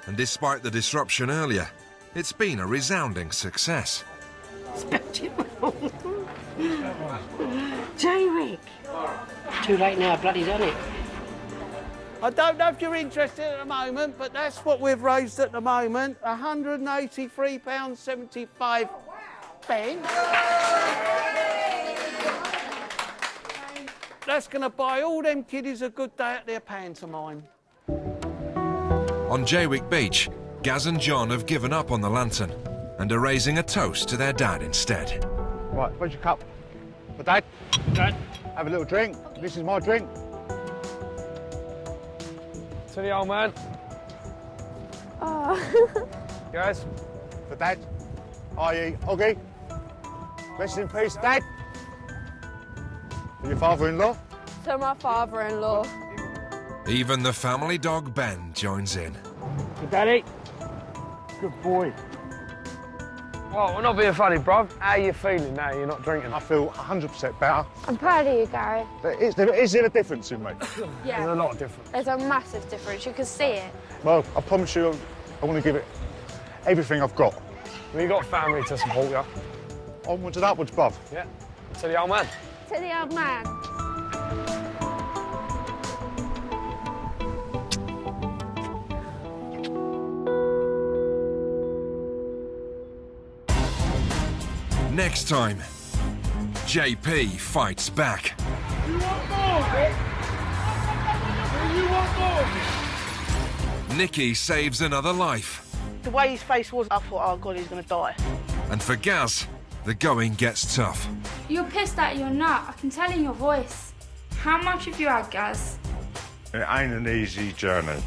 And despite the disruption earlier, it's been a resounding success. Jaywick. Too late now, bloody done it. I don't know if you're interested at the moment, but that's what we've raised at the moment, £183.75. That's going to buy all them kiddies a good day at their pantomime. On Jaywick Beach, Gaz and John have given up on the lantern and are raising a toast to their dad instead. Right, where's your cup? For Dad? Dad? Have a little drink. This is my drink. To the old man. Oh. Guys, for Dad, i.e. Oggy. Rest in peace, Dad. For your father-in-law. To my father-in-law. Even the family dog Ben joins in. Good daddy. Good boy. Oh, we're not being funny, bruv. How are you feeling now you're not drinking? I feel 100% better. I'm proud of you, Gary. Is there a difference in me? Yeah. There's a lot of difference. There's a massive difference. You can see it. Well, I promise you, I want to give it everything I've got. We got family to support you. Onwards and upwards, bruv. Yeah. To the old man. To the old man. Next time, JP fights back. You want more? You want more? Nikki saves another life. The way his face was, I thought, oh God, he's going to die. And for Gaz, the going gets tough. You're pissed that you're not. I can tell in your voice. How much have you had, Gaz? It ain't an easy journey.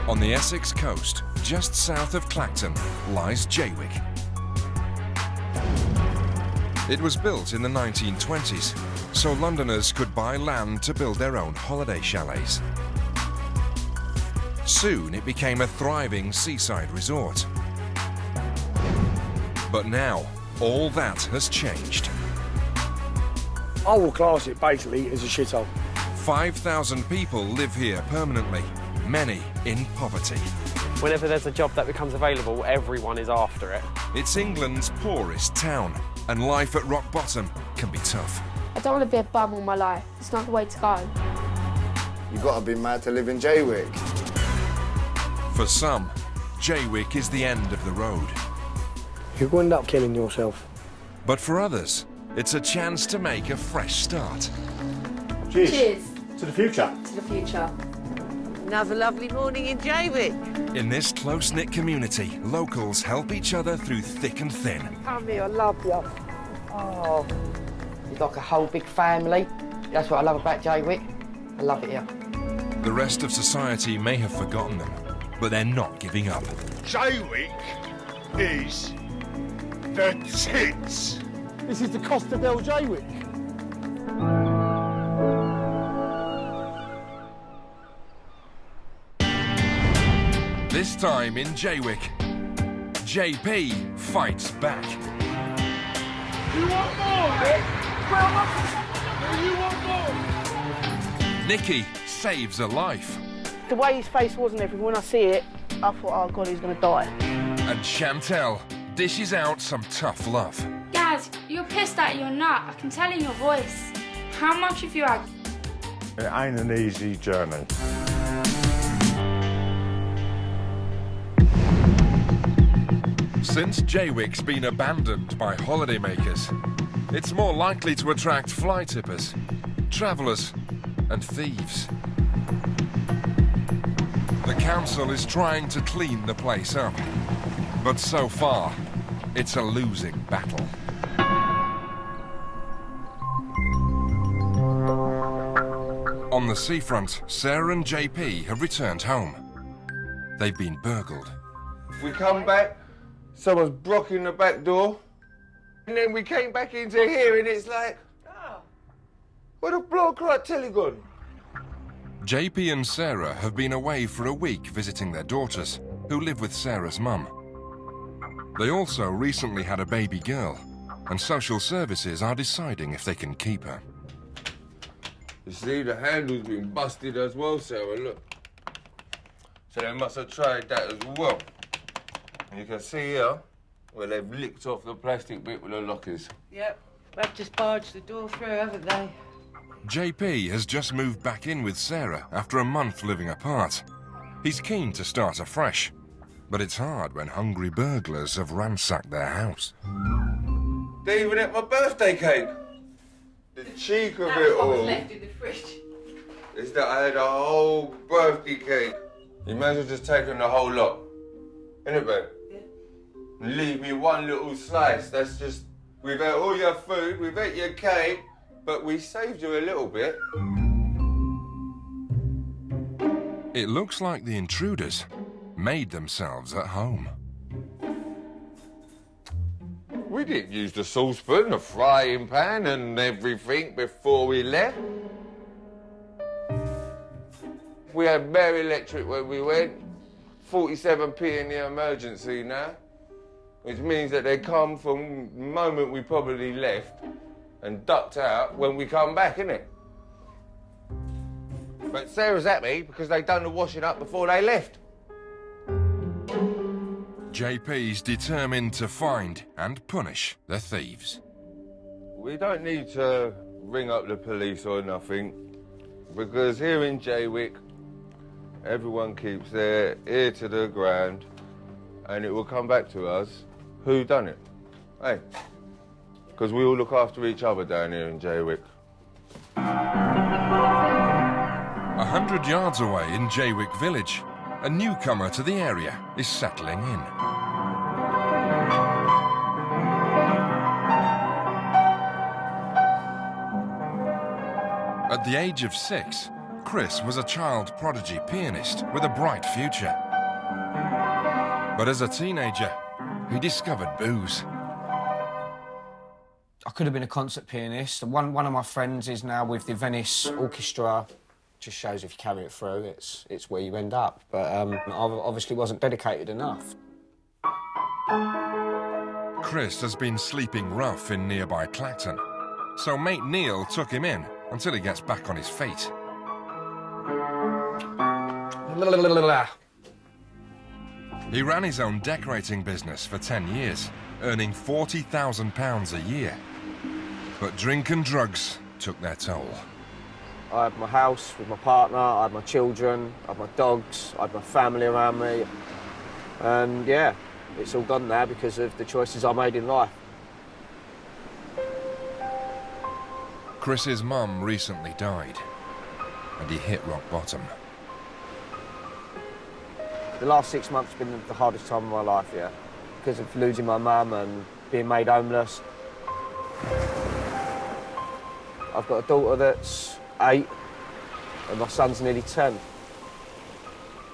On the Essex coast, just south of Clacton, lies Jaywick. It was built in the 1920s, so Londoners could buy land to build their own holiday chalets. Soon it became a thriving seaside resort. But now, all that has changed. I will class it basically as a shithole. 5,000 people live here permanently, many in poverty. Whenever there's a job that becomes available, everyone is after it. It's England's poorest town, and life at rock bottom can be tough. I don't want to be a bum all my life. It's not the way to go. You gotta be mad to live in Jaywick. For some, Jaywick is the end of the road. You're going to end up killing yourself. But for others, it's a chance to make a fresh start. Cheers. Cheers. To the future. To the future. Another lovely morning in Jaywick. In this close-knit community, locals help each other through thick and thin. Come here, I love you. Oh, it's like a whole big family. That's what I love about Jaywick. I love it here. The rest of society may have forgotten them, but they're not giving up. Jaywick is the tits. This is the Costa del Jaywick. This time in Jaywick, JP fights back. You want more? You want more? Nikki saves a life. The way his face was and everything, when I see it, I thought, oh God, he's going to die. And Chantel dishes out some tough love. Gaz, you're pissed out of your nut. I can tell in your voice. How much have you had? It ain't an easy journey. Since Jaywick's been abandoned by holidaymakers, it's more likely to attract fly tippers, travellers and thieves. The council is trying to clean the place up, but so far, it's a losing battle. On the seafront, Sarah and JP have returned home. They've been burgled. We come back, someone's blocking the back door, and then we came back into here and it's like, what a block right till he gone. JP and Sarah have been away for a week visiting their daughters, who live with Sarah's mum. They also recently had a baby girl, and social services are deciding if they can keep her. You see, the handle's been busted as well, Sarah, look. So they must have tried that as well. And you can see here where they've licked off the plastic bit with the lockers. Yep, they've just barged the door through, haven't they? JP has just moved back in with Sarah after a month living apart. He's keen to start afresh, but it's hard when hungry burglars have ransacked their house. They even ate my birthday cake. The cheek of it all left in the fridge. is that I had a whole birthday cake. You may as well just taken the whole lot. Innit, babe? Yeah. And leave me one little slice. That's just, we've ate all your food, we've ate your cake, but we saved you a little bit. It looks like the intruders made themselves at home. We didn't use the saucepan, the frying pan and everything before we left. We had bare electric when we went, 47p in the emergency now, which means that they come from the moment we probably left and ducked out when we come back, innit? But Sarah's at me because they done the washing up before they left. JP's determined to find and punish the thieves. We don't need to ring up the police or nothing, because here in Jaywick, everyone keeps their ear to the ground, and it will come back to us who done it. Hey, because we all look after each other down here in Jaywick. 100 yards away in Jaywick village, a newcomer to the area is settling in. At the age of 6, Chris was a child prodigy pianist with a bright future. But as a teenager, he discovered booze. I could have been a concert pianist. One of my friends is now with the Venice Orchestra. Just shows if you carry it through, it's where you end up. But I obviously wasn't dedicated enough. Chris has been sleeping rough in nearby Clacton, so mate Neil took him in until he gets back on his feet. He ran his own decorating business for 10 years, earning £40,000 a year. But drink and drugs took their toll. I had my house with my partner, I had my children, I had my dogs, I had my family around me. And yeah, it's all gone now because of the choices I made in life. Chris's mum recently died, and he hit rock bottom. The last 6 months have been the hardest time of my life, yeah, because of losing my mum and being made homeless. I've got a daughter that's 8, and my son's nearly 10.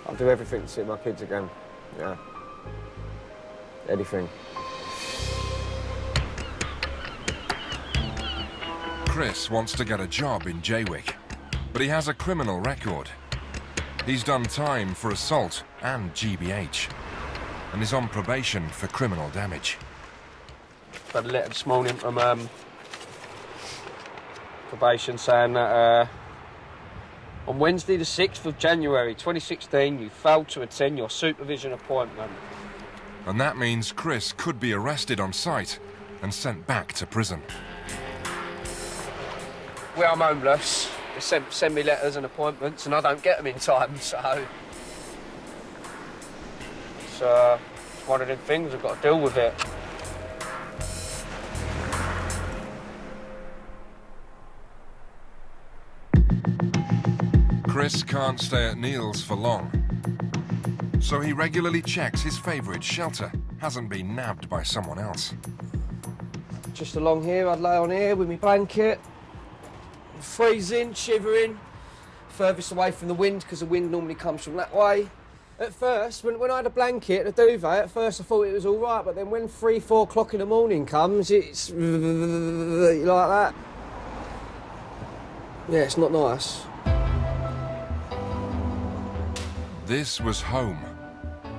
I'll do everything to see my kids again, yeah. Anything. Chris wants to get a job in Jaywick, but he has a criminal record. He's done time for assault and GBH, and is on probation for criminal damage. Had a letter this morning from probation saying that on Wednesday the 6th of January 2016 you failed to attend your supervision appointment. And that means Chris could be arrested on sight and sent back to prison. Well, I'm homeless. They send me letters and appointments and I don't get them in time, so... It's one of them things, I've got to deal with it. Chris can't stay at Neil's for long, so he regularly checks his favourite shelter hasn't been nabbed by someone else. Just along here, I'd lay on here with my blanket, freezing, shivering, furthest away from the wind because the wind normally comes from that way. At first, when I had a blanket, a duvet, at first I thought it was all right, but then when 3, 4 o'clock in the morning comes, it's like that. Yeah, it's not nice. This was home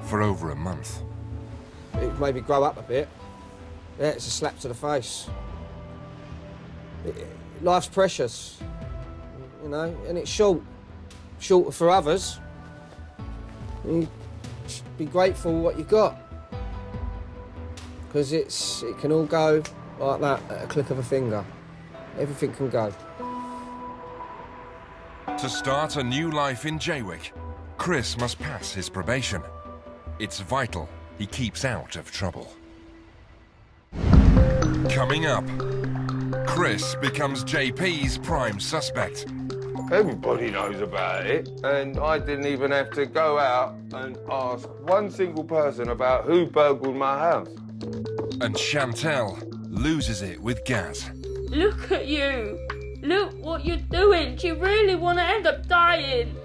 for over a month. It made me grow up a bit. Yeah, it's a slap to the face. Life's precious, you know, and it's short. Short for others. You should be grateful for what you've got. Because it can all go like that at a click of a finger. Everything can go. To start a new life in Jaywick, Chris must pass his probation. It's vital he keeps out of trouble. Coming up, Chris becomes JP's prime suspect. Everybody knows about it, and I didn't even have to go out and ask one single person about who burgled my house. And Chantel loses it with Gaz. Look at you. Look what you're doing. Do you really want to end up dying?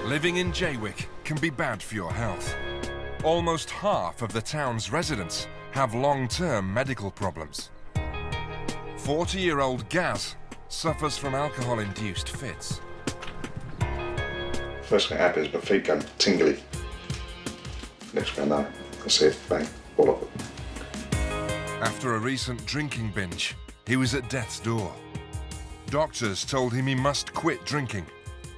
Living in Jaywick can be bad for your health. Almost half of the town's residents have long-term medical problems. 40-year-old Gaz suffers from alcohol-induced fits. First thing that happens, my feet go tingly. Next thing I know, I see it, bang, all of it. After a recent drinking binge, he was at death's door. Doctors told him he must quit drinking.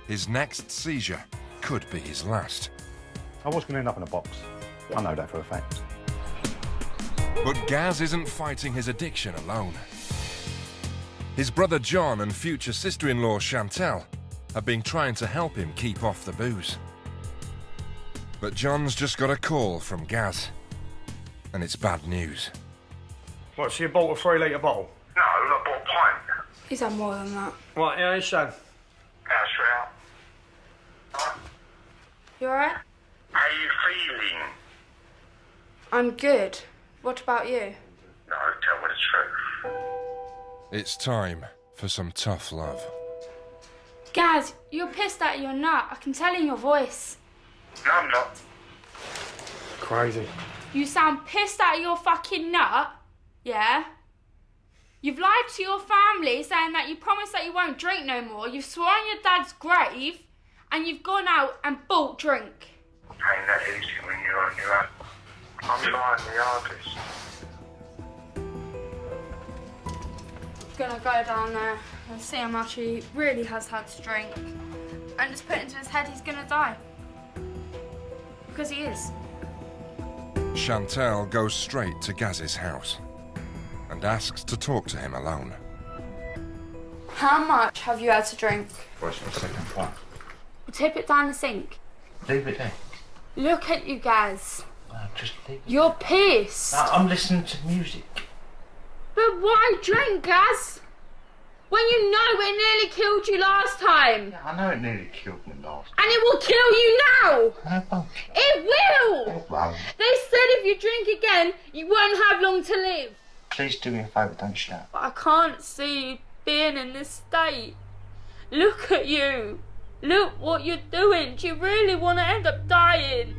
His next seizure could be his last. I was going to end up in a box. I know that for a fact. But Gaz isn't fighting his addiction alone. His brother John and future sister-in-law Chantel have been trying to help him keep off the booze. But John's just got a call from Gaz, and it's bad news. What, so you bought a 3-litre bottle? No, I bought a pint. He's had more than that. Right, yeah, son. You alright? How are you feeling? I'm good. What about you? No, tell me the truth. It's time for some tough love. Gaz, you're pissed out of your nut. I can tell in your voice. No, I'm not. Crazy. You sound pissed out of your fucking nut, yeah? You've lied to your family saying that you promised that you won't drink no more. You've sworn on your dad's grave and you've gone out and bought drink. Ain't that easy when you're on your own. I'm trying the hardest. Gonna go down there and see how much he really has had to drink and just put into his head he's gonna die. Because he is. Chantal goes straight to Gaz's house and asks to talk to him alone. How much have you had to drink? What's my second one? Tip it down the sink. Leave it there. Look at you, Gaz. Just leave it. You're pissed. I'm listening to music. But why drink, Gaz? When you know it nearly killed you last time. Yeah, I know it nearly killed me last. And it will kill you now. No, it won't. It will. It won't. They said if you drink again, you won't have long to live. Please do me a favour, don't shout. But I can't see you being in this state. Look at you. Look what you're doing. Do you really want to end up dying?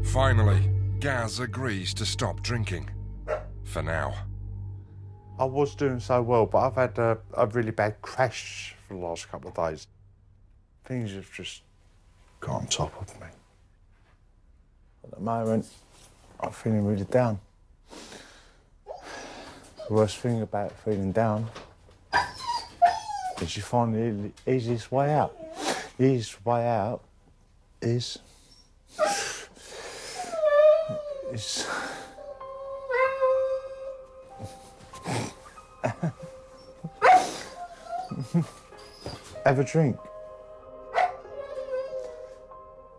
Finally, Gaz agrees to stop drinking. For now. I was doing so well, but I've had a really bad crash for the last couple of days. Things have just got on top of me. At the moment, I'm feeling really down. The worst thing about feeling down is you find the easiest way out. The easiest way out is have a drink.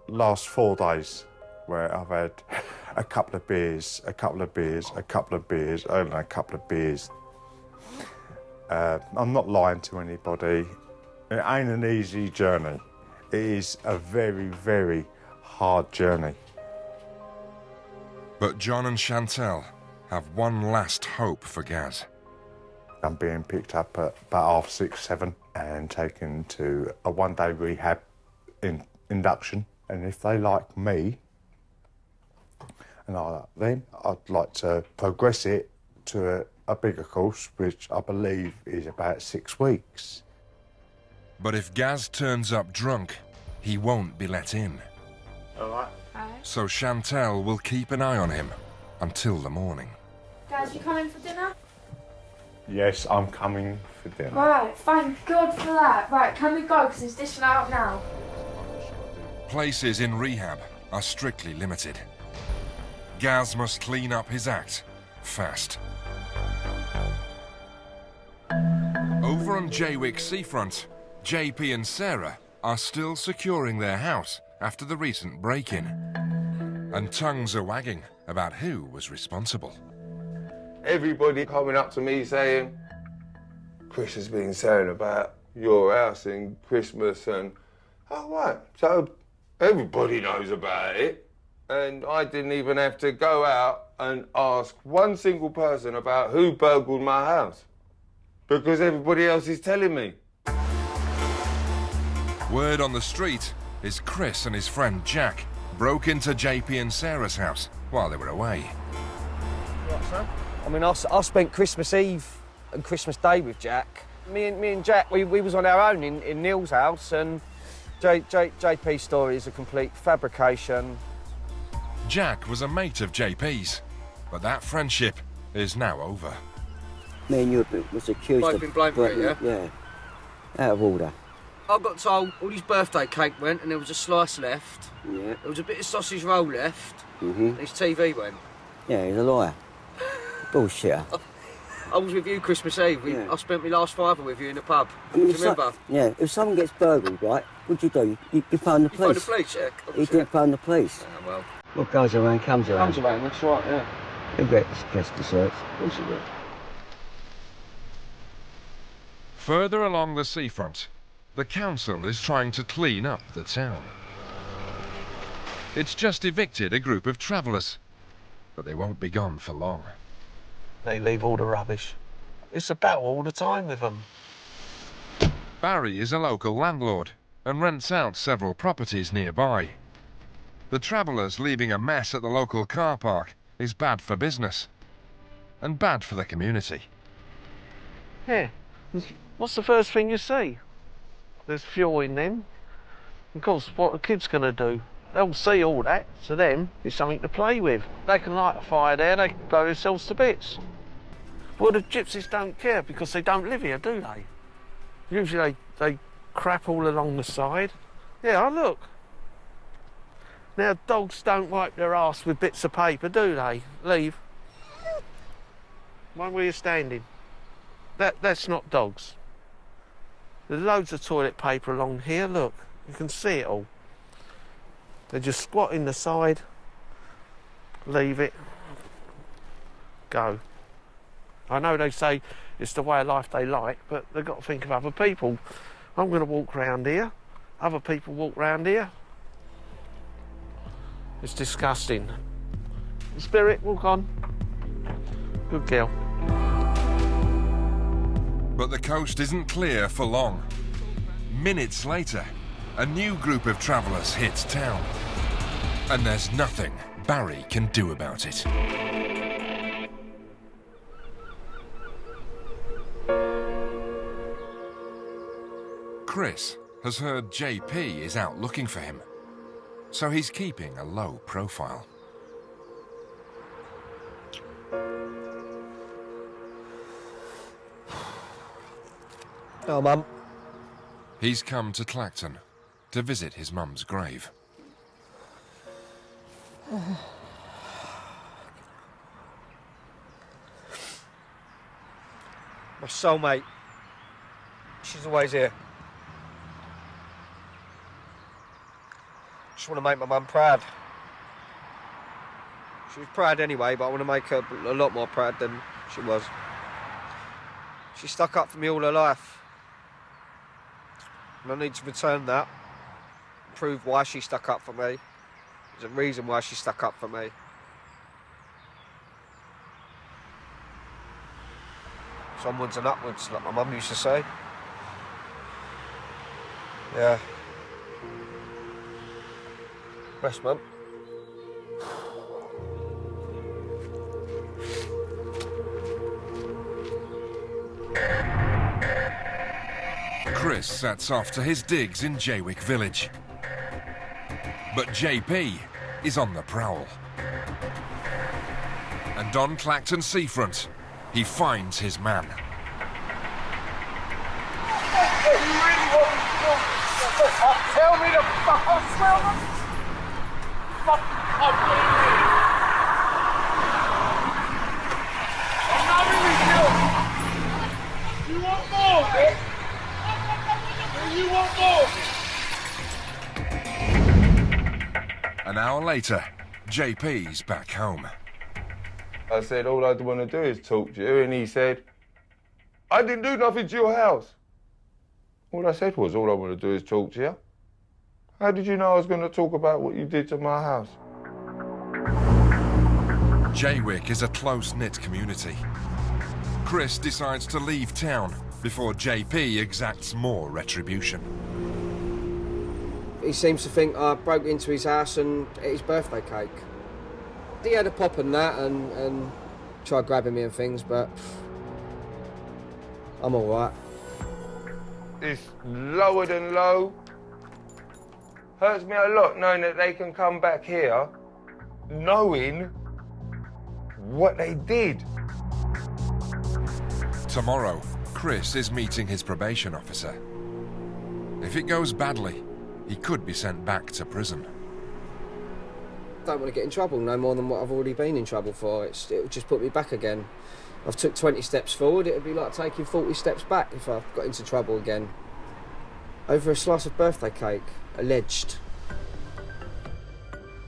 Last 4 days where I've had a couple of beers, a couple of beers, a couple of beers, only a couple of beers. I'm not lying to anybody. It ain't an easy journey. It is a very, very hard journey. But John and Chantal have one last hope for Gaz. I'm being picked up at about 6:30, 7 and taken to a one-day rehab induction. And if they like me and I like them, I'd like to progress it to a bigger course, which I believe is about 6 weeks. But if Gaz turns up drunk, he won't be let in. All right. So Chantal will keep an eye on him until the morning. Gaz, you coming for dinner? Yes, I'm coming for dinner. Right, thank God for that. Right, can we go? Because it's dishing out now. Places in rehab are strictly limited. Gaz must clean up his act fast. Over on Jaywick seafront, JP and Sarah are still securing their house after the recent break-in. And tongues are wagging about who was responsible. Everybody coming up to me saying, Chris has been saying about your house in Christmas and, oh right, so everybody knows about it. And I didn't even have to go out and ask one single person about who burgled my house. Because everybody else is telling me. Word on the street is Chris and his friend Jack broke into JP and Sarah's house while they were away. Right, sir? I mean, I spent Christmas Eve and Christmas Day with Jack. Me and Jack, we was on our own in Neil's house, and JP's story is a complete fabrication. Jack was a mate of JP's, but that friendship is now over. Me and you was accused Both of... been blamed for it, yeah? Yeah. Out of order. I got told all his birthday cake went and there was a slice left. Yeah. There was a bit of sausage roll left. Mm-hmm. His TV went. Yeah, he's a liar. Bullshitter. I was with you Christmas Eve. I spent my last fiver with you in the pub. I mean, Do you remember? Yeah, if someone gets burgled, right, what do? You phone the police. You phone the police, yeah. He didn't phone the police. Yeah, well. What goes around comes around. Comes around, that's right, yeah. He'll get the search. Of course he will. Further along the seafront, the council is trying to clean up the town. It's just evicted a group of travellers, but they won't be gone for long. They leave all the rubbish. It's a battle all the time with them. Barry is a local landlord and rents out several properties nearby. The travellers leaving a mess at the local car park is bad for business and bad for the community. Yeah. What's the first thing you see? There's fuel in them. Of course, what are the kids going to do? They'll see all that. To them, it's something to play with. They can light a fire there, they can blow themselves to bits. Well, the gypsies don't care because they don't live here, do they? Usually they crap all along the side. Yeah, look. Now, dogs don't wipe their arse with bits of paper, do they? Leave. One where you're standing. That's not dogs. There's loads of toilet paper along here, look. You can see it all. They just squat in the side, leave it, go. I know they say it's the way of life they like, but they've got to think of other people. I'm going to walk round here, other people walk round here. It's disgusting. Spirit, walk on. Good girl. But the coast isn't clear for long. Minutes later, a new group of travellers hits town. And there's nothing Barry can do about it. Chris has heard JP is out looking for him, so he's keeping a low profile. Oh, Mum. He's come to Clacton to visit his mum's grave. My soulmate. She's always here. Just want to make my mum proud. She was proud anyway, but I want to make her a lot more proud than she was. She stuck up for me all her life. And I need to return that. Prove why she stuck up for me. There's a reason why she stuck up for me. Onwards and upwards, like my mum used to say. Yeah. Rest, Mum. Chris sets off to his digs in Jaywick village. But JP is on the prowl. And on Clacton seafront, he finds his man. Tell me the fuck, I swear on fucking I'm not even you. You want more, bitch? You want more? An hour later, JP's back home. I said, all I want to do is talk to you, and he said, I didn't do nothing to your house. All I said was, all I want to do is talk to you. How did you know I was going to talk about what you did to my house? Jaywick is a close-knit community. Chris decides to leave town before JP exacts more retribution. He seems to think I broke into his house and ate his birthday cake. He had a pop and that and tried grabbing me and things, but I'm all right. It's lower than low. Hurts me a lot knowing that they can come back here knowing what they did. Tomorrow, Chris is meeting his probation officer. If it goes badly, he could be sent back to prison. Don't want to get in trouble no more than what I've already been in trouble for. It'll just put me back again. I've took 20 steps forward, it'd be like taking 40 steps back if I got into trouble again. Over a slice of birthday cake, alleged.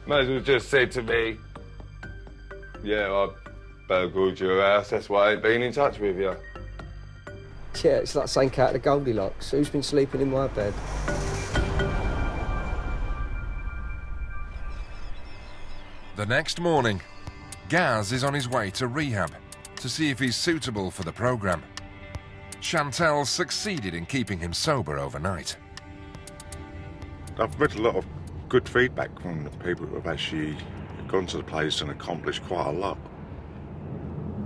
Might as well just said to me, yeah, I burgled your house, that's why I ain't been in touch with you. Yeah, it's like saying cat of the Goldilocks. Who's been sleeping in my bed? The next morning, Gaz is on his way to rehab to see if he's suitable for the programme. Chantal succeeded in keeping him sober overnight. I've read a lot of good feedback from the people who have actually gone to the place and accomplished quite a lot.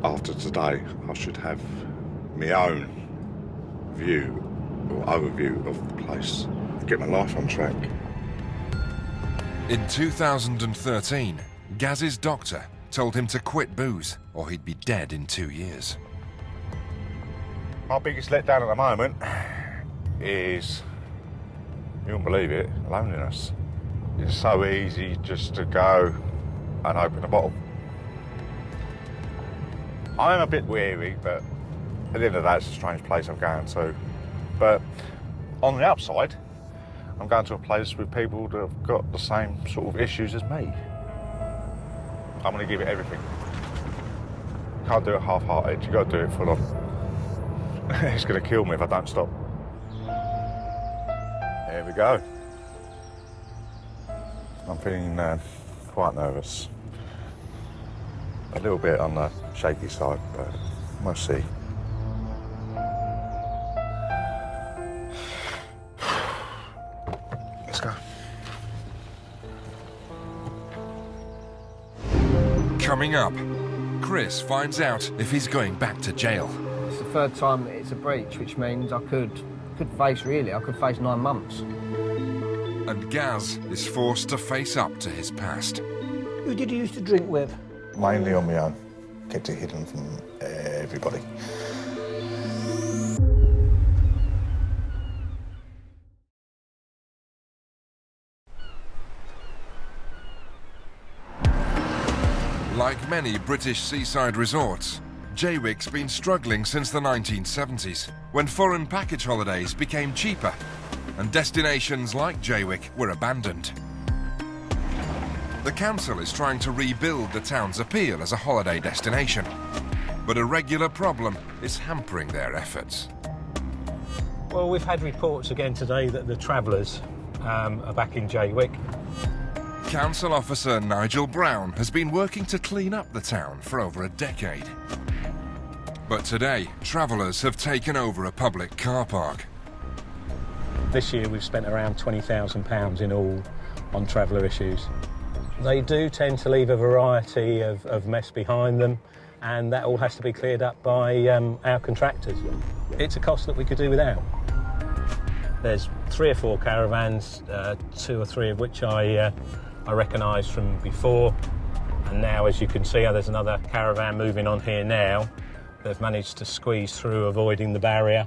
After today, I should have my own view or overview of the place. Get my life on track. In 2013, Gaz's doctor told him to quit booze or he'd be dead in 2 years. My biggest letdown at the moment is, you won't believe it, loneliness. It's so easy just to go and open a bottle. I'm a bit weary, but at the end of the day, it's a strange place I'm going to. But on the upside, I'm going to a place with people that have got the same sort of issues as me. I'm going to give it everything. Can't do it half-hearted, you've got to do it full on. It's going to kill me if I don't stop. Here we go. I'm feeling quite nervous. A little bit on the shaky side, but we'll see. Let's go. Coming up, Chris finds out if he's going back to jail. It's the third time that it's a breach, which means I could face 9 months. And Gaz is forced to face up to his past. Who did you used to drink with? Mainly on my own. Kept it hidden from everybody. Like many British seaside resorts, Jaywick's been struggling since the 1970s, when foreign package holidays became cheaper and destinations like Jaywick were abandoned. The council is trying to rebuild the town's appeal as a holiday destination, but a regular problem is hampering their efforts. Well, we've had reports again today that the travellers are back in Jaywick. Council officer Nigel Brown has been working to clean up the town for over a decade. But today, travellers have taken over a public car park. This year we've spent around £20,000 in all on traveller issues. They do tend to leave a variety of mess behind them, and that all has to be cleared up by our contractors. It's a cost that we could do without. There's 3 or 4 caravans, 2 or 3 of which I recognise from before, and now, as you can see, there's another caravan moving on here now. They've managed to squeeze through, avoiding the barrier,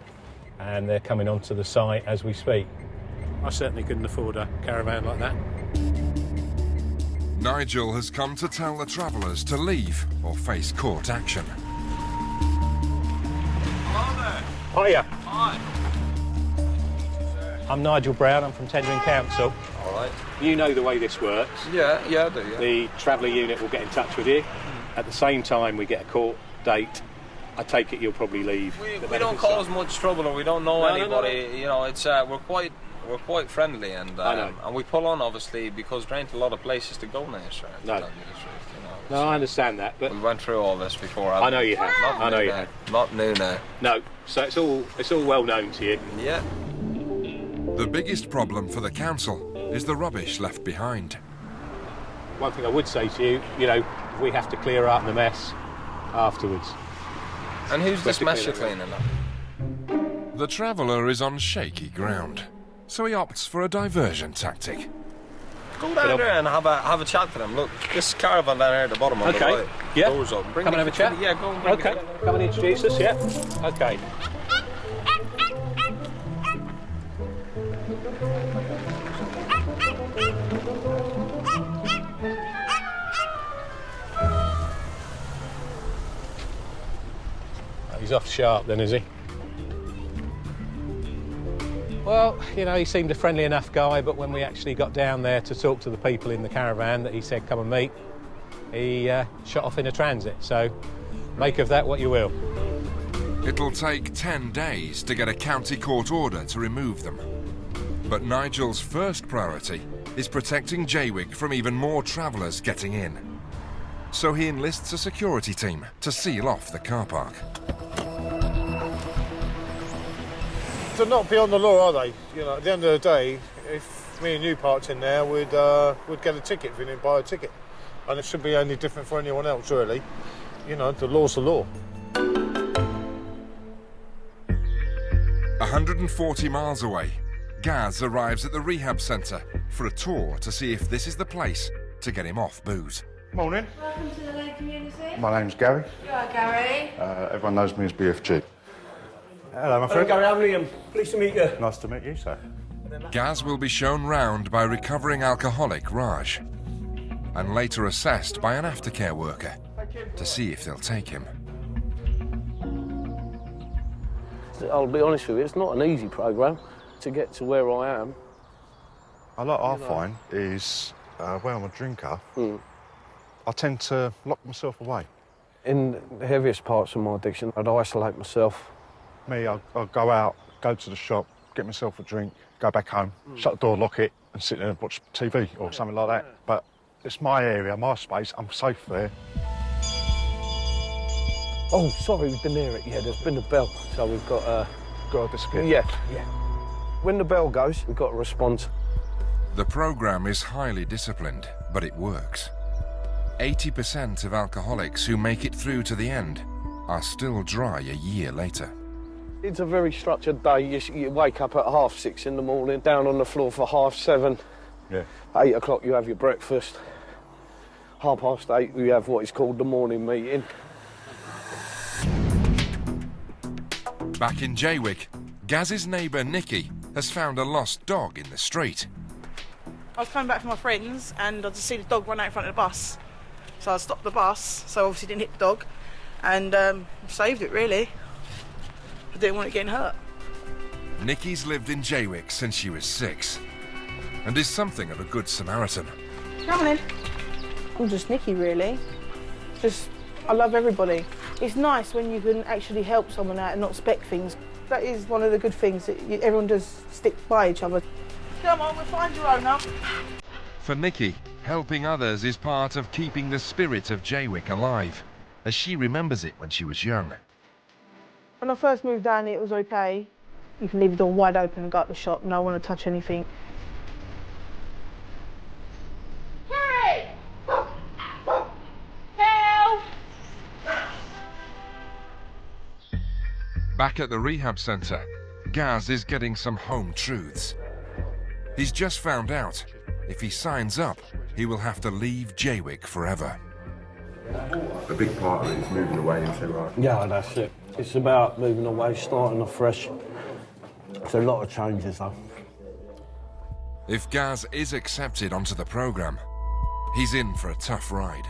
and they're coming onto the site as we speak. I certainly couldn't afford a caravan like that. Nigel has come to tell the travellers to leave or face court action. Hello there. Hiya. Hi. I'm Nigel Brown, I'm from Tendering Council. All right. You know the way this works. Yeah, I do, yeah. The traveller unit will get in touch with you. At the same time we get a court date, I take it you'll probably leave. We don't cause much trouble, or we don't know anybody. No. You know, it's we're quite friendly, and we pull on obviously because there ain't a lot of places to go now, sir. No. No, I understand that, but we went through all this before. I know you have. I know you have. Not new now. No, so it's all well known to you. Yeah. The biggest problem for the council is the rubbish left behind. One thing I would say to you, you know, we have to clear out the mess afterwards. And who's this mess you're cleaning up? The traveller is on shaky ground, so he opts for a diversion tactic. Go down there and have a chat to them. Look, this caravan down here at the bottom on the right. Yeah. Doors up. Come and have a chat? Yeah, go and bring Okay, come and introduce us, yeah? Okay. He's off sharp then, is he? Well, you know, he seemed a friendly enough guy, but when we actually got down there to talk to the people in the caravan that he said come and meet, he shot off in a transit, so make of that what you will. It'll take 10 days to get a county court order to remove them. But Nigel's first priority is protecting Jaywick from even more travellers getting in. So he enlists a security team to seal off the car park. are not beyond the law, are they? You know, at the end of the day, if me and you parked in there, we'd get a ticket if we didn't buy a ticket. And it shouldn't be any different for anyone else, really. You know, the law's the law. 140 miles away, Gaz arrives at the rehab centre for a tour to see if this is the place to get him off booze. Morning. Welcome to the Lake Community. My name's Gary. You are Gary. Everyone knows me as BFG. Hello, my friend. Gary, I'm Liam. Pleased to meet you. Nice to meet you, sir. Gaz will be shown round by recovering alcoholic Raj and later assessed by an aftercare worker to see if they'll take him. I'll be honest with you, it's not an easy programme to get to where I am. A lot I find is when I'm a drinker, I tend to lock myself away. In the heaviest parts of my addiction, I'd isolate myself. Me, I'll go out, go to the shop, get myself a drink, go back home, shut the door, lock it, and sit there and watch TV or something like that. But it's my area, my space, I'm safe there. Oh, sorry, we've been near it. Yeah, there's been a bell, so we've got to disappear. Yeah. When the bell goes, we've got to respond. The programme is highly disciplined, but it works. 80% of alcoholics who make it through to the end are still dry a year later. It's a very structured day. You wake up at 6:30 in the morning, down on the floor for 7:30. Yeah. 8 o'clock you have your breakfast. 8:30 you have what is called the morning meeting. Back in Jaywick, Gaz's neighbour Nikki has found a lost dog in the street. I was coming back from my friends and I just see the dog run out in front of the bus. So I stopped the bus, so obviously didn't hit the dog, and saved it really. I didn't want it getting hurt. Nikki's lived in Jaywick since she was 6 and is something of a good Samaritan. Come on in. I'm just Nikki really. I love everybody. It's nice when you can actually help someone out and not spec things. That is one of the good things, that everyone does stick by each other. Come on, we'll find your owner. For Nikki, helping others is part of keeping the spirit of Jaywick alive, as she remembers it when she was young. When I first moved down here, it was okay. You can leave the door wide open and go up the shop, no one will touch anything. Hey! Help! Back at the rehab centre, Gaz is getting some home truths. He's just found out if he signs up, he will have to leave Jaywick forever. A big part of it is moving away into life. Yeah, that's it. It's about moving away, starting afresh. It's a lot of changes though. If Gaz is accepted onto the programme, he's in for a tough ride.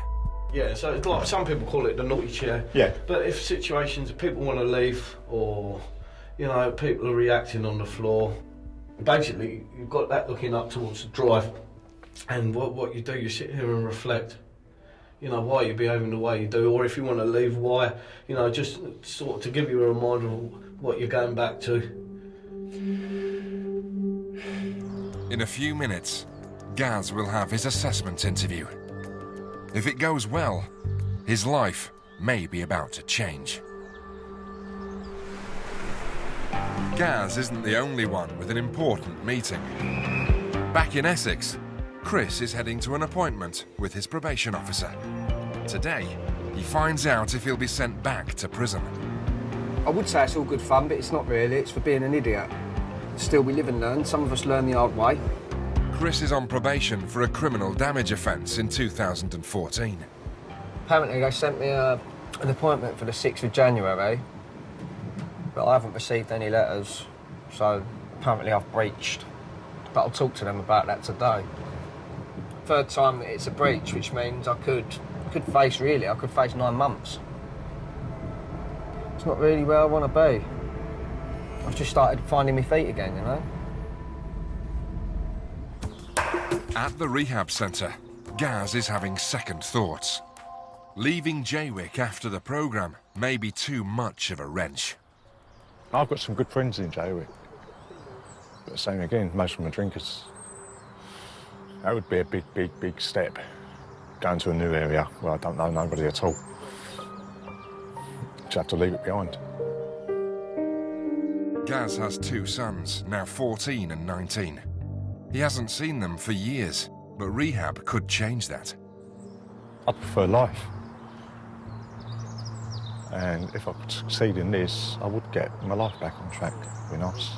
Yeah, so it's like some people call it the naughty chair. Yeah. But if situations, if people want to leave or, you know, people are reacting on the floor, basically you've got that looking up towards the drive, and what you do, you sit here and reflect, you know, why you're behaving the way you do, or if you want to leave, why, you know, just sort of to give you a reminder of what you're going back to. In a few minutes, Gaz will have his assessment interview. If it goes well, his life may be about to change. Gaz isn't the only one with an important meeting. Back in Essex, Chris is heading to an appointment with his probation officer. Today, he finds out if he'll be sent back to prison. I would say it's all good fun, but it's not really. It's for being an idiot. Still, we live and learn. Some of us learn the hard way. Chris is on probation for a criminal damage offence in 2014. Apparently, they sent me an appointment for the 6th of January, but I haven't received any letters, so apparently I've breached. But I'll talk to them about that today. Third time it's a breach, which means I could face 9 months. It's not really where I want to be. I've just started finding my feet again, you know? At the rehab centre, Gaz is having second thoughts. Leaving Jaywick after the programme may be too much of a wrench. I've got some good friends in Jaywick. But same again, most of them are drinkers. That would be a big step, going to a new area where I don't know nobody at all. Just have to leave it behind. Gaz has two sons, now 14 and 19. He hasn't seen them for years, but rehab could change that. I'd prefer life. And if I could succeed in this, I would get my life back on track. It'd be nice.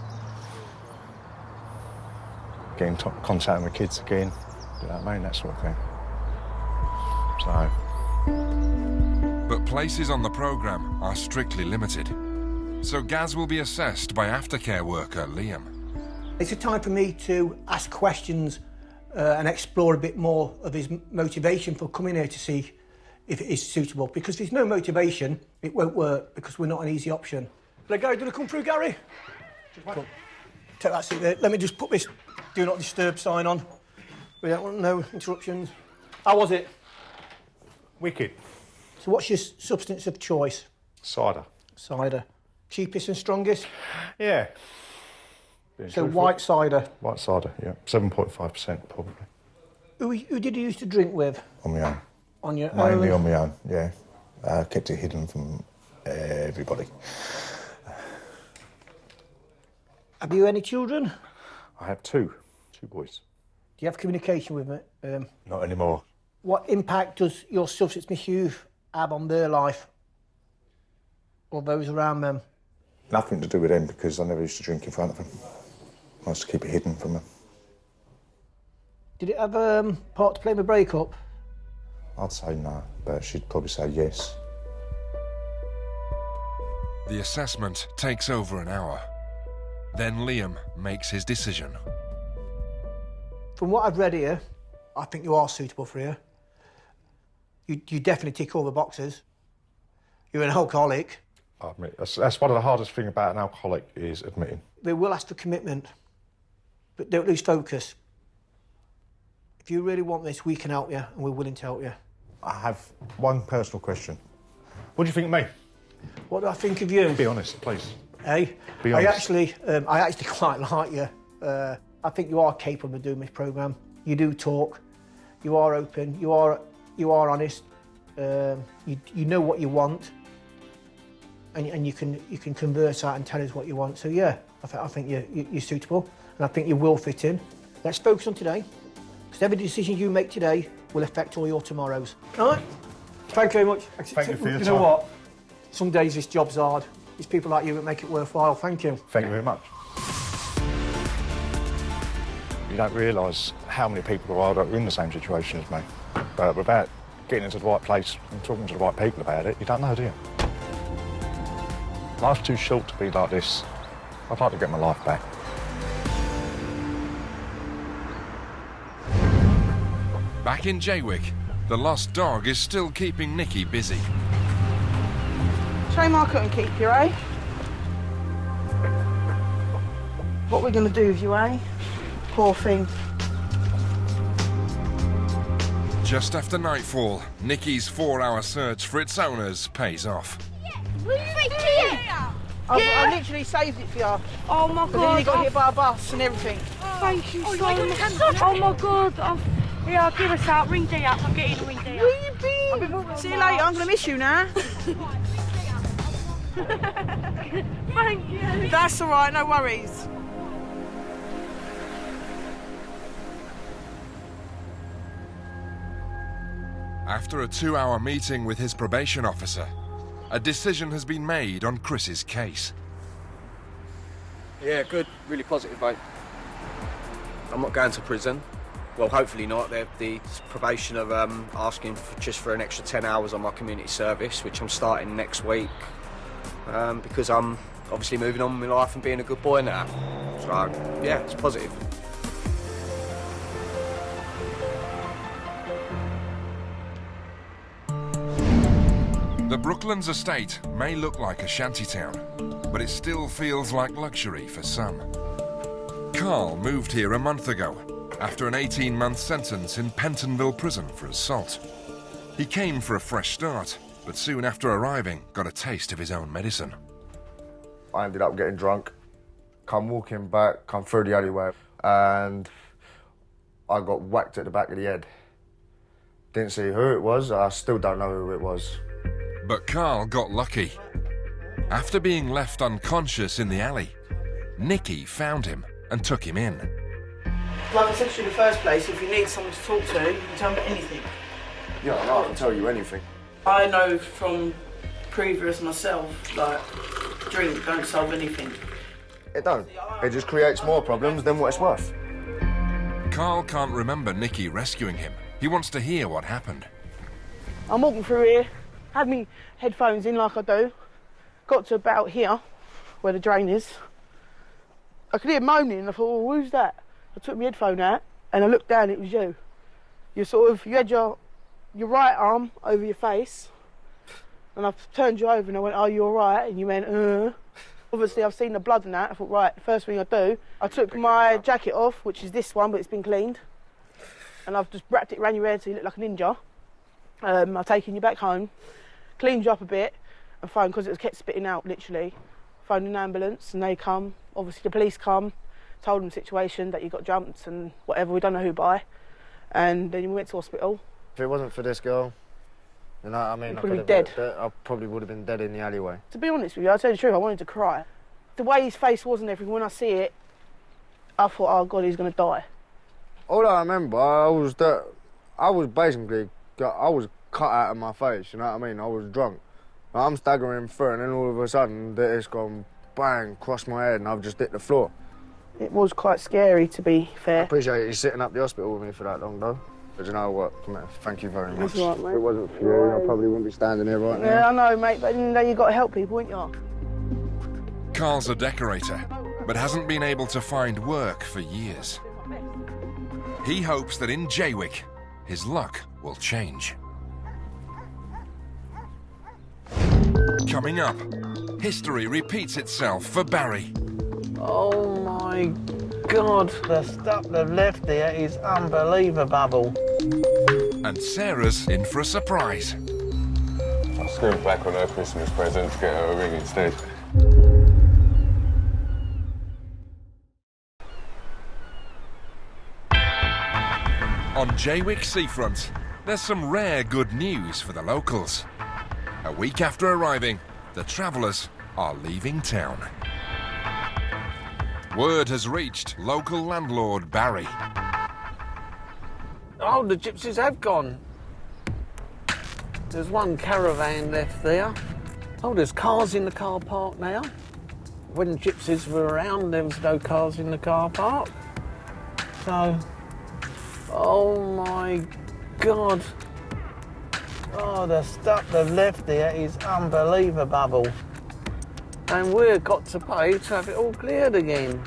Get in contact with my kids again, you know what I mean, that sort of thing. So. But places on the programme are strictly limited. So Gaz will be assessed by aftercare worker Liam. It's a time for me to ask questions and explore a bit more of his motivation for coming here to see if it is suitable. Because if there's no motivation, it won't work, because we're not an easy option. Gary, do you want to come through, Gary? Cool. Take that seat there. Let me just put this do not disturb sign on. We don't want no interruptions. How was it? Wicked. So what's your substance of choice? Cider. Cider. Cheapest and strongest? Yeah. So white cider? White cider, yeah. 7.5% probably. Who did you used to drink with? On my own. On your own? Mainly on my own, yeah. Kept it hidden from everybody. Have you any children? I have two boys. Do you have communication with them? Not anymore. What impact does your substance misuse have on their life? Or those around them? Nothing to do with them, because I never used to drink in front of them. I used to keep it hidden from them. Did it have a part to play in the breakup? I'd say no, but she'd probably say yes. The assessment takes over an hour. Then Liam makes his decision. From what I've read here, I think you are suitable for here. You definitely tick all the boxes. You're an alcoholic. I admit, that's one of the hardest things about an alcoholic, is admitting. They will ask for commitment, but don't lose focus. If you really want this, we can help you, and we're willing to help you. I have one personal question. What do you think of me? What do I think of you? Be honest, please. Hey, Be honest. I actually quite like you. I think you are capable of doing this programme. You do talk. You are open. You are honest. You know what you want, and you can converse out and tell us what you want. So yeah, I think you're suitable, and I think you will fit in. Let's focus on today, because every decision you make today will affect all your tomorrows. All right? Thank you very much. Thank you for your time. You know what? Some days this job's hard. It's people like you that make it worthwhile. Thank you. Thank you very much. You don't realise how many people are in the same situation as me. But without getting into the right place and talking to the right people about it, you don't know, do you? Life's too short to be like this. I'd like to get my life back. Back in Jaywick, the lost dog is still keeping Nikki busy. Shame I couldn't keep you, eh? What we're going to do with you, eh? Poor thing. Just after nightfall, Nikki's 4-hour search for its owners pays off. I literally saved it for you. Oh my god. But then you got hit by a bus and everything. Thank you so much. Oh my god. Yeah, give us out. Ring D up. I'm getting a ring D up. Where you been? See you later. I'm going to miss you now. Thank you. That's all right. No worries. After a 2-hour meeting with his probation officer, a decision has been made on Chris's case. Yeah, good. Really positive, mate. I'm not going to prison. Well, hopefully not. The probation are asking for an extra 10 hours on my community service, which I'm starting next week, because I'm obviously moving on with my life and being a good boy now. So, yeah, it's positive. The Brooklands estate may look like a shantytown, but it still feels like luxury for some. Carl moved here a month ago after an 18-month sentence in Pentonville prison for assault. He came for a fresh start, but soon after arriving got a taste of his own medicine. I ended up getting drunk, come walking back, come through the alleyway, and I got whacked at the back of the head. Didn't see who it was, I still don't know who it was. But Carl got lucky. After being left unconscious in the alley, Nikki found him and took him in. Like I said to you in the first place, if you need someone to talk to, you can tell me anything. Yeah, I can tell you anything. I know from previous myself, like, drink don't solve anything. It don't. It just creates more problems than what it's worth. Carl can't remember Nikki rescuing him. He wants to hear what happened. I'm walking through here, had me headphones in like I do, got to about here, where the drain is. I could hear moaning and I thought, well, who's that? I took my headphone out and I looked down, it was you. You had your right arm over your face and I turned you over and I went, are you all right? And you went, Obviously I've seen the blood and that. I thought, right, the first thing I do, I took my jacket off, which is this one, but it's been cleaned. And I've just wrapped it around your head so you look like a ninja. I've taken you back home, cleaned you up a bit and phoned, because it was kept spitting out, literally. Phoned an ambulance and they come. Obviously the police come, told them the situation, that you got jumped and whatever, we don't know who by. And then we went to hospital. If it wasn't for this girl, you know what I mean? You'd probably be dead. I probably would have been dead in the alleyway. To be honest with you, I'll tell you the truth, I wanted to cry. The way his face was and everything, when I see it, I thought, oh God, he's going to die. All I remember, I was basically cut out of my face, you know what I mean? I was drunk. I'm staggering through and then all of a sudden it's gone bang, across my head and I've just hit the floor. It was quite scary, to be fair. I appreciate you sitting up the hospital with me for that long though. But you know what, thank you very much. That's right, mate. If it wasn't for you, I probably wouldn't be standing here right now. Yeah, I know, mate, but at the end of the day, you've got to help people, ain't you? Carl's a decorator, but hasn't been able to find work for years. He hopes that in Jaywick, his luck will change. Coming up, history repeats itself for Barry. Oh my God, the stuff they've left there is unbelievable. And Sarah's in for a surprise. I'll scoot back on her Christmas present to get her a ring instead. On Jaywick seafront, there's some rare good news for the locals. A week after arriving, the travellers are leaving town. Word has reached local landlord Barry. Oh, the gypsies have gone. There's one caravan left there. Oh, there's cars in the car park now. When the gypsies were around, there was no cars in the car park. So, oh my God. Oh, the stuff they've left there is unbelievable. And we've got to pay to have it all cleared again.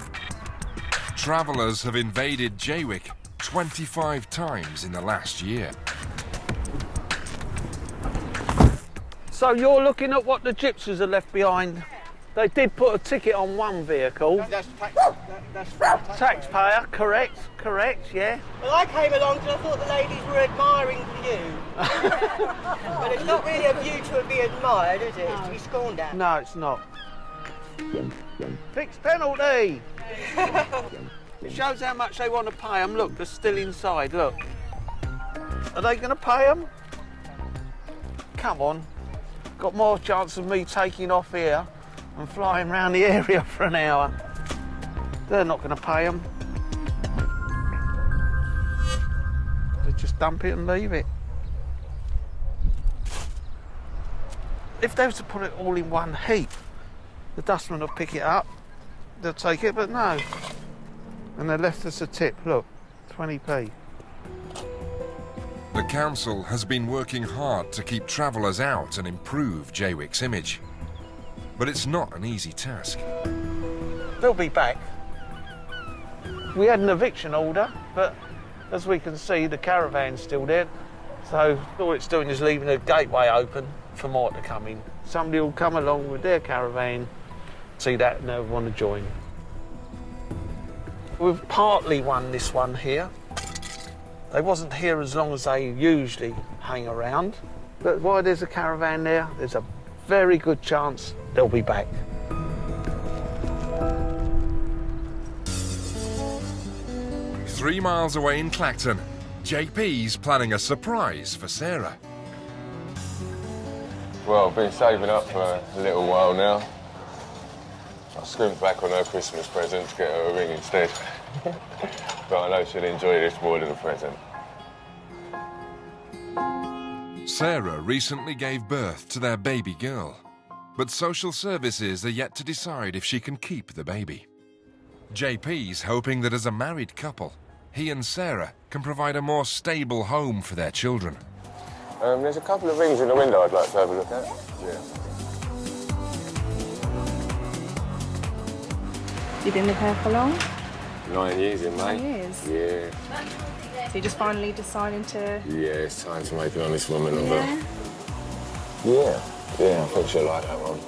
Travellers have invaded Jaywick 25 times in the last year. So you're looking at what the gypsies are left behind. They did put a ticket on one vehicle. That's Taxpayer, correct, yeah. Well, I came along because I thought the ladies were admiring you. But it's not really a view to be admired, is it? It's to be scorned at. No, it's not. Fixed penalty! It shows how much they want to pay them. Look, they're still inside, look. Are they going to pay them? Come on. Got more chance of me taking off here and flying around the area for an hour. They're not going to pay them. They just dump it and leave it. If they were to put it all in one heap, the dustman will pick it up, they'll take it, but no. And they left us a tip, look, 20p. The council has been working hard to keep travellers out and improve Jaywick's image. But it's not an easy task. They'll be back. We had an eviction order, but as we can see, the caravan's still there. So all it's doing is leaving the gateway open for more to come in. Somebody will come along with their caravan, see that and they'll want to join. We've partly won this one here. They wasn't here as long as they usually hang around, but while there's a caravan there, there's a very good chance they'll be back. Three miles away in Clacton, JP's planning a surprise for Sarah. Well, I've been saving up for a little while now. I scrimped back on her Christmas present to get her a ring instead. But I know she'll enjoy this more than a present. Sarah recently gave birth to their baby girl, but social services are yet to decide if she can keep the baby. JP's hoping that as a married couple, he and Sarah can provide a more stable home for their children. There's a couple of rings in the window I'd like to have a look at. Yeah. You've been with her for long? 9 years in, mate. 9 years? Yeah. So you're just finally deciding to... Yeah, it's time to make an honest woman of Yeah? her. Yeah, I think she'll like that one.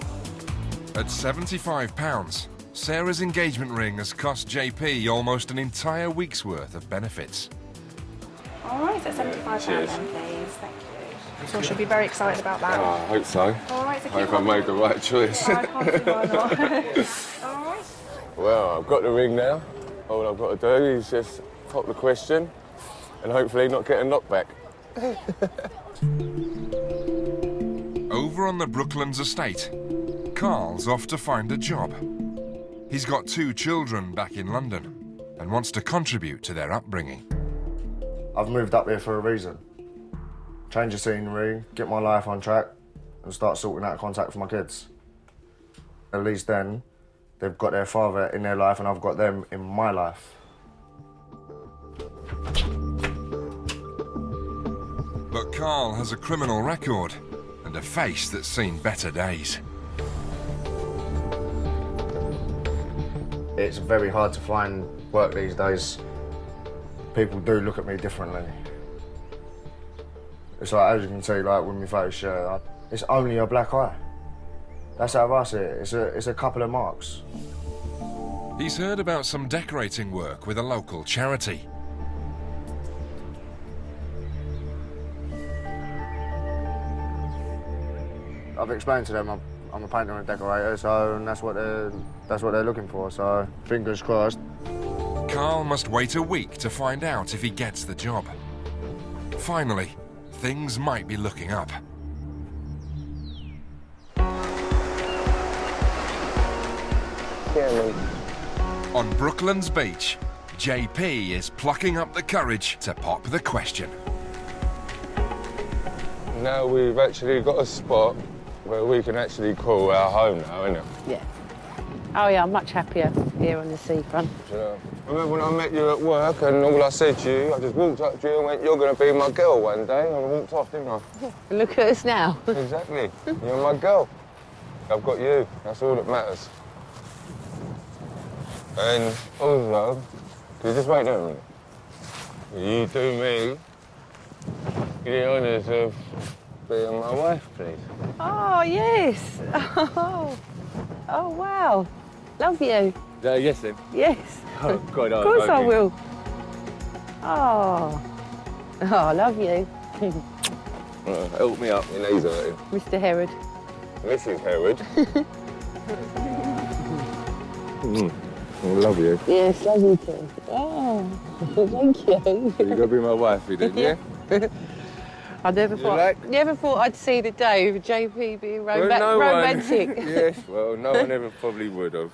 At £75, Sarah's engagement ring has cost JP almost an entire week's worth of benefits. All right, so £75 cheers. then, please. Thank you. So she'll be very excited about that. I hope so. All right, so I hope I made the right choice. I can't see why not. All right. Well, I've got the ring now. All I've got to do is just pop the question and hopefully not get a knockback. Over on the Brooklands estate, Carl's off to find a job. He's got 2 children back in London and wants to contribute to their upbringing. I've moved up here for a reason. Change the scenery, get my life on track, and start sorting out contact for my kids. At least then, they've got their father in their life and I've got them in my life. But Carl has a criminal record and a face that's seen better days. It's very hard to find work these days. People do look at me differently. It's like, as you can see, like with my face, it's only a black eye. That's how I see it. It's a couple of marks. He's heard about some decorating work with a local charity. I've explained to them I'm a painter and decorator, so and that's what they're looking for. So fingers crossed. Carl must wait a week to find out if he gets the job. Finally, things might be looking up. On Brooklands Beach, JP is plucking up the courage to pop the question. Now we've actually got a spot where we can actually call our home now, innit? Yeah. Oh yeah, I'm much happier here on the seafront. Yeah. Remember when I met you at work and all I said to you, I just walked up to you and went, you're going to be my girl one day, and I walked off, didn't I? Look at us now. Exactly. You're my girl. I've got you. That's all that matters. And also, can you just wait there a minute? You do me the honours of being my wife, please. Oh yes. Oh wow. Love you. Yes, then. Yes. Oh, God, of course I will. Oh. Oh, I love you. Help me up, your knees hurting. Mr. Herod. Mrs. Herod. I love you. Yes, love you too. Oh, thank you. You're going to be my wifey then, yeah? I never thought I'd see the day of JP being romantic. Yes, well, no one ever probably would have.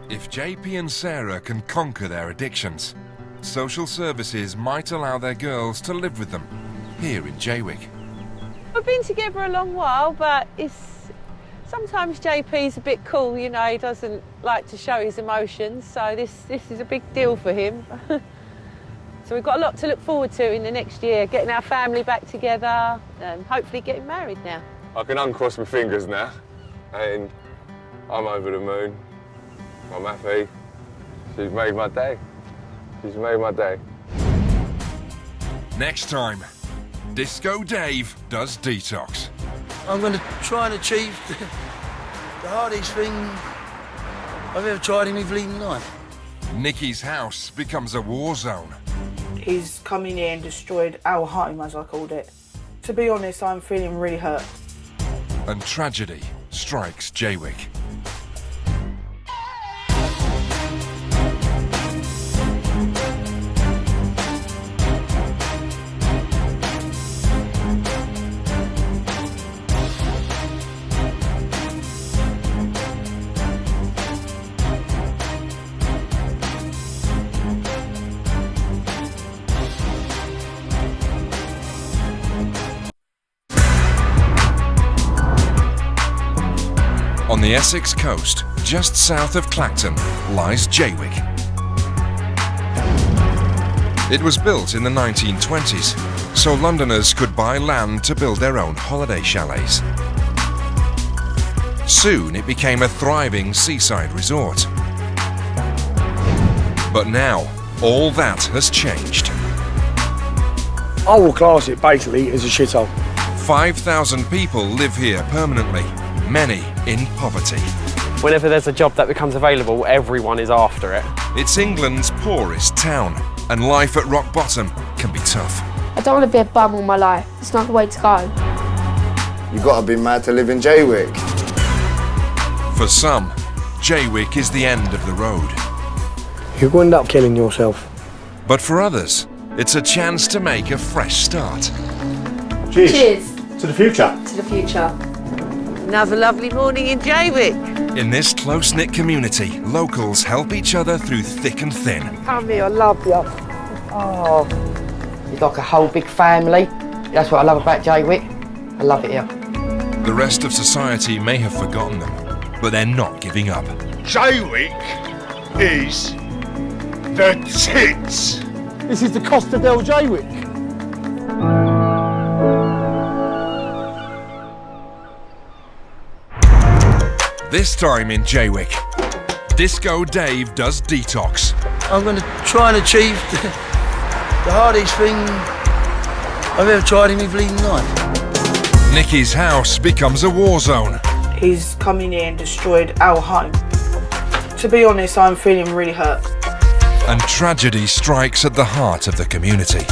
If JP and Sarah can conquer their addictions, social services might allow their girls to live with them here in Jaywick. We've been together a long while, but sometimes JP's a bit cool, you know, he doesn't like to show his emotions, so this is a big deal for him. So we've got a lot to look forward to in the next year, getting our family back together, and hopefully getting married now. I can uncross my fingers now, and I'm over the moon. I'm happy. She's made my day. She's made my day. Next time, Disco Dave does detox. I'm going to try and achieve the hardest thing I've ever tried in my bleeding life. Nikki's house becomes a war zone. He's come in here and destroyed our home, as I called it. To be honest, I'm feeling really hurt. And tragedy strikes Jaywick. the Essex coast, just south of Clacton, lies Jaywick. It was built in the 1920s, so Londoners could buy land to build their own holiday chalets. Soon it became a thriving seaside resort. But now, all that has changed. I will class it basically as a shithole. 5,000 people live here permanently, many in poverty. Whenever there's a job that becomes available, everyone is after it. It's England's poorest town, and life at rock bottom can be tough. I don't want to be a bum all my life. It's not the way to go. You gotta be mad to live in Jaywick. For some, Jaywick is the end of the road. You're going to end up killing yourself. But for others, it's a chance to make a fresh start. Cheers. Cheers. To the future. To the future. Another lovely morning in Jaywick. In this close-knit community, locals help each other through thick and thin. Come here, I love you. Oh, it's like a whole big family. That's what I love about Jaywick. I love it here. The rest of society may have forgotten them, but they're not giving up. Jaywick is the tits. This is the Costa del Jaywick. This time in Jaywick, Disco Dave does detox. I'm going to try and achieve the hardest thing I've ever tried in my bleeding life. Nicky's house becomes a war zone. He's come in here and destroyed our home. To be honest, I'm feeling really hurt. And tragedy strikes at the heart of the community.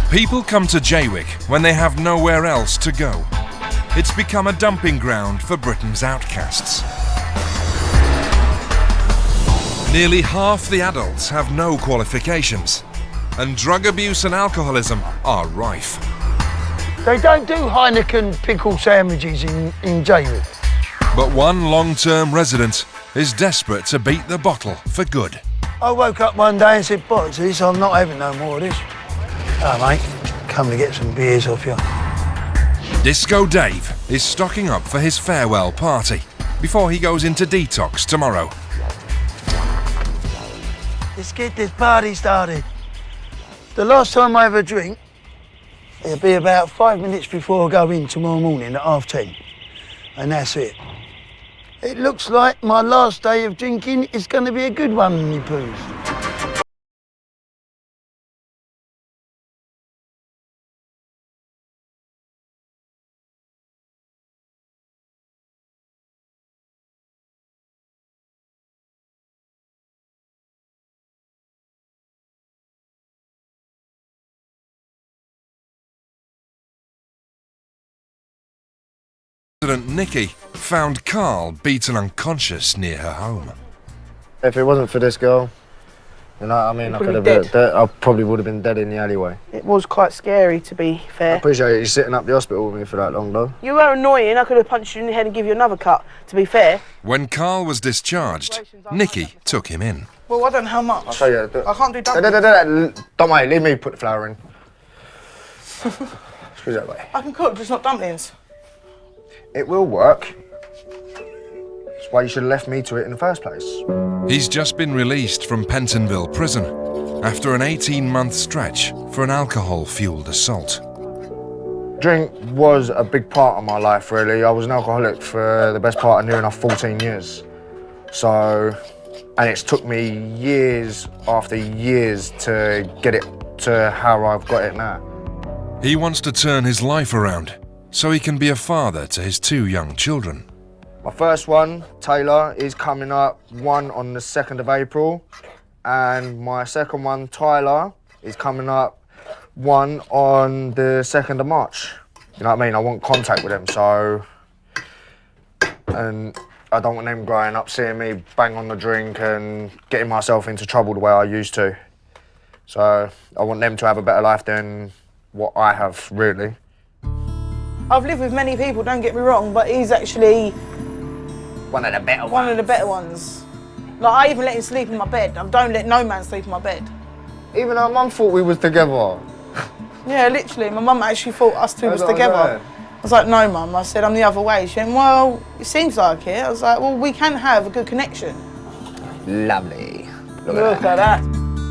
People come to Jaywick when they have nowhere else to go. It's become a dumping ground for Britain's outcasts. Nearly half the adults have no qualifications, and drug abuse and alcoholism are rife. They don't do Heineken pickle sandwiches in Jaywick. But one long-term resident is desperate to beat the bottle for good. I woke up one day and said, "Boxes, I'm not having no more of this." Hello, mate. Come to get some beers off you. Disco Dave is stocking up for his farewell party before he goes into detox tomorrow. Let's get this party started. The last time I have a drink, it'll be about 5 minutes before I go in tomorrow morning at 10:30. And that's it. It looks like my last day of drinking is going to be a good one, me poos. Resident Nikki found Carl beaten unconscious near her home. If it wasn't for this girl, you know what I mean, I probably would have been dead in the alleyway. It was quite scary, to be fair. I appreciate you sitting up the hospital with me for that long, though. You were annoying. I could have punched you in the head and give you another cut, to be fair. When Carl was discharged, Nikki took him in. Well, I don't know how much. I'll show you. I can't do dumplings. Don't worry, leave me put the flour in. Screw that way. I can cook, just not dumplings. It will work. That's why you should have left me to it in the first place. He's just been released from Pentonville prison after an 18-month stretch for an alcohol-fueled assault. Drink was a big part of my life, really. I was an alcoholic for the best part of near enough 14 years. So, and it's took me years after years to get it to how I've got it now. He wants to turn his life around so he can be a father to his 2 young children. My first one, Taylor, is coming up, one on the 2nd of April. And my second one, Tyler, is coming up, one on the 2nd of March. You know what I mean? I want contact with them, so... And I don't want them growing up seeing me bang on the drink and getting myself into trouble the way I used to. So I want them to have a better life than what I have, really. I've lived with many people, don't get me wrong, but he's actually... One of the better ones. One of the better ones. Like, I even let him sleep in my bed. I don't let no man sleep in my bed. Even our mum thought we was together. Yeah, literally. My mum actually thought us two was together. I was like, no, Mum. I said, I'm the other way. She went, well, it seems like it. I was like, well, we can have a good connection. Lovely. Look at that.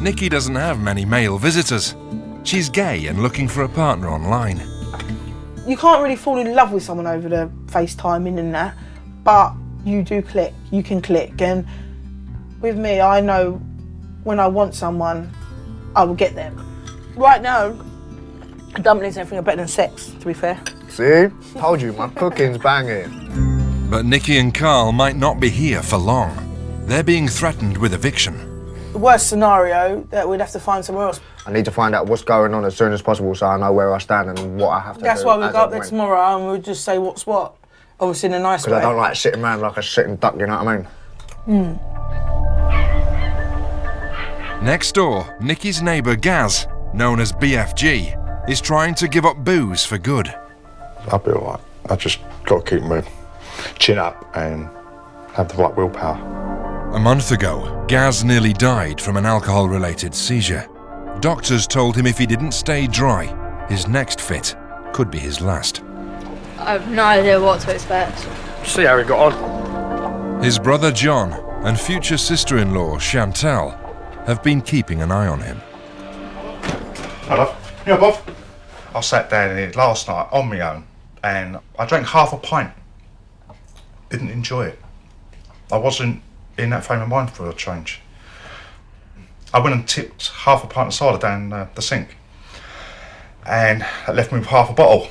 Nikki doesn't have many male visitors. She's gay and looking for a partner online. You can't really fall in love with someone over the FaceTiming and that, but you do click. You can click. And with me, I know when I want someone, I will get them. Right now, dumplings and everything are better than sex, to be fair. See? Told you, my cooking's banging. But Nikki and Carl might not be here for long. They're being threatened with eviction. The worst scenario, that we'd have to find somewhere else. I need to find out what's going on as soon as possible so I know where I stand and what I have to do. That's why we'll go up there tomorrow and we'll just say what's what. Obviously in a nice way. Because I don't like sitting around like a sitting duck, you know what I mean? Next door, Nikki's neighbour Gaz, known as BFG, is trying to give up booze for good. I'll be all right. I just got to keep my chin up and have the right willpower. A month ago, Gaz nearly died from an alcohol-related seizure. Doctors told him if he didn't stay dry, his next fit could be his last. I have no idea what to expect. See how he got on. His brother John and future sister-in-law Chantal have been keeping an eye on him. Hello. Yeah, Bob. I sat down here last night on my own and I drank half a pint. Didn't enjoy it. I wasn't in that frame of mind for a change. I went and tipped half a pint of cider down the sink and that left me with half a bottle.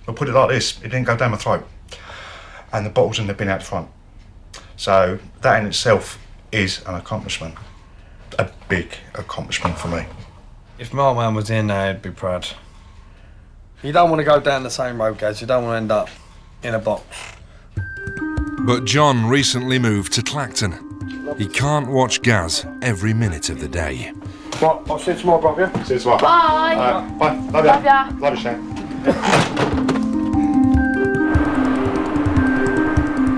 I'll put it like this, it didn't go down my throat and the bottle's in the bin out front. So that in itself is an accomplishment, a big accomplishment for me. If my man was in there, I'd be proud. You don't want to go down the same road, Gaz. You don't want to end up in a box. But John recently moved to Clacton. He can't watch Gaz every minute of the day. Right, I'll see you tomorrow, Bob, yeah? See you tomorrow. Bye. Bye. Love Love ya. Love you, Shane.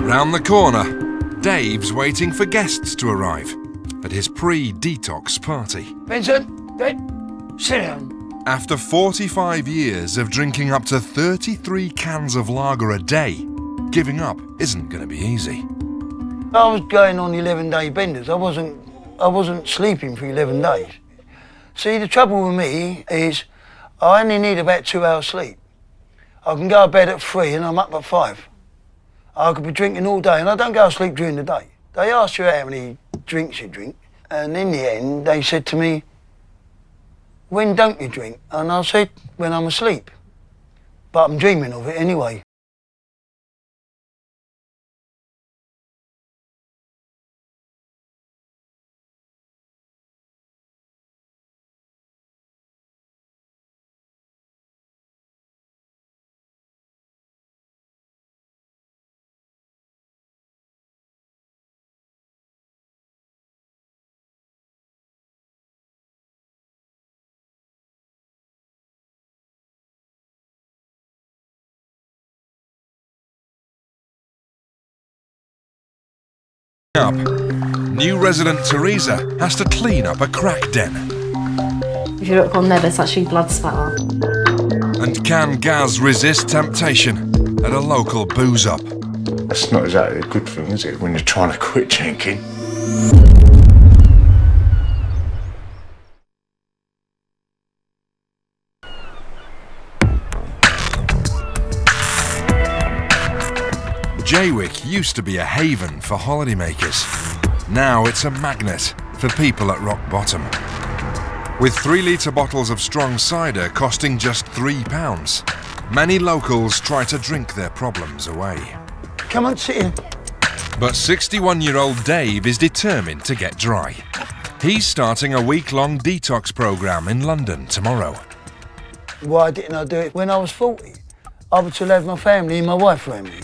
Round the corner, Dave's waiting for guests to arrive at his pre-detox party. Vincent, sit down. After 45 years of drinking up to 33 cans of lager a day, giving up isn't going to be easy. I was going on 11-day benders. I wasn't sleeping for 11 days. See, the trouble with me is I only need about 2 hours sleep. I can go to bed at 3 and I'm up at 5. I could be drinking all day and I don't go to sleep during the day. They ask you how many drinks you drink and in the end they said to me, when don't you drink? And I said, when I'm asleep. But I'm dreaming of it anyway. Up. New resident Teresa has to clean up a crack den. If you look on there, there's actually blood spatter. And can Gaz resist temptation at a local booze up? That's not exactly a good thing, is it, when you're trying to quit drinking? Jaywick used to be a haven for holidaymakers. Now it's a magnet for people at rock bottom. With 3-litre bottles of strong cider costing just £3, many locals try to drink their problems away. Come on, sit in. But 61-year-old Dave is determined to get dry. He's starting a week-long detox programme in London tomorrow. Why didn't I do it when I was 40? I would still have my family and my wife around me.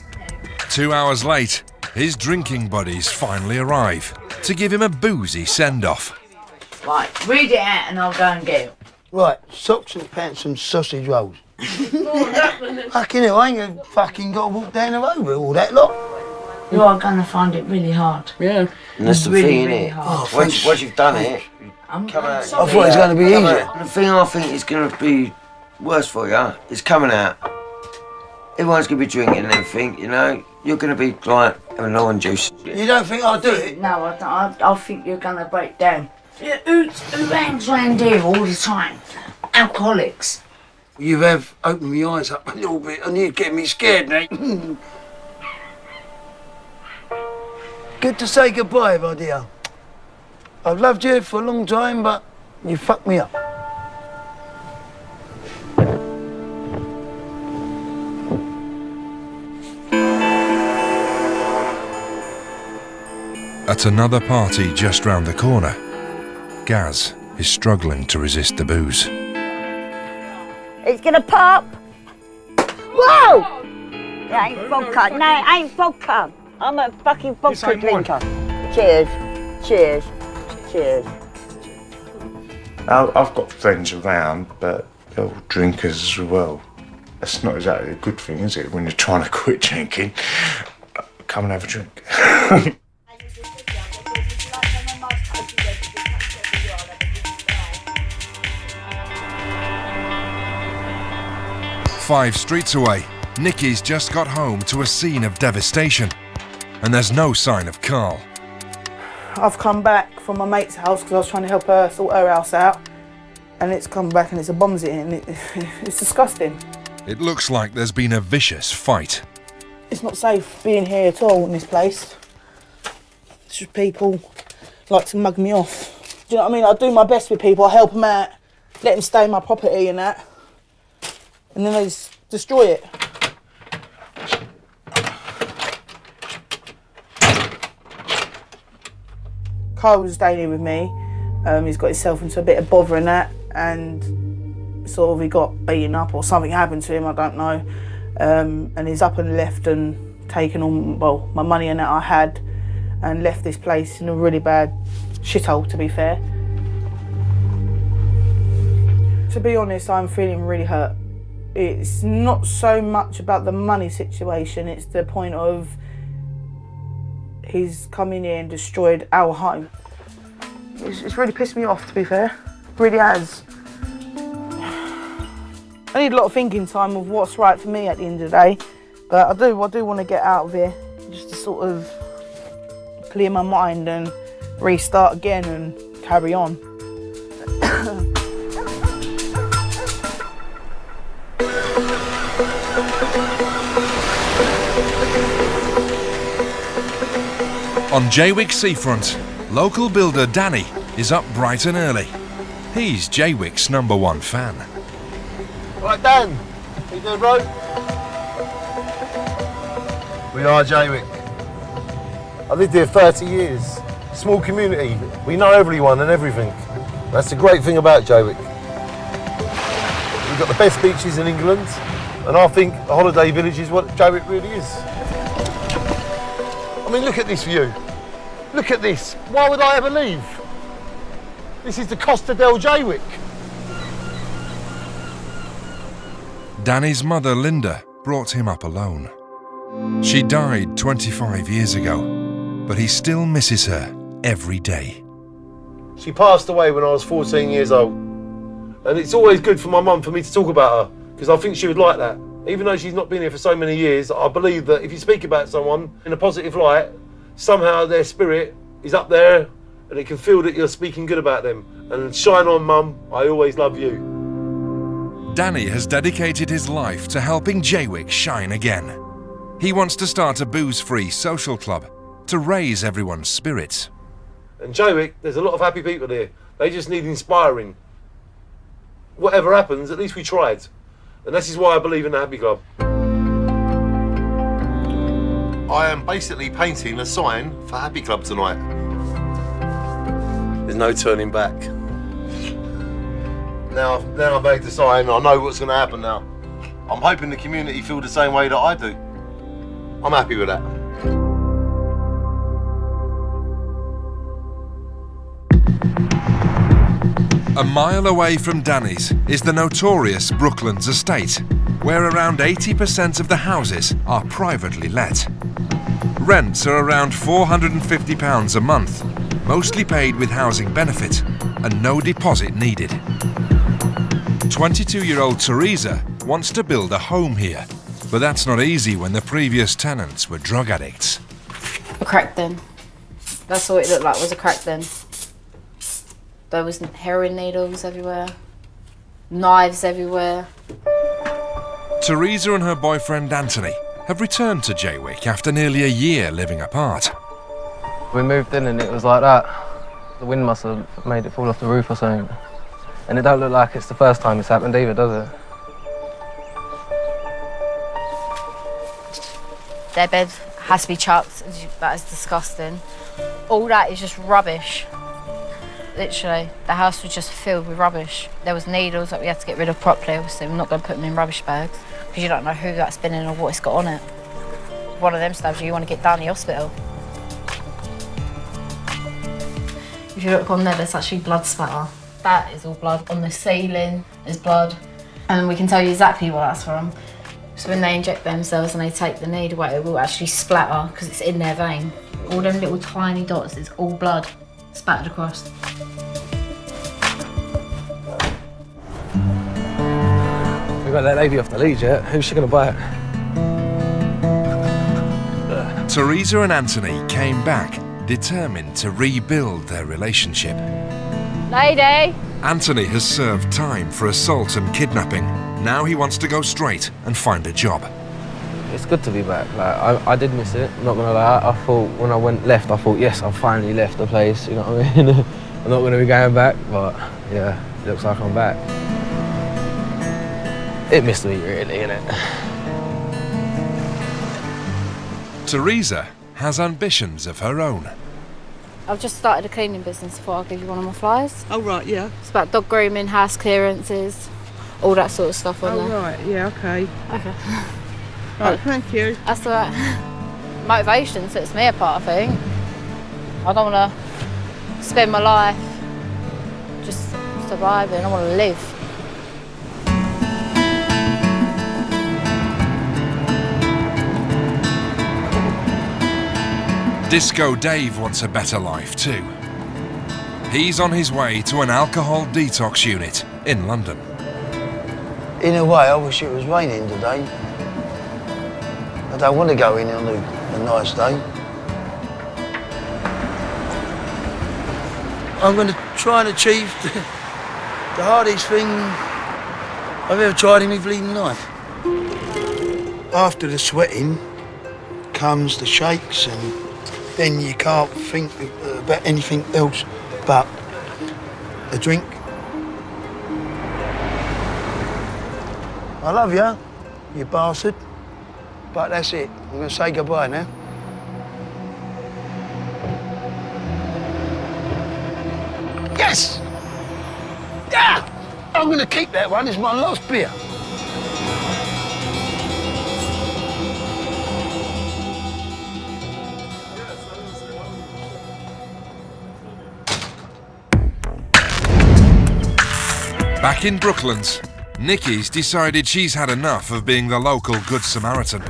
2 hours late, his drinking buddies finally arrive to give him a boozy send-off. Right, read it out and I'll go and get it. Right, socks and pants and sausage rolls. Fucking hell, I ain't fucking got to walk down the road with all that lot. You are going to find it really hard. Yeah. And that's the really, thing, really innit? hard. Once you've done it, I'm I sorry. thought it was going to be easier. The thing I think is going to be worse for you is coming out. Everyone's going to be drinking and everything, you know. You're going to be like having orange juice. You don't think I'll do it? No, I don't. I think you're going to break down. Who hangs around here all the time? Alcoholics. You have opened my eyes up a little bit and you're getting me scared, Nate. Good to say goodbye, my dear. I've loved you for a long time, but you fucked me up. At another party just round the corner, Gaz is struggling to resist the booze. It's gonna pop. Whoa! It ain't vodka. No, it ain't vodka. I'm a fucking vodka drinker. Cheers. Cheers. Cheers. I've got friends around, but they're all drinkers as well. That's not exactly a good thing, is it, when you're trying to quit drinking? Come and have a drink. 5 streets away, Nikki's just got home to a scene of devastation. And there's no sign of Carl. I've come back from my mate's house because I was trying to help her sort her house out. And it's come back and it's a bombs in and it's disgusting. It looks like there's been a vicious fight. It's not safe being here at all in this place. It's just people like to mug me off. Do you know what I mean? I do my best with people, I help them out, let them stay in my property and that. And then they just destroy it. Carl was staying here with me. He's got himself into a bit of bother and that, and sort of he got beaten up or something happened to him, I don't know. And he's up and left and taken all, well, my money and that I had, and left this place in a really bad shithole, to be fair. To be honest, I'm feeling really hurt. It's not so much about the money situation, it's the point of he's come in here and destroyed our home. It's really pissed me off, to be fair. It really has. I need a lot of thinking time of what's right for me at the end of the day, but I do want to get out of here, just to sort of clear my mind and restart again and carry on. On Jaywick seafront, local builder Danny is up bright and early. He's Jaywick's #1 fan. Right, Dan, how you doing, bro? We are Jaywick. I've lived here 30 years. Small community. We know everyone and everything. That's the great thing about Jaywick. We've got the best beaches in England, and I think a holiday village is what Jaywick really is. I mean, look at this view. Look at this. Why would I ever leave? This is the Costa del Jaywick. Danny's mother, Linda, brought him up alone. She died 25 years ago, but he still misses her every day. She passed away when I was 14 years old. And it's always good for my mum for me to talk about her, because I think she would like that. Even though she's not been here for so many years, I believe that if you speak about someone in a positive light, somehow their spirit is up there and it can feel that you're speaking good about them. And shine on, Mum, I always love you. Danny has dedicated his life to helping Jaywick shine again. He wants to start a booze-free social club to raise everyone's spirits. And Jaywick, there's a lot of happy people here. They just need inspiring. Whatever happens, at least we tried. And this is why I believe in the Happy Club. I am basically painting a sign for Happy Club tonight. There's no turning back. Now I've made the sign, I know what's going to happen now. I'm hoping the community feel the same way that I do. I'm happy with that. A mile away from Danny's is the notorious Brooklands estate, where around 80% of the houses are privately let. Rents are around £450 a month, mostly paid with housing benefit and no deposit needed. 22-year-old Teresa wants to build a home here, but that's not easy when the previous tenants were drug addicts. A crack den. That's all it looked like, was a crack den. There was heroin needles everywhere, knives everywhere. Teresa and her boyfriend Anthony have returned to Jaywick after nearly a year living apart. We moved in and it was like that. The wind must have made it fall off the roof or something. And it don't look like it's the first time it's happened either, does it? Their bed has to be chucked. That is disgusting. All that is just rubbish. Literally, the house was just filled with rubbish. There was needles that we had to get rid of properly. Obviously, we're not going to put them in rubbish bags because you don't know who that's been in or what it's got on it. One of them stabs you want to get down the hospital. If you look on there, there's actually blood spatter. That is all blood. On the ceiling, there's blood. And we can tell you exactly what that's from. So when they inject themselves and they take the needle away, it will actually splatter because it's in their vein. All them little tiny dots, it's all blood spattered across. We got that lady off the lead yet. Who's she going to buy it? Teresa and Anthony came back, determined to rebuild their relationship. Lady! Anthony has served time for assault and kidnapping. Now he wants to go straight and find a job. It's good to be back. Like, I did miss it, I'm not gonna lie. I thought when I left, I thought, yes, I've finally left the place, you know what I mean? I'm not gonna be going back, but yeah, it looks like I'm back. It missed me really, innit? Teresa has ambitions of her own. I've just started a cleaning business before I'll give you one of my flyers. Oh, right, yeah. It's about dog grooming, house clearances, all that sort of stuff on there. Oh, right, yeah, okay. Okay. Right, thank you. That's all right. Motivation sets me apart, I think. I don't want to spend my life just surviving. I want to live. Disco Dave wants a better life too. He's on his way to an alcohol detox unit in London. In a way, I wish it was raining today. I don't want to go in on a nice day. I'm going to try and achieve the hardest thing I've ever tried in my bleeding life. After the sweating comes the shakes, and then you can't think about anything else but a drink. I love you, you bastard. But that's it. I'm going to say goodbye now. Yes! Yeah! I'm going to keep that one. It's my last beer. Back in Brooklands, Nikki's decided she's had enough of being the local Good Samaritan.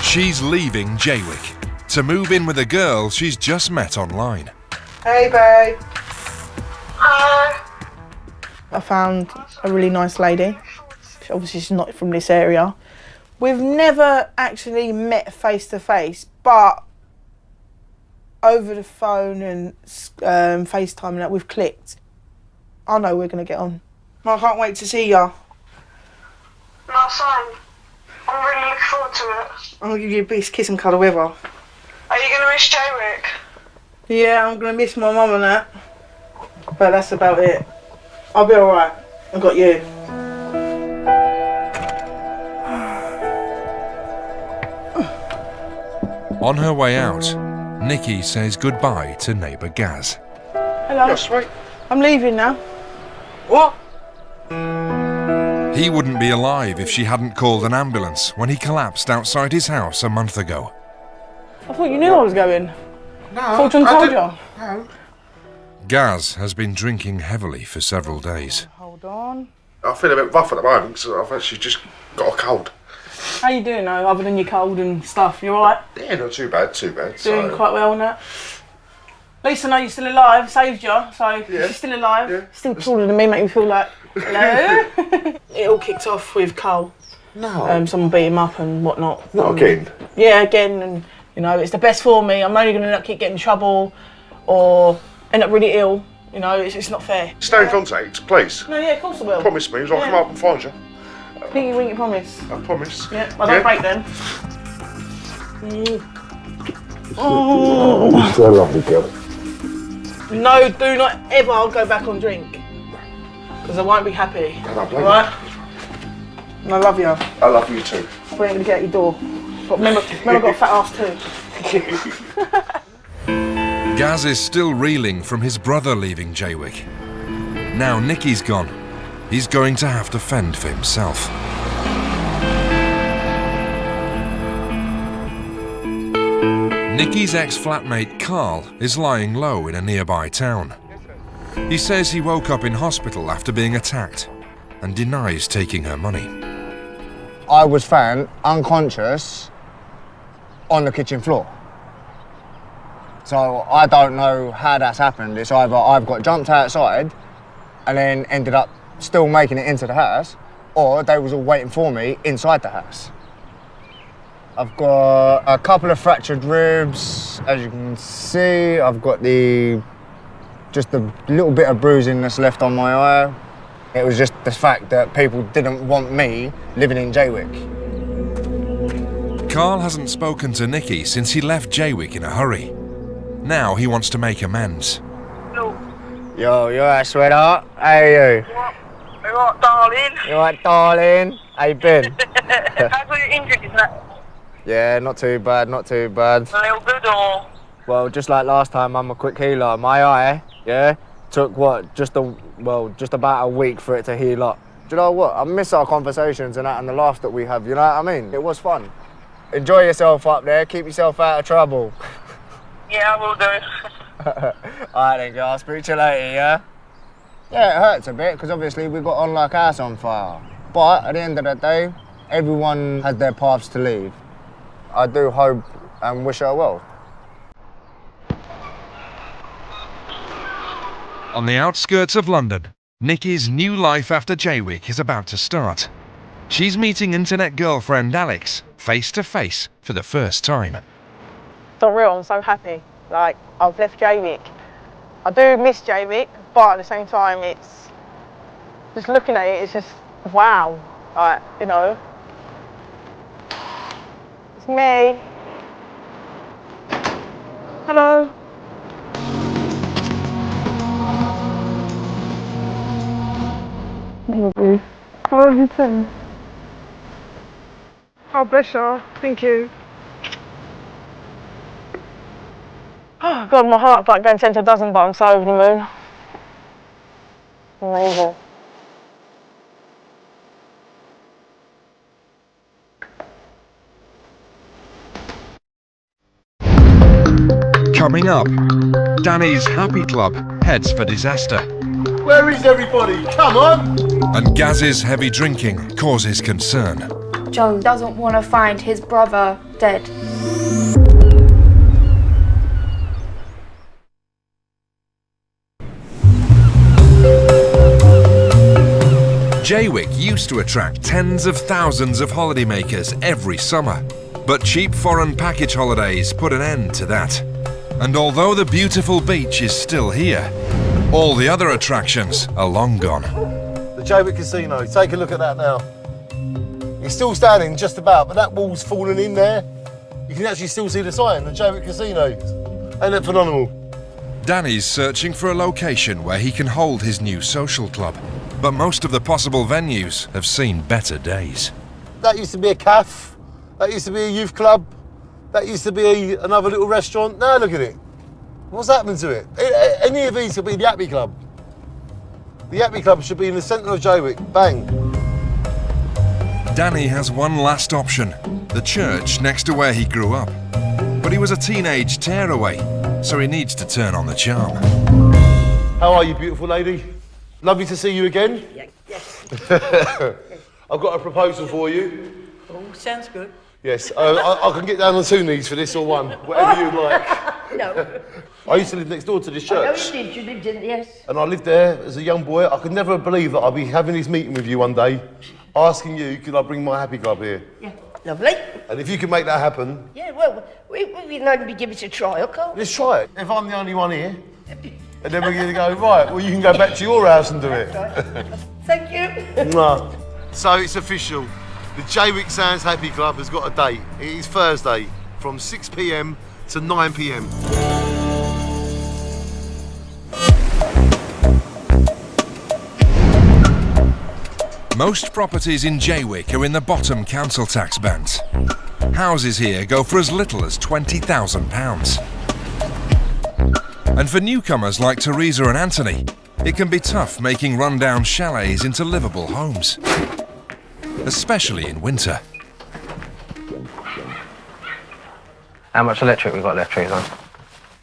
She's leaving Jaywick to move in with a girl she's just met online. Hey, babe. Hi. I found a really nice lady. Obviously, she's not from this area. We've never actually met face to face, but over the phone and FaceTime and that, we've clicked. I know we're going to get on. I can't wait to see ya. No, same. I'm really looking forward to it. I'm going to give you the biggest kiss and cuddle ever. Are you going to miss Jaywick? Yeah, I'm going to miss my mum and that. But that's about it. I'll be alright. I've got you. On her way out, Nikki says goodbye to neighbour Gaz. Hello. Yes, mate. I'm leaving now. What? He wouldn't be alive if she hadn't called an ambulance when he collapsed outside his house a month ago. I thought you knew I was going. No, I thought John told you. No. Gaz has been drinking heavily for several days. Hold on. I feel a bit rough at the moment because I've actually just got a cold. How you doing though, other than your cold and stuff? You alright? Yeah, not too bad, too bad. Doing quite well on that. At least I know you're still alive, saved you, so if you're still alive, still taller than me, make me feel like, hello? It all kicked off with Cole. No. Someone beat him up and whatnot. Not again? Yeah, again, and you know, it's the best for me. I'm only going to end up keep getting in trouble or end up really ill. You know, it's not fair. Stay in contact, please. No, yeah, of course I will. Promise me, I'll come up and find you. Pinky winky promise. I promise. Yeah, I don't break them. Oh. You're a lovely girl. No, do not ever go back on drink. Because I won't be happy. Alright? And I love you. I love you too. I'm going to get out your door. But remember I've got a fat ass too. Gaz is still reeling from his brother leaving Jaywick. Now Nicky's gone. He's going to have to fend for himself. Nicky's ex-flatmate Carl is lying low in a nearby town. He says he woke up in hospital after being attacked and denies taking her money. I was found unconscious on the kitchen floor. So I don't know how that's happened. It's either I've got jumped outside and then ended up still making it into the house, or they was all waiting for me inside the house. I've got a couple of fractured ribs, as you can see. I've got just a little bit of bruising that's left on my eye. It was just the fact that people didn't want me living in Jaywick. Carl hasn't spoken to Nicky since he left Jaywick in a hurry. Now he wants to make amends. Hello. Yo, you alright, sweetheart? How are you? You alright, darling? You alright, darling? How you been? How good your injuries, isn't it? Yeah, not too bad, not too bad. A little good or? Well, just like last time, I'm a quick healer. My eye, yeah, took what, just about a week for it to heal up. Do you know what? I miss our conversations and that and the laugh that we have, you know what I mean? It was fun. Enjoy yourself up there, keep yourself out of trouble. Yeah, I will do. Alright then, girl, I'll speak to you later, yeah? Yeah, it hurts a bit, because obviously we got on like house on fire. But at the end of the day, everyone has their paths to leave. I do hope and wish her well. On the outskirts of London, Nicky's new life after Jaywick is about to start. She's meeting internet girlfriend Alex face to face for the first time. It's unreal, I'm so happy. Like, I've left Jaywick. I do miss Jaywick, but at the same time, it's just looking at it, it's just wow. Like, you know. It's me. Hello. I love you too. Oh, bless you. Thank you. Oh, God, my heart's like going 10 to a dozen, but I'm so over the moon. Amazing. Coming up, Danny's Happy Club heads for disaster. Where is everybody? Come on! And Gaz's heavy drinking causes concern. Joe doesn't want to find his brother dead. Jaywick used to attract tens of thousands of holidaymakers every summer, but cheap foreign package holidays put an end to that. And although the beautiful beach is still here, all the other attractions are long gone. The Jaywick Casino, take a look at that now. It's still standing just about, but that wall's fallen in there. You can actually still see the sign, the Jaywick Casino. Ain't that phenomenal? Danny's searching for a location where he can hold his new social club, but most of the possible venues have seen better days. That used to be a cafe, that used to be a youth club, that used to be another little restaurant. Now look at it. What's happened to it? Any of these could be the Happy Club. The Happy Club should be in the centre of Jaywick. Bang. Danny has one last option, the church next to where he grew up. But he was a teenage tearaway, so he needs to turn on the charm. How are you, beautiful lady? Lovely to see you again. Yes. I've got a proposal for you. Oh, sounds good. Yes, I can get down on 2 knees for this or one, whatever you like. No. I used to live next door to this I know church. you did, you lived in, yes. And I lived there as a young boy. I could never believe that I'd be having this meeting with you one day, asking you, could I bring my happy club here? Yeah, lovely. And if you can make that happen, Yeah, well, we can only give it a trial, can't we? let's try it. If I'm the only one here, and then we're going to go, right, well, you can go back to your house and do it. Thank you. No. So it's official. The Jaywick Sands Happy Club has got a date. It is Thursday from 6 p.m. to 9 p.m. Most properties in Jaywick are in the bottom council tax band. Houses here go for as little as £20,000. And for newcomers like Teresa and Anthony, it can be tough making rundown chalets into livable homes, especially in winter. How much electric we got left, Teresa?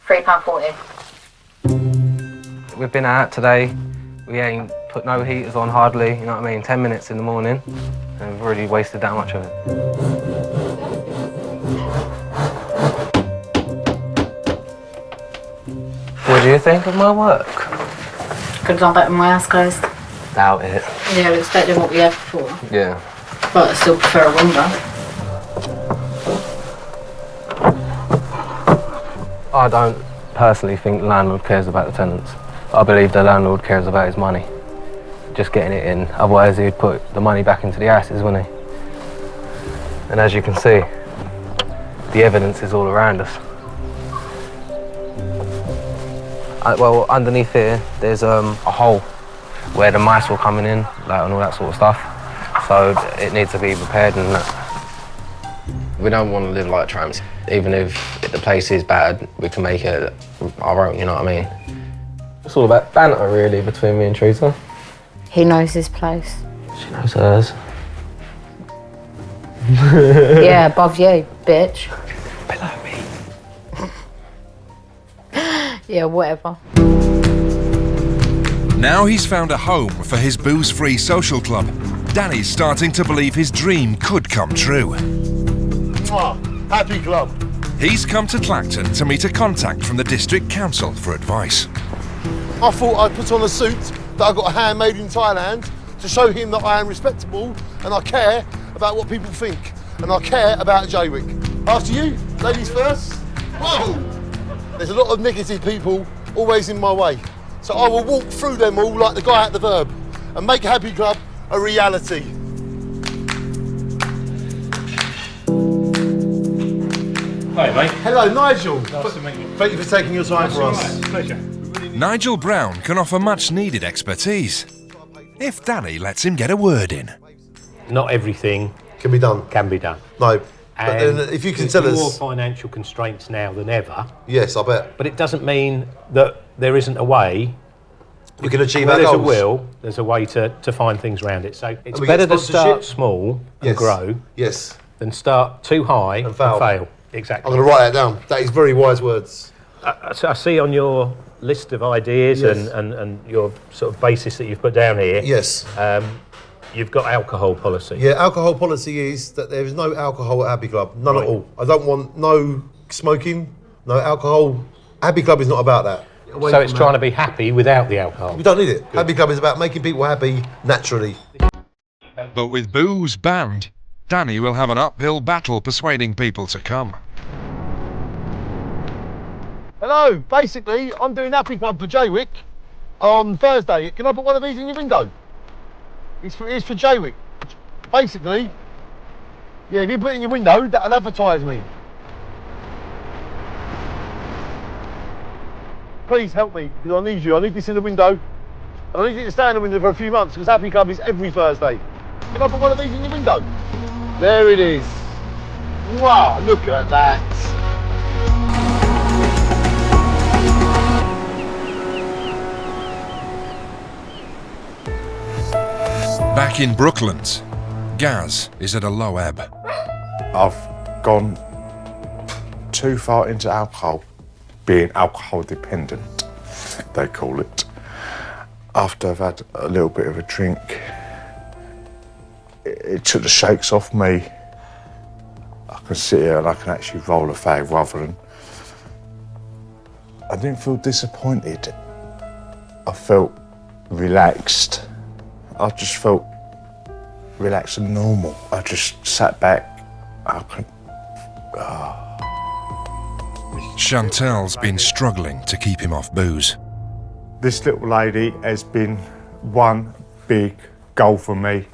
£3.40. We've been out today. We ain't put no heaters on hardly, you know what I mean? 10 minutes in the morning, and we've already wasted that much of it. What do you think of my work? Could have done better with my eyes closed. Doubt it. Yeah, I was expecting what we had before. Yeah. But I still prefer a window. I don't personally think the landlord cares about the tenants. I believe the landlord cares about his money. Just getting it in, otherwise he'd put the money back into the houses, wouldn't he? And as you can see, the evidence is all around us. Well, underneath here, there's a hole where the mice were coming in, like, and all that sort of stuff. So it needs to be repaired and that. We don't want to live like tramps. Even if the place is bad, we can make it our own, you know what I mean? It's all about banter, really, between me and Teresa. He knows his place. She knows hers. Yeah, above you, bitch. Below me. Yeah, whatever. Now he's found a home for his booze-free social club, Danny's starting to believe his dream could come true. Happy Club. He's come to Clacton to meet a contact from the district council for advice. I thought I'd put on a suit that I got handmade in Thailand to show him that I am respectable and I care about what people think and I care about Jaywick. After you, ladies first. Whoa! There's a lot of negative people always in my way, so I will walk through them all like the guy at the Verb and make Happy Club a reality. Hi, mate. Hello, Nigel. Nice to meet you. Thank you for taking your time for us. Pleasure. Nigel Brown can offer much needed expertise, if Danny lets him get a word in. Not everything can be done. No, but then if you can tell us... more financial constraints now than ever. Yes, I bet. But it doesn't mean that there isn't a way. We can achieve Where our there's goals. a will, there's a way to find things around it. So it's we better get to start sponsorship? small and grow than start too high and fail. Exactly. I'm going to write that down. That is very wise words. So I see on your list of ideas Yes. and your sort of basis that you've put down here. Yes. You've got alcohol policy. Yeah, alcohol policy is that there is no alcohol at Happy Club. None at all. I don't want no smoking, no alcohol. Happy Club is not about that. So it's trying to be happy without the alcohol. We don't need it. Happy Club is about making people happy naturally. But with booze banned, Danny will have an uphill battle persuading people to come. Hello, basically, I'm doing Happy Club for Jaywick on Thursday. Can I put one of these in your window? It's for Jaywick. Basically, yeah, if you put it in your window, that'll advertise me. Please help me, because I need you. I need this in the window. And I need it to stay in the window for a few months, because Happy Club is every Thursday. Can I put one of these in your window? There it is. Wow, look at that. Back in Brooklands, Gaz is at a low ebb. I've gone too far into alcohol, being alcohol dependent, they call it. After I've had a little bit of a drink, it took the shakes off me. can sit here and I can actually roll a fag rather than... I didn't feel disappointed. I felt relaxed. I just felt relaxed and normal. I just sat back. I couldn't... Chantel's been struggling to keep him off booze. This little lady has been one big goal for me,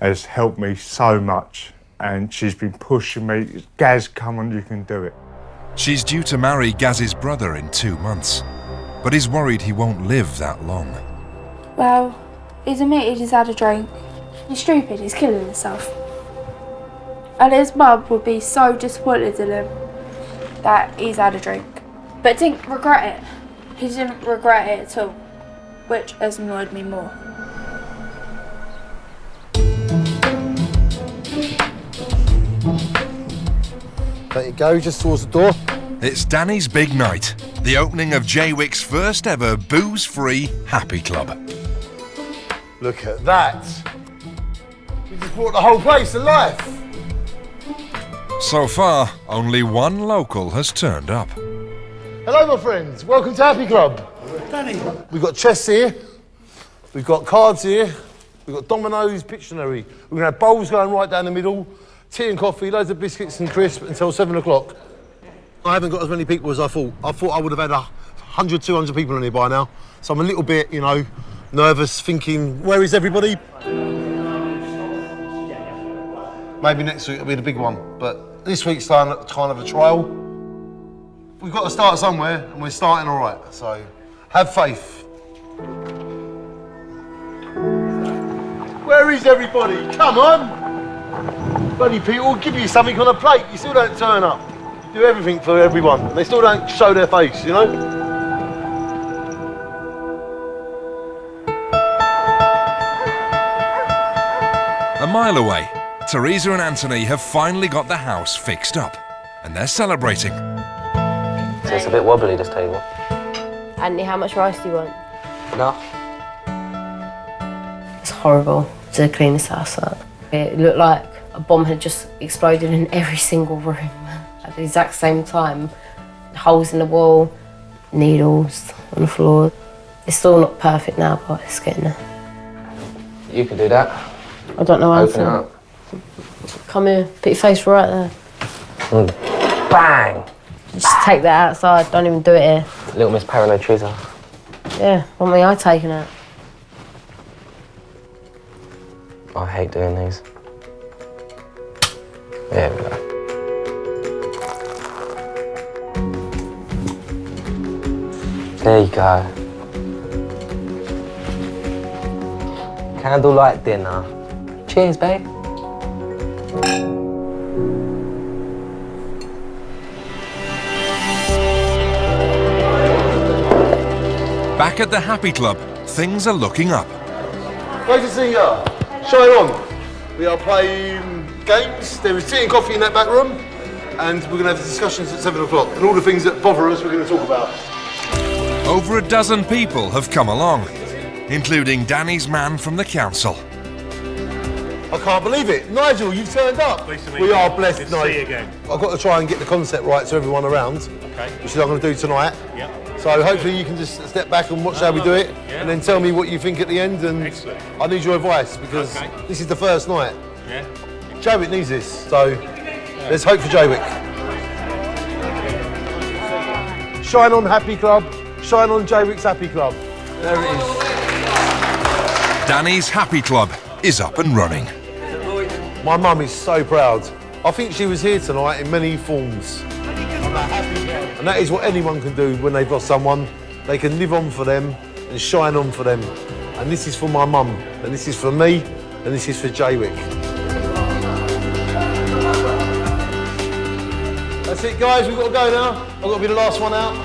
has helped me so much, and she's been pushing me. Gaz, come on, you can do it. She's due to marry Gaz's brother in 2 months, but he's worried he won't live that long. Well, he's admitted he's had a drink. He's stupid, he's killing himself. And his mum would be so disappointed in him that he's had a drink. But didn't regret it. He didn't regret it at all, which has annoyed me more. There you go, just towards the door. It's Danny's big night, the opening of Jaywick's first ever booze-free happy club. Look at that. We just brought the whole place to life. So far, only one local has turned up. Hello, my friends. Welcome to Happy Club. Danny. We've got chess here. We've got cards here. We've got dominoes, Pictionary. We're going to have bowls going right down the middle, tea and coffee, loads of biscuits and crisps until 7 o'clock. I haven't got as many people as I thought. I thought I would have had 100, 200 people in here by now. So I'm a little bit, you know, nervous, thinking, where is everybody? Maybe next week will be the big one, but this week's kind of a trial. We've got to start somewhere, and we're starting all right, so have faith. Where is everybody? Come on! Bloody people, give you something on a plate, you still don't turn up. Do everything for everyone, and they still don't show their face, you know? A mile away, Teresa and Anthony have finally got the house fixed up, and they're celebrating. So it's a bit wobbly, this table. Anthony, how much rice do you want? Enough. It's horrible to clean this house up. It looked like a bomb had just exploded in every single room at the exact same time. Holes in the wall, needles on the floor. It's still not perfect now, but it's getting there. You can do that. I don't know how Open it to. up. Come here, put your face right there. Bang! Just take that outside, don't even do it here. Little Miss Paranoid Teresa. Yeah, want me eye taking it? I hate doing these. There we go. There you go. Candlelight dinner. Cheers, babe. Back at the Happy Club, things are looking up. Great to see ya. Shine on. We are playing games. There is tea and coffee in that back room, and we're going to have the discussions at 7 o'clock, and all the things that bother us we're going to talk about. Over a dozen people have come along, including Danny's man from the council. I can't believe it. Nigel, you've turned up. We are blessed, Good to see you again. I've got to try and get the concept right to everyone around, which is what I'm going to do tonight. Yep. So hopefully you can just step back and watch how we do it, and then tell me what you think at the end. And I need your advice because this is the first night. Yeah. Jaywick needs this, so let's hope for Jaywick. Shine on Happy Club. Shine on Jaywick's Happy Club. There it is. Danny's Happy Club is up and running. My mum is so proud. I think she was here tonight in many forms. And that is what anyone can do when they've lost someone. They can live on for them and shine on for them. And this is for my mum, and this is for me, and this is for Jaywick. That's it, guys. We've got to go now. I've got to be the last one out.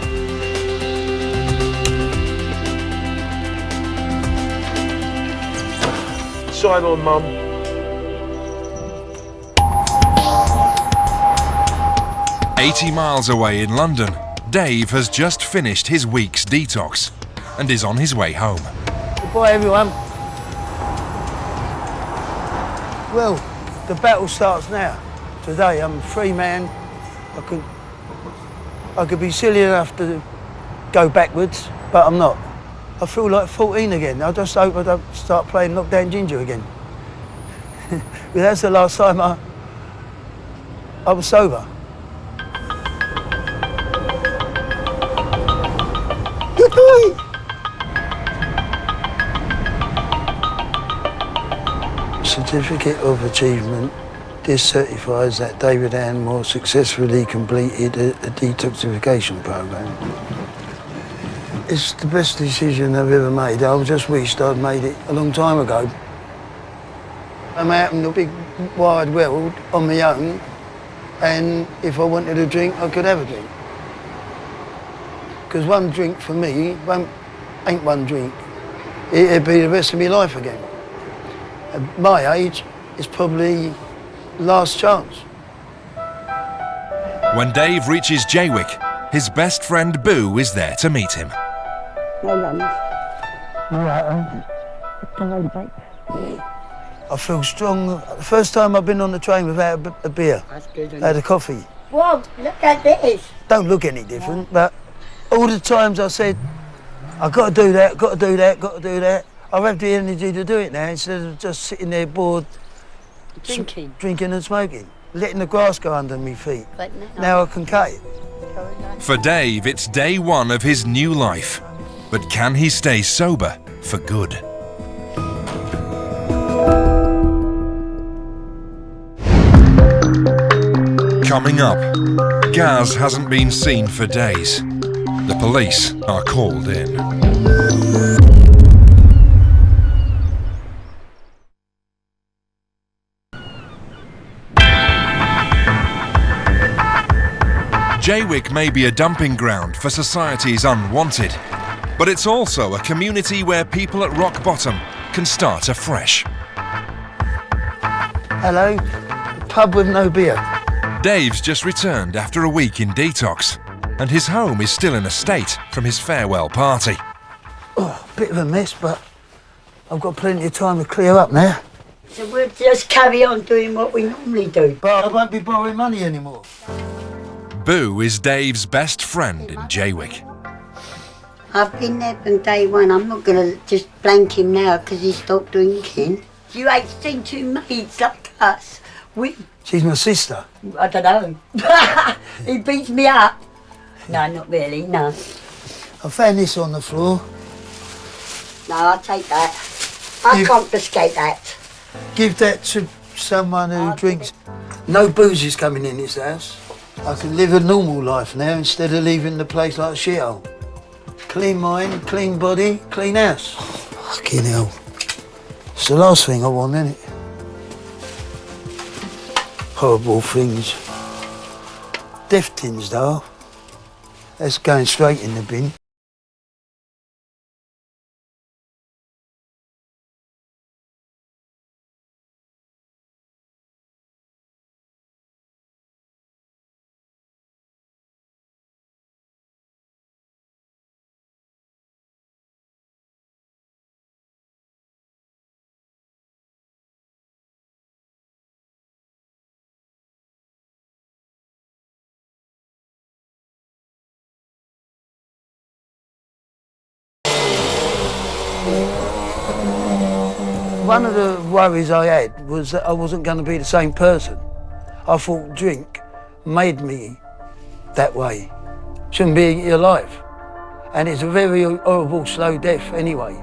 Shine on, Mum. "80 miles away in London, Dave has just finished his week's detox and is on his way home. Goodbye, everyone. Well, the battle starts now. Today I'm a free man. I could be silly enough to go backwards, but I'm not. I feel like 14 again. I just hope I don't start playing Lockdown Ginger again. That's the last time I was sober. Goodbye! Certificate of Achievement. This certifies that David Anmore successfully completed a detoxification program. It's the best decision I've ever made. I just wished I'd made it a long time ago. I'm out in the big wide world on my own, and if I wanted a drink, I could have a drink. Because one drink for me ain't one drink. It'd be the rest of my life again. At my age, it's probably last chance. When Dave reaches Jaywick, his best friend Boo is there to meet him. Well done. All right, I feel strong. The first time I've been on the train without a beer. That's good. I had a coffee. Whoa, look at this. Don't look any different, but all the times I said, I've got to do that, got to do that, got to do that, I've had the energy to do it now instead of just sitting there bored, drinking and smoking, letting the grass go under my feet. But now I can cut it. For Dave, it's day one of his new life. But can he stay sober for good? Coming up, Gaz hasn't been seen for days. The police are called in. Jaywick may be a dumping ground for society's unwanted, but it's also a community where people at rock bottom can start afresh. Hello, a pub with no beer. Dave's just returned after a week in detox, and his home is still in a state from his farewell party. Oh, bit of a mess, but I've got plenty of time to clear up now. So we'll just carry on doing what we normally do. But I won't be borrowing money anymore. Boo is Dave's best friend in Jaywick. I've been there from day one. I'm not going to just blank him now because he stopped drinking. You ain't seen two mates like us. She's my sister. I don't know. He beats me up. No, not really, no. I found this on the floor. No, I'll take that. I confiscate that. Give that to someone who drinks. No booze is coming in this house. I can live a normal life now instead of leaving the place like a shithole. Clean mind, clean body, clean house. Fucking hell. It's the last thing I want, isn't it? Horrible things. Death tins, though. That's going straight in the bin. One of the worries I had was that I wasn't going to be the same person. I thought drink made me that way. Shouldn't be alive. And it's a very horrible, slow death anyway,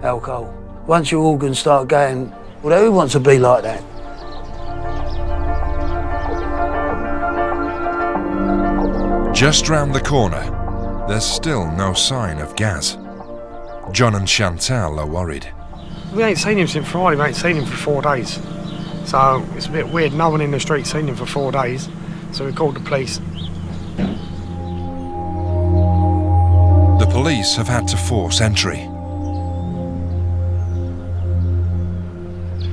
alcohol. Once your organs start going, well, who wants to be like that? Just round the corner, there's still no sign of Gaz. John and Chantal are worried. We ain't seen him since Friday, we ain't seen him for 4 days. So it's a bit weird, no one in the street seen him for 4 days. So we called the police. The police have had to force entry.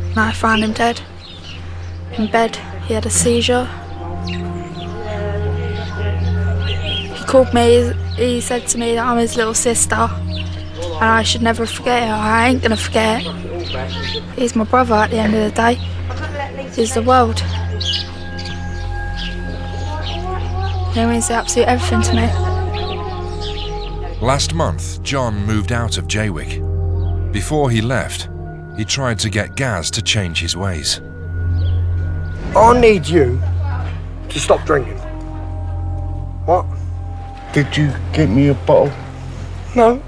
And I found him dead. In bed, he had a seizure. He called me, he said to me that I'm his little sister. And I should never forget him. I ain't gonna forget. He's my brother at the end of the day. He's the world. He means absolute everything to me. Last month, John moved out of Jaywick. Before he left, he tried to get Gaz to change his ways. I need you to stop drinking. What? Did you get me a bottle? No,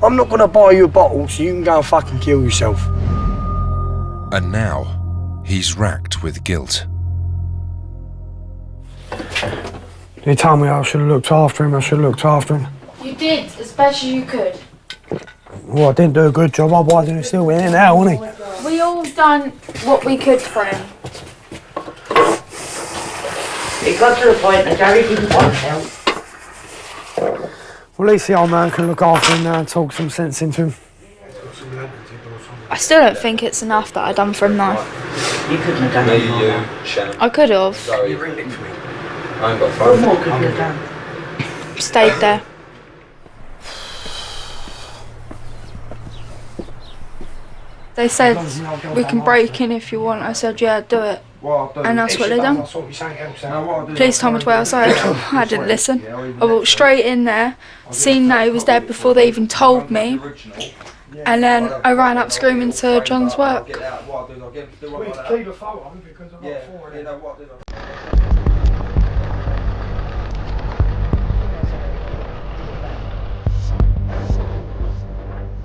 I'm not gonna buy you a bottle so you can go and fucking kill yourself. And now, he's racked with guilt. They told me I should have looked after him, You did, as best as you could. Well, I didn't do a good job, otherwise he'd still been in there, wouldn't he? We all done what we could for him. It got to the point that Gary didn't want help. Well, at least the old man can look after him now and talk some sense into him. I still don't think it's enough that I done for him now. You couldn't have done it more. I could have. You ring it for me. I ain't got What phone. more could you have done? Stayed there. They said, we can break in if you want. I said, yeah, do it. And that's what they done. Police told me to wait outside. I didn't listen. I walked straight in there, seen that he was dead before they even told me. And then I ran up screaming to John's work.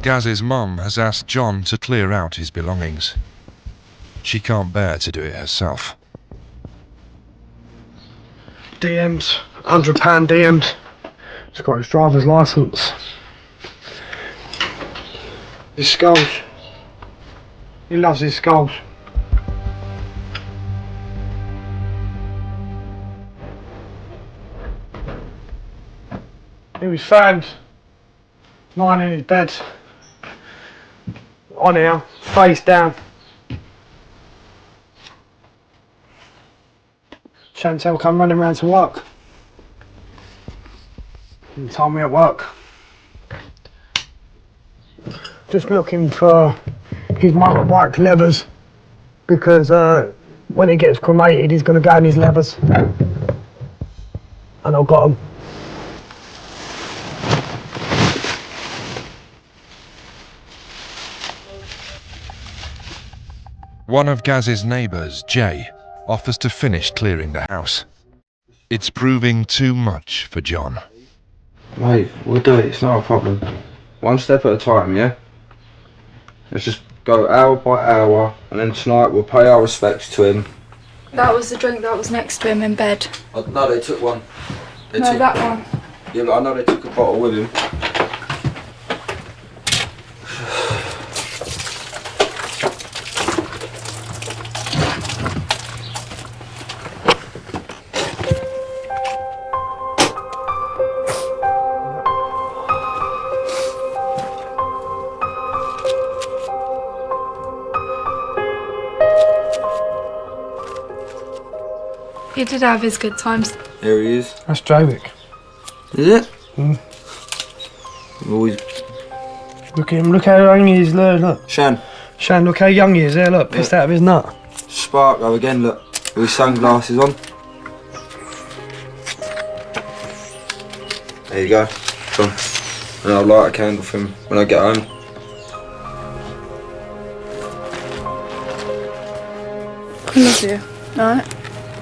Gaz's mum has asked John to clear out his belongings. She can't bear to do it herself. DMs, £100 DMs. He's got his driver's licence. His skulls. He loves his skulls. He was found lying in his bed. On here, face down. Chantel come running around to work. He told me at work. Just looking for his motorbike levers because when he gets cremated he's going to go in his levers. And I've got them. One of Gaz's neighbours, Jay, offers to finish clearing the house. It's proving too much for John. Mate, we'll do it, it's not a problem. One step at a time, yeah? Let's just go hour by hour, and then tonight we'll pay our respects to him. That was the drink that was next to him in bed. No, they took one. No, that one. Yeah, but I know they took a bottle with him. He did have his good times. There he is. That's Jaywick. Is it? Mm. Always. Look at him, look how young he is, look. Shan. Shan, look how young he is there, look, pissed out of his nut. Sparko again, look. With his sunglasses on. There you go. Come on. And I'll light a candle for him when I get home. I love you, right?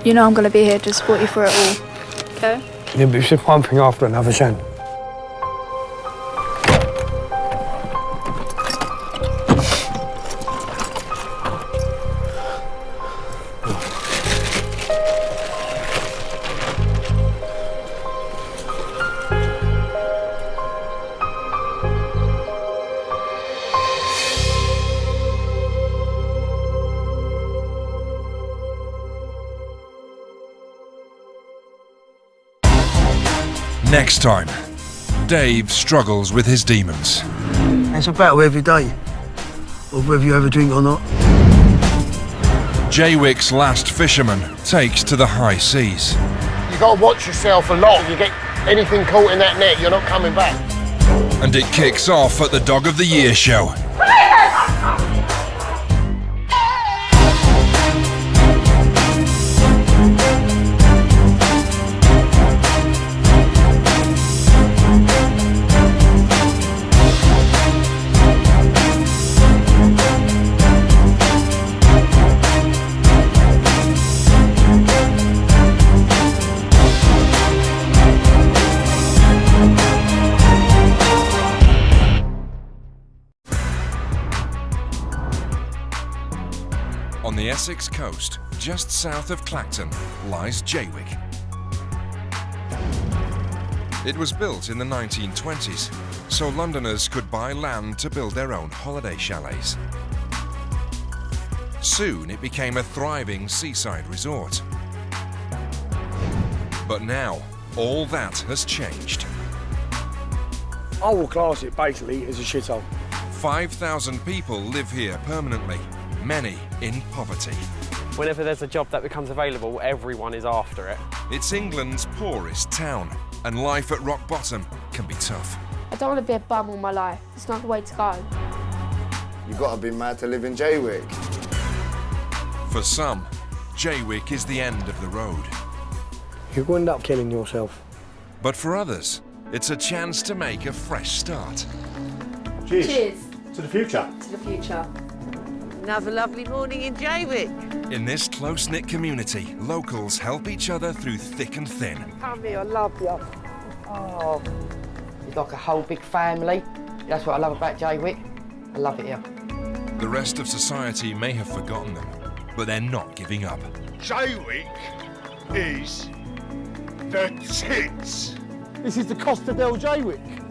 You know I'm going to be here to support you through it all, okay? Yeah, but it's just one thing after another, Shan. Next time, Dave struggles with his demons. It's a battle every day, of whether you have a drink or not. Jaywick's last fisherman takes to the high seas. You've got to watch yourself a lot. If you get anything caught in that net, you're not coming back. And it kicks off at the Dog of the Year show. Essex coast, just south of Clacton, lies Jaywick. It was built in the 1920s, so Londoners could buy land to build their own holiday chalets. Soon it became a thriving seaside resort. But now, all that has changed. I will class it basically as a shithole. 5,000 people live here permanently, many in poverty. Whenever there's a job that becomes available, everyone is after it. It's England's poorest town, and life at rock bottom can be tough. I don't want to be a bum all my life. It's not the way to go. You gotta be mad to live in Jaywick. For some, Jaywick is the end of the road. You're going to end up killing yourself. But for others, it's a chance to make a fresh start. Cheers. Cheers. To the future. To the future. Another lovely morning in Jaywick. In this close-knit community, locals help each other through thick and thin. Come here, I love you. Oh, it's like a whole big family. That's what I love about Jaywick. I love it here. The rest of society may have forgotten them, but they're not giving up. Jaywick is the tits. This is the Costa del Jaywick.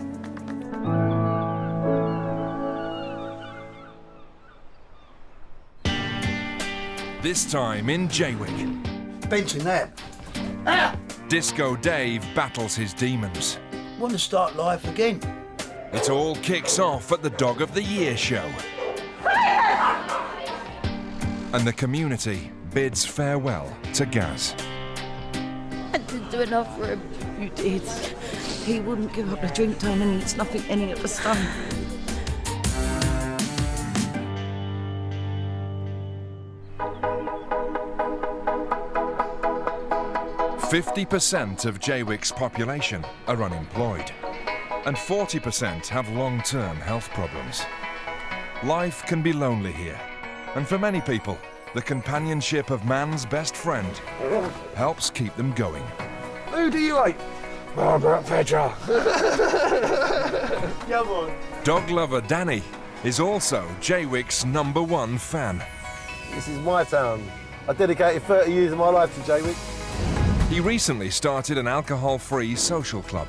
This time in Jaywick, Benson, that. Disco Dave battles his demons. Want to start life again. It all kicks off at the Dog of the Year show. And the community bids farewell to Gaz. I didn't do enough for him. You did. He wouldn't give up the drink time and it's nothing any of us done. 50% of Jaywick's population are unemployed, and 40% have long-term health problems. Life can be lonely here, and for many people, the companionship of man's best friend helps keep them going. Who do you hate? Margaret Thatcher. Come on. Dog lover Danny is also Jaywick's #1 fan. This is my town. I dedicated 30 years of my life to Jaywick. He recently started an alcohol-free social club.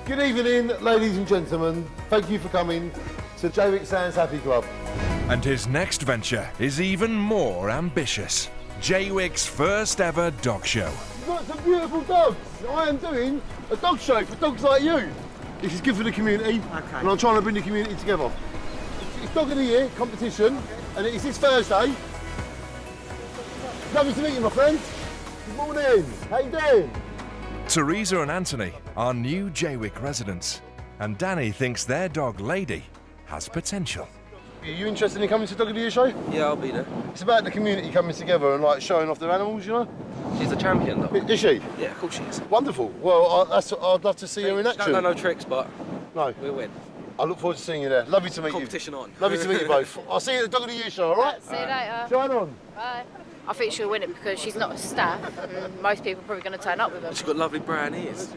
Good evening, ladies and gentlemen. Thank you for coming to Jaywick Sands Happy Club. And his next venture is even more ambitious. Jaywick's first ever dog show. You've got some beautiful dogs. I am doing a dog show for dogs like you. This is good for the community, and I'm trying to bring the community together. It's Dog of the Year competition, and it is this Thursday. Lovely to meet you, my friend. Good morning. How you doing? Teresa and Anthony are new Jaywick residents, and Danny thinks their dog Lady has potential. Are you interested in coming to Dog of the Year show? Yeah, I'll be there. It's about the community coming together and like showing off their animals, you know? She's a champion, though. Is she? Yeah, of course she is. Wonderful. Well, I'd love to see her in She action. don't know no tricks, but no, we'll win. I look forward to seeing you there. Lovely to meet Competition you. on. Lovely to meet you both. I'll see you at the Dog of the Year show, all right? See you later. Shine on. Bye. I think she'll win it because she's not a staff and most people are probably going to turn up with her. She's got lovely brown ears.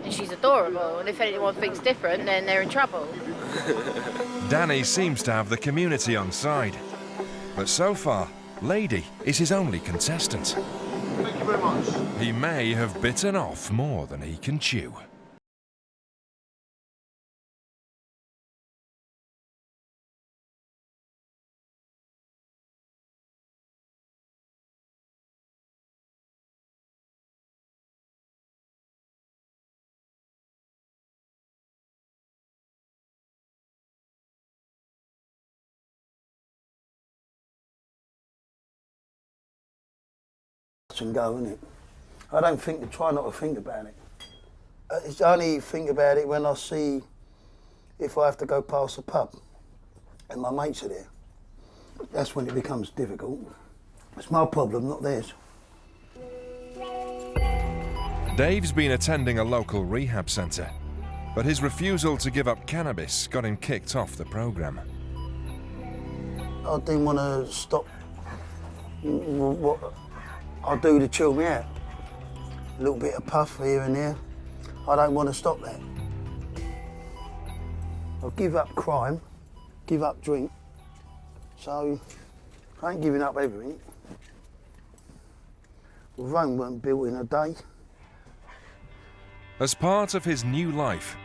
And she's adorable, and if anyone thinks different, then they're in trouble. Danny seems to have the community on side. But so far, Lady is his only contestant. Thank you very much. He may have bitten off more than he can chew. And go, isn't it? I don't think, try not to think about it. It's only think about it when I see if I have to go past the pub and my mates are there. That's when it becomes difficult. It's my problem, not theirs. Dave's been attending a local rehab centre, but his refusal to give up cannabis got him kicked off the programme. I didn't want to stop what I do to chill me out. A little bit of puff here and there. I don't want to stop that. I'll give up crime, give up drink, so I ain't giving up everything. Rome weren't built in a day. As part of his new life,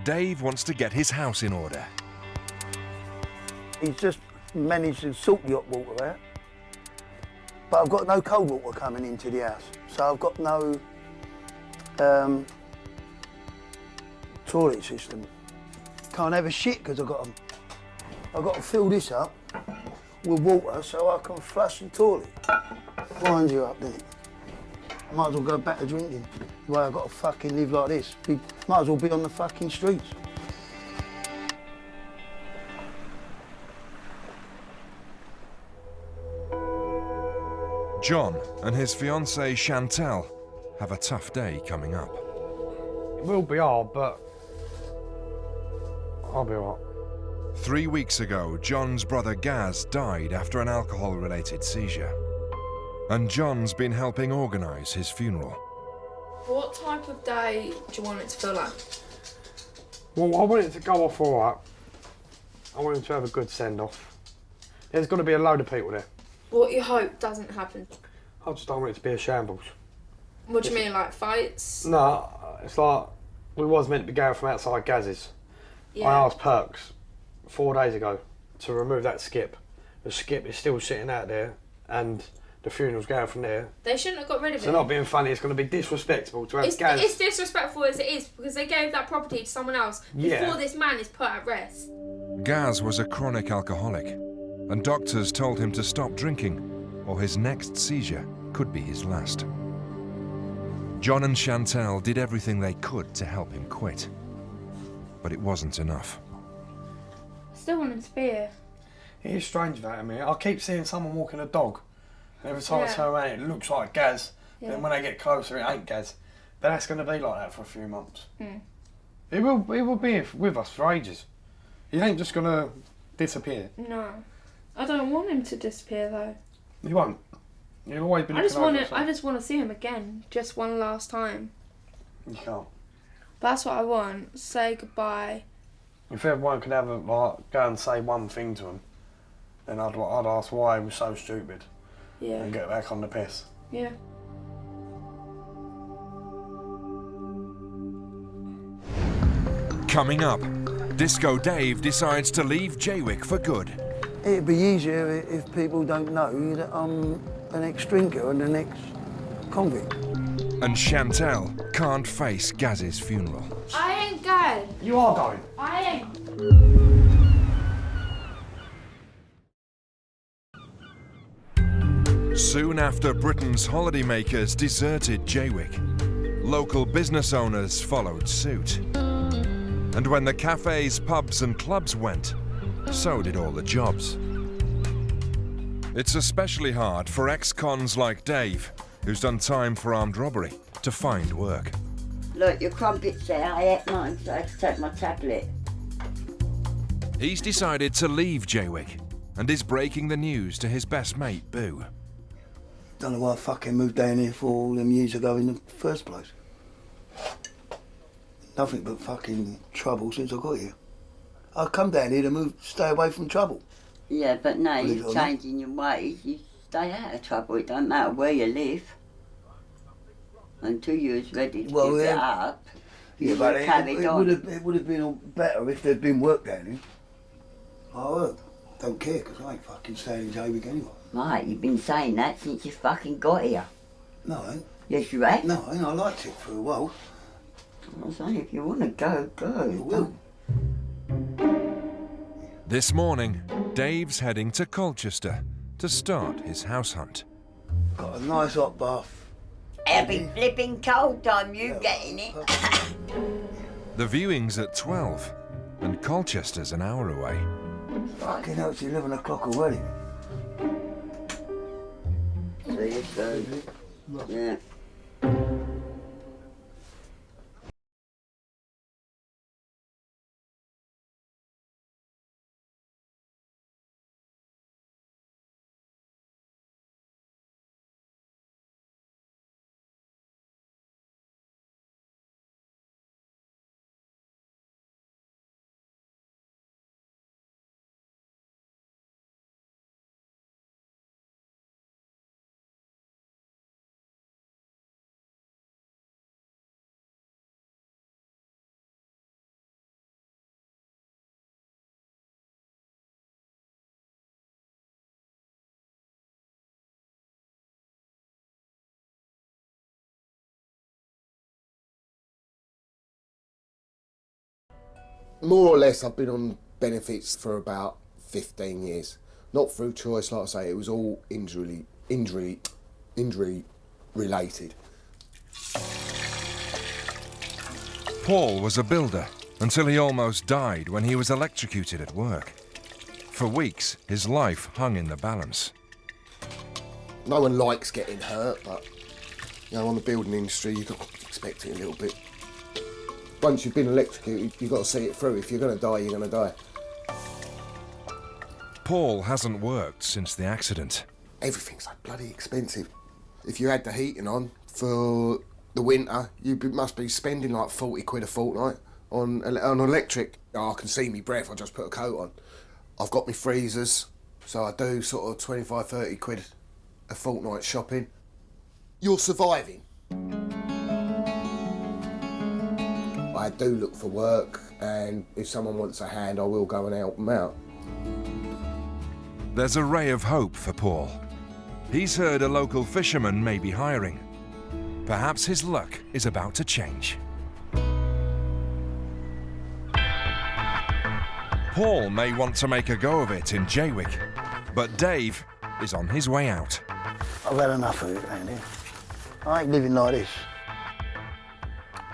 Dave wants to get his house in order. He's just managed to sort the hot water out. But I've got no cold water coming into the house. So I've got no toilet system. Can't have a shit because I've got to fill this up with water so I can flush the toilet. Winds you up, doesn't it? I might as well go back to drinking. The way I've got to fucking live like this. Might as well be on the fucking streets. John and his fiancée Chantal have a tough day coming up. It will be hard, but I'll be alright. 3 weeks ago, John's brother Gaz died after an alcohol-related seizure. And John's been helping organise his funeral. What type of day do you want it to feel like? Well, I want it to go off alright. I want him to have a good send-off. There's got to be a load of people there. What you hope doesn't happen? I just don't want it to be a shambles. What do you mean, like fights? No, it's like we was meant to be going from outside Gaz's. Yeah. I asked Perks 4 days ago to remove that skip. The skip is still sitting out there and the funeral's going from there. They shouldn't have got rid of it. So not being funny, it's going to be disrespectful to have Gaz. It's disrespectful as it is because they gave that property to someone else before this man is put at rest. Gaz was a chronic alcoholic, and doctors told him to stop drinking, or his next seizure could be his last. John and Chantal did everything they could to help him quit, but it wasn't enough. I still want him to be here. It is strange that, I mean, I keep seeing someone walking a dog, and every time I turn around it looks like Gaz, then when I get closer it ain't Gaz. But that's going to be like that for a few months. It will be with us for ages. He ain't just going to disappear. No. I don't want him to disappear though. He won't. He'll always be I just looking want over I just want to see him again, just one last time. You can't. That's what I want. Say goodbye. If everyone could have go and say one thing to him, then I'd ask why he was so stupid. Yeah. And get back on the piss. Yeah. Coming up, Disco Dave decides to leave Jaywick for good. It'd be easier if people don't know that I'm an ex-drinker and an ex-convict. And Chantal can't face Gaz's funeral. I ain't going. You are going. I ain't. Soon after Britain's holidaymakers deserted Jaywick, local business owners followed suit. And when the cafes, pubs and clubs went, so did all the jobs. It's especially hard for ex-cons like Dave, who's done time for armed robbery, to find work. Look, your crumpets there. I ate mine, so I had to take my tablet. He's decided to leave Jaywick and is breaking the news to his best mate, Boo. Don't know why I fucking moved down here 4 all them years ago in the first place. Nothing but fucking trouble since I got here. I come down here to stay away from trouble. Yeah, but now you're changing your ways. You stay out of trouble. It don't matter where you live. Until you're ready to give it up, Yeah, but it would have been all better if there'd been work down here. I don't care, because I ain't fucking staying in Jaywick anyway. Mate, you've been saying that since you fucking got here. No, I ain't. Yes, you have. No, I ain't. I liked it for a while. I'm saying, if you want to go, go. I will. This morning, Dave's heading to Colchester to start his house hunt. Got a nice hot bath. It'll be flipping cold time you getting it. The viewing's at 12, and Colchester's an hour away. Fucking hell, it's 11 o'clock already. See you soon. Yeah. More or less, I've been on benefits for about 15 years. Not through choice, like I say, it was all injury related. Paul was a builder until he almost died when he was electrocuted at work. For weeks, his life hung in the balance. No one likes getting hurt, but you know, on the building industry, you've got to expect it a little bit. Once you've been electrocuted, you've got to see it through. If you're going to die, you're going to die. Paul hasn't worked since the accident. Everything's so bloody expensive. If you had the heating on for the winter, you must be spending like 40 quid a fortnight on electric. Oh, I can see me breath, I just put a coat on. I've got my freezers, so I do sort of 25, 30 quid a fortnight shopping. You're surviving. I do look for work, and if someone wants a hand, I will go and help them out. There's a ray of hope for Paul. He's heard a local fisherman may be hiring. Perhaps his luck is about to change. Paul may want to make a go of it in Jaywick, but Dave is on his way out. I've had enough of it, Andy. I ain't living like this.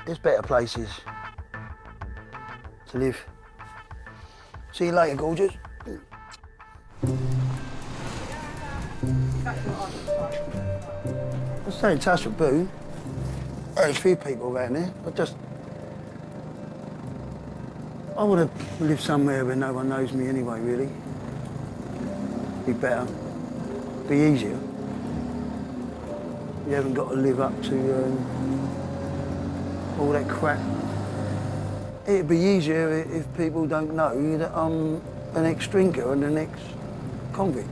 There's better places to live. See you later, gorgeous. I stay in touch with Boo. There's a few people around there. I would have lived somewhere where no one knows me anyway, really. Be better. Be easier. You haven't got to live up to all that crap. It'd be easier if people don't know that I'm an ex-drinker and an ex-convict.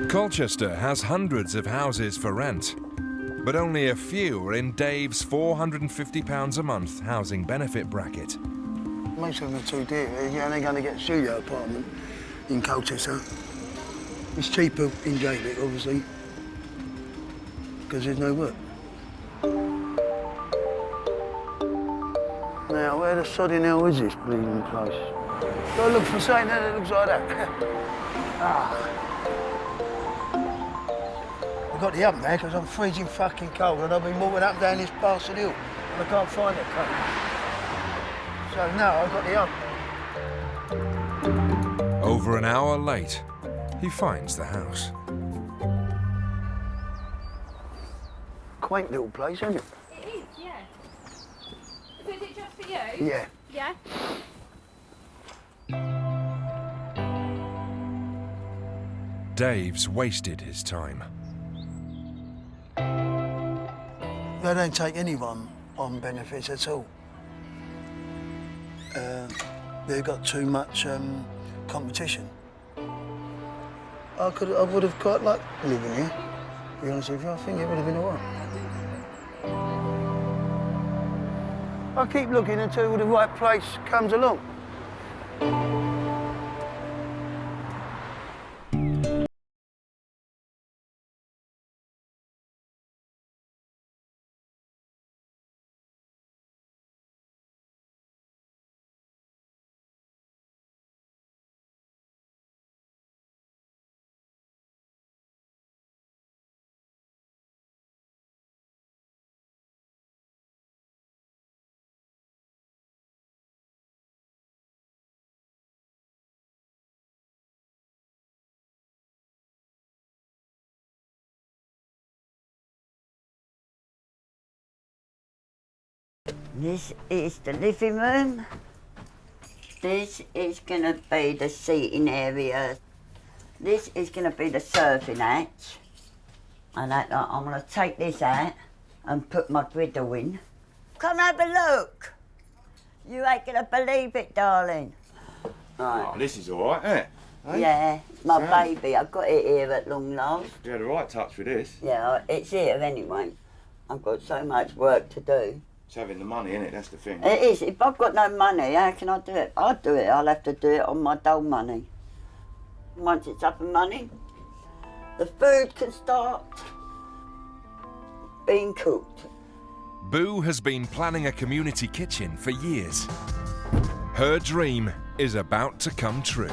Colchester has hundreds of houses for rent, but only a few are in Dave's £450 a month housing benefit bracket. Most of them are too dear. You're only going to get a studio apartment in Colchester. It's cheaper in Jaywick, obviously, because there's no work. Now, where the sodding hell is this bleeding place? Go look for something that looks like that. I've got the oven there because I'm freezing fucking cold and I've been walking up and down this bastard hill and I can't find it. So now I've got the oven. Over an hour late, he finds the house. Quaint little place, isn't it? It is, yeah. So is it just for you? Yeah. Yeah? Dave's wasted his time. They don't take anyone on benefits at all. They've got too much competition. I would have quite liked living here, to be honest with you. I think it would have been all right. I keep looking until the right place comes along. This is the living room. This is going to be the seating area. This is going to be the serving hatch. And I'm going to take this out and put my griddle in. Come have a look. You ain't going to believe it, darling. Right. Oh, this is all right, isn't it? Hey? Yeah, my baby. I got it here at long last. You had a right touch with this. Yeah, it's here anyway. I've got so much work to do. It's having the money, innit? That's the thing. It is. If I've got no money, how can I do it? I'll do it. I'll have to do it on my dull money. Once it's up and running, the food can start being cooked. Boo has been planning a community kitchen for years. Her dream is about to come true.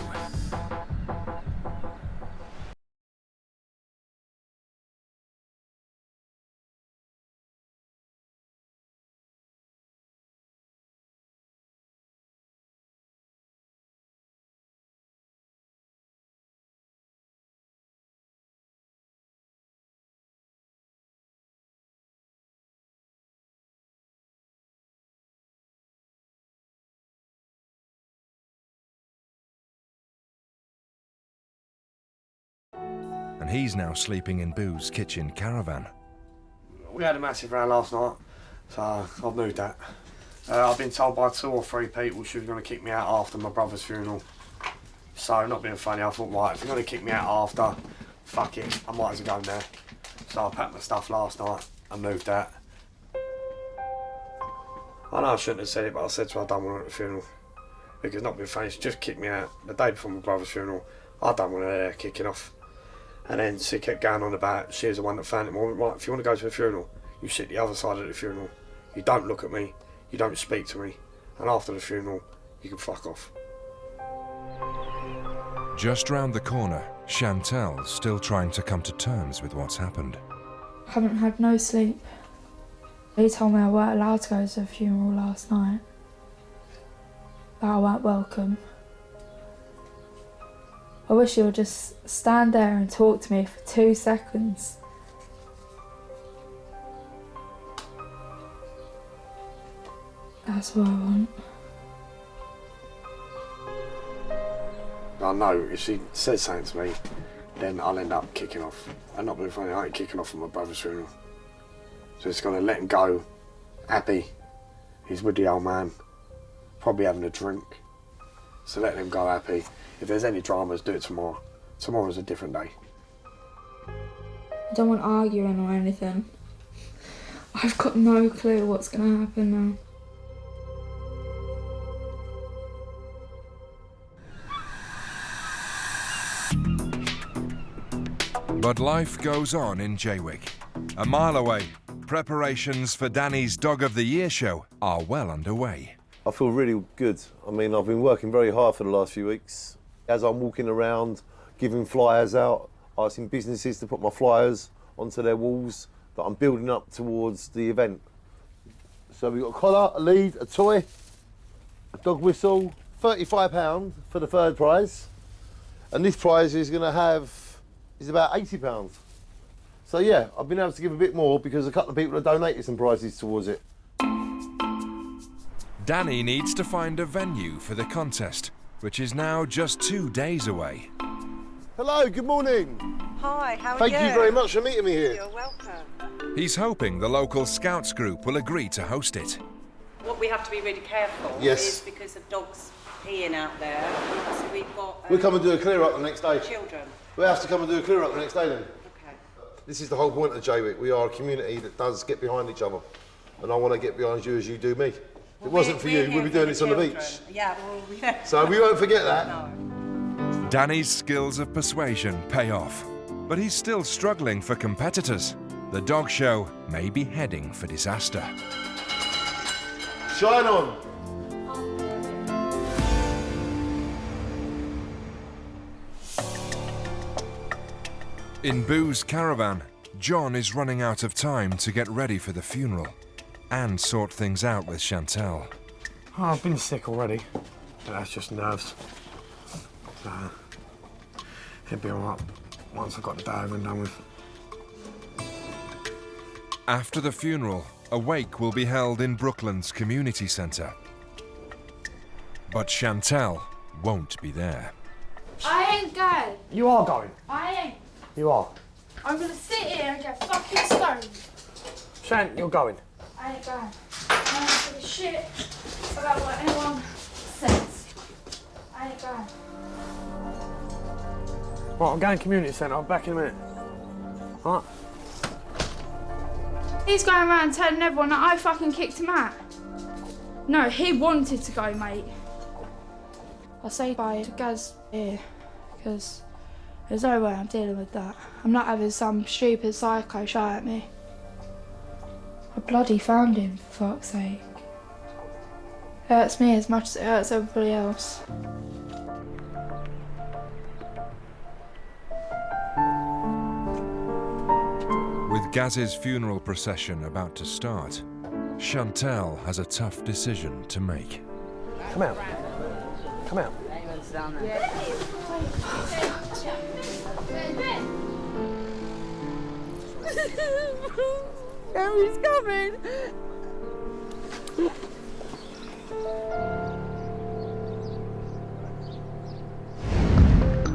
And he's now sleeping in Boo's kitchen caravan. We had a massive row last night, so I've moved that. I've been told by 2 or 3 people she was going to kick me out after my brother's funeral. So, not being funny, I thought, right, if you're going to kick me out after, fuck it, I might as well go there. So I packed my stuff last night and moved that. I know I shouldn't have said it, but I said to her I don't want her at the funeral. Because not being funny, she just kicked me out the day before my brother's funeral. I don't want her there kicking off. And then she kept going on about she was the one that found it more. Right, if you want to go to the funeral, you sit the other side of the funeral. You don't look at me, you don't speak to me. And after the funeral, you can fuck off. Just round the corner, Chantel's still trying to come to terms with what's happened. I haven't had no sleep. He told me I weren't allowed to go to the funeral last night. That I weren't welcome. I wish he would just stand there and talk to me for 2 seconds. That's what I want. I know if she says something to me, then I'll end up kicking off. I'm not being funny, I ain't kicking off from my brother's funeral. So it's gonna let him go, happy. He's with the old man, probably having a drink. So let him go happy. If there's any dramas, do it tomorrow. Tomorrow's a different day. I don't want arguing or anything. I've got no clue what's going to happen now. But life goes on in Jaywick. A mile away, preparations for Danny's Dog of the Year show are well underway. I feel really good. I mean, I've been working very hard for the last few weeks. As I'm walking around, giving flyers out, asking businesses to put my flyers onto their walls that I'm building up towards the event. So we've got a collar, a lead, a toy, a dog whistle, £35 for the third prize. And this prize is about £80. So yeah, I've been able to give a bit more because a couple of people have donated some prizes towards it. Danny needs to find a venue for the contest, which is now just 2 days away. Hello, good morning. Hi, how are you? Thank you very much for meeting me here. You're welcome. He's hoping the local Scouts group will agree to host it. What we have to be really careful is because of dogs peeing out there. So we've got... we'll come and do a clear up the next day. Children. We'll have to come and do a clear up the next day then. Okay. This is the whole point of Jaywick. We are a community that does get behind each other. And I want to get behind you as you do me. If it wasn't for you, we'd be doing this on the beach. Yeah, well, yeah. So we won't forget that. No. Danny's skills of persuasion pay off, but he's still struggling for competitors. The dog show may be heading for disaster. Shine on! In Boo's caravan, John is running out of time to get ready for the funeral and sort things out with Chantel. Oh, I've been sick already, but that's just nerves. It'll be all right once I've got the day over and done with. After the funeral, a wake will be held in Brooklands Community Centre. But Chantel won't be there. I ain't going. You are going. I ain't. You are. I'm gonna sit here and get fucking stoned. Shan, you're going. I ain't going. I don't give a shit about what anyone says. I ain't going. Right, I'm going to community centre. I'm back in a minute. All right. He's going around telling everyone that I fucking kicked him out. No, he wanted to go, mate. I say bye to Gaz here, because there's no way I'm dealing with that. I'm not having some stupid psycho shout at me. I bloody found him, for fuck's sake. It hurts me as much as it hurts everybody else. With Gaz's funeral procession about to start, Chantal has a tough decision to make. Come out. Come out. Harry's coming.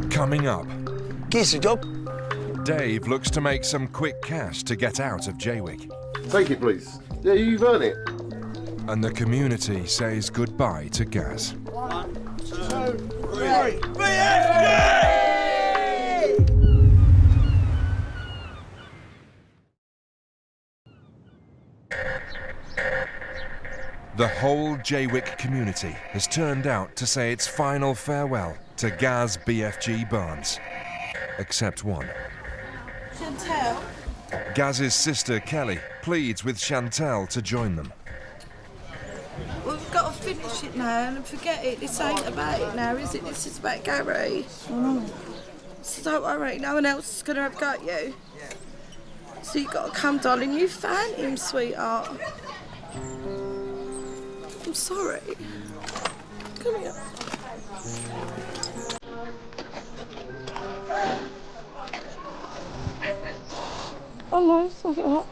Coming up, Kiss the job. Dave looks to make some quick cash to get out of Jaywick. Take it, please. Yeah, you've earned it. And the community says goodbye to Gaz. 1, 2, 3. The whole Jaywick community has turned out to say its final farewell to Gaz BFG Barnes. Except one. Chantal. Gaz's sister Kelly pleads with Chantal to join them. We've got to finish it now and forget it. This ain't about it now, is it? This is about Gary. So don't worry, no one else is going to have got you. So you've got to come, darling. You found him, sweetheart. I'm sorry. Come here. Oh no, sweetheart.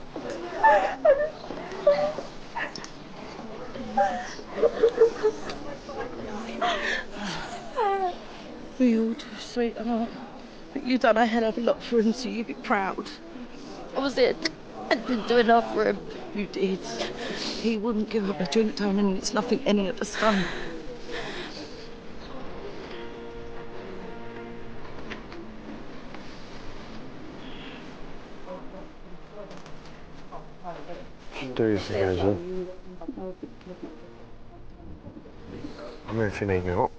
We all do, sweetheart. But you've done a hell of a lot for him, so you be proud. I was there. I'd been doing enough for him. You did. He wouldn't give up a drink, Tony, and it's nothing any of us done. Do your thing, Angela. I'm here if you need me, what?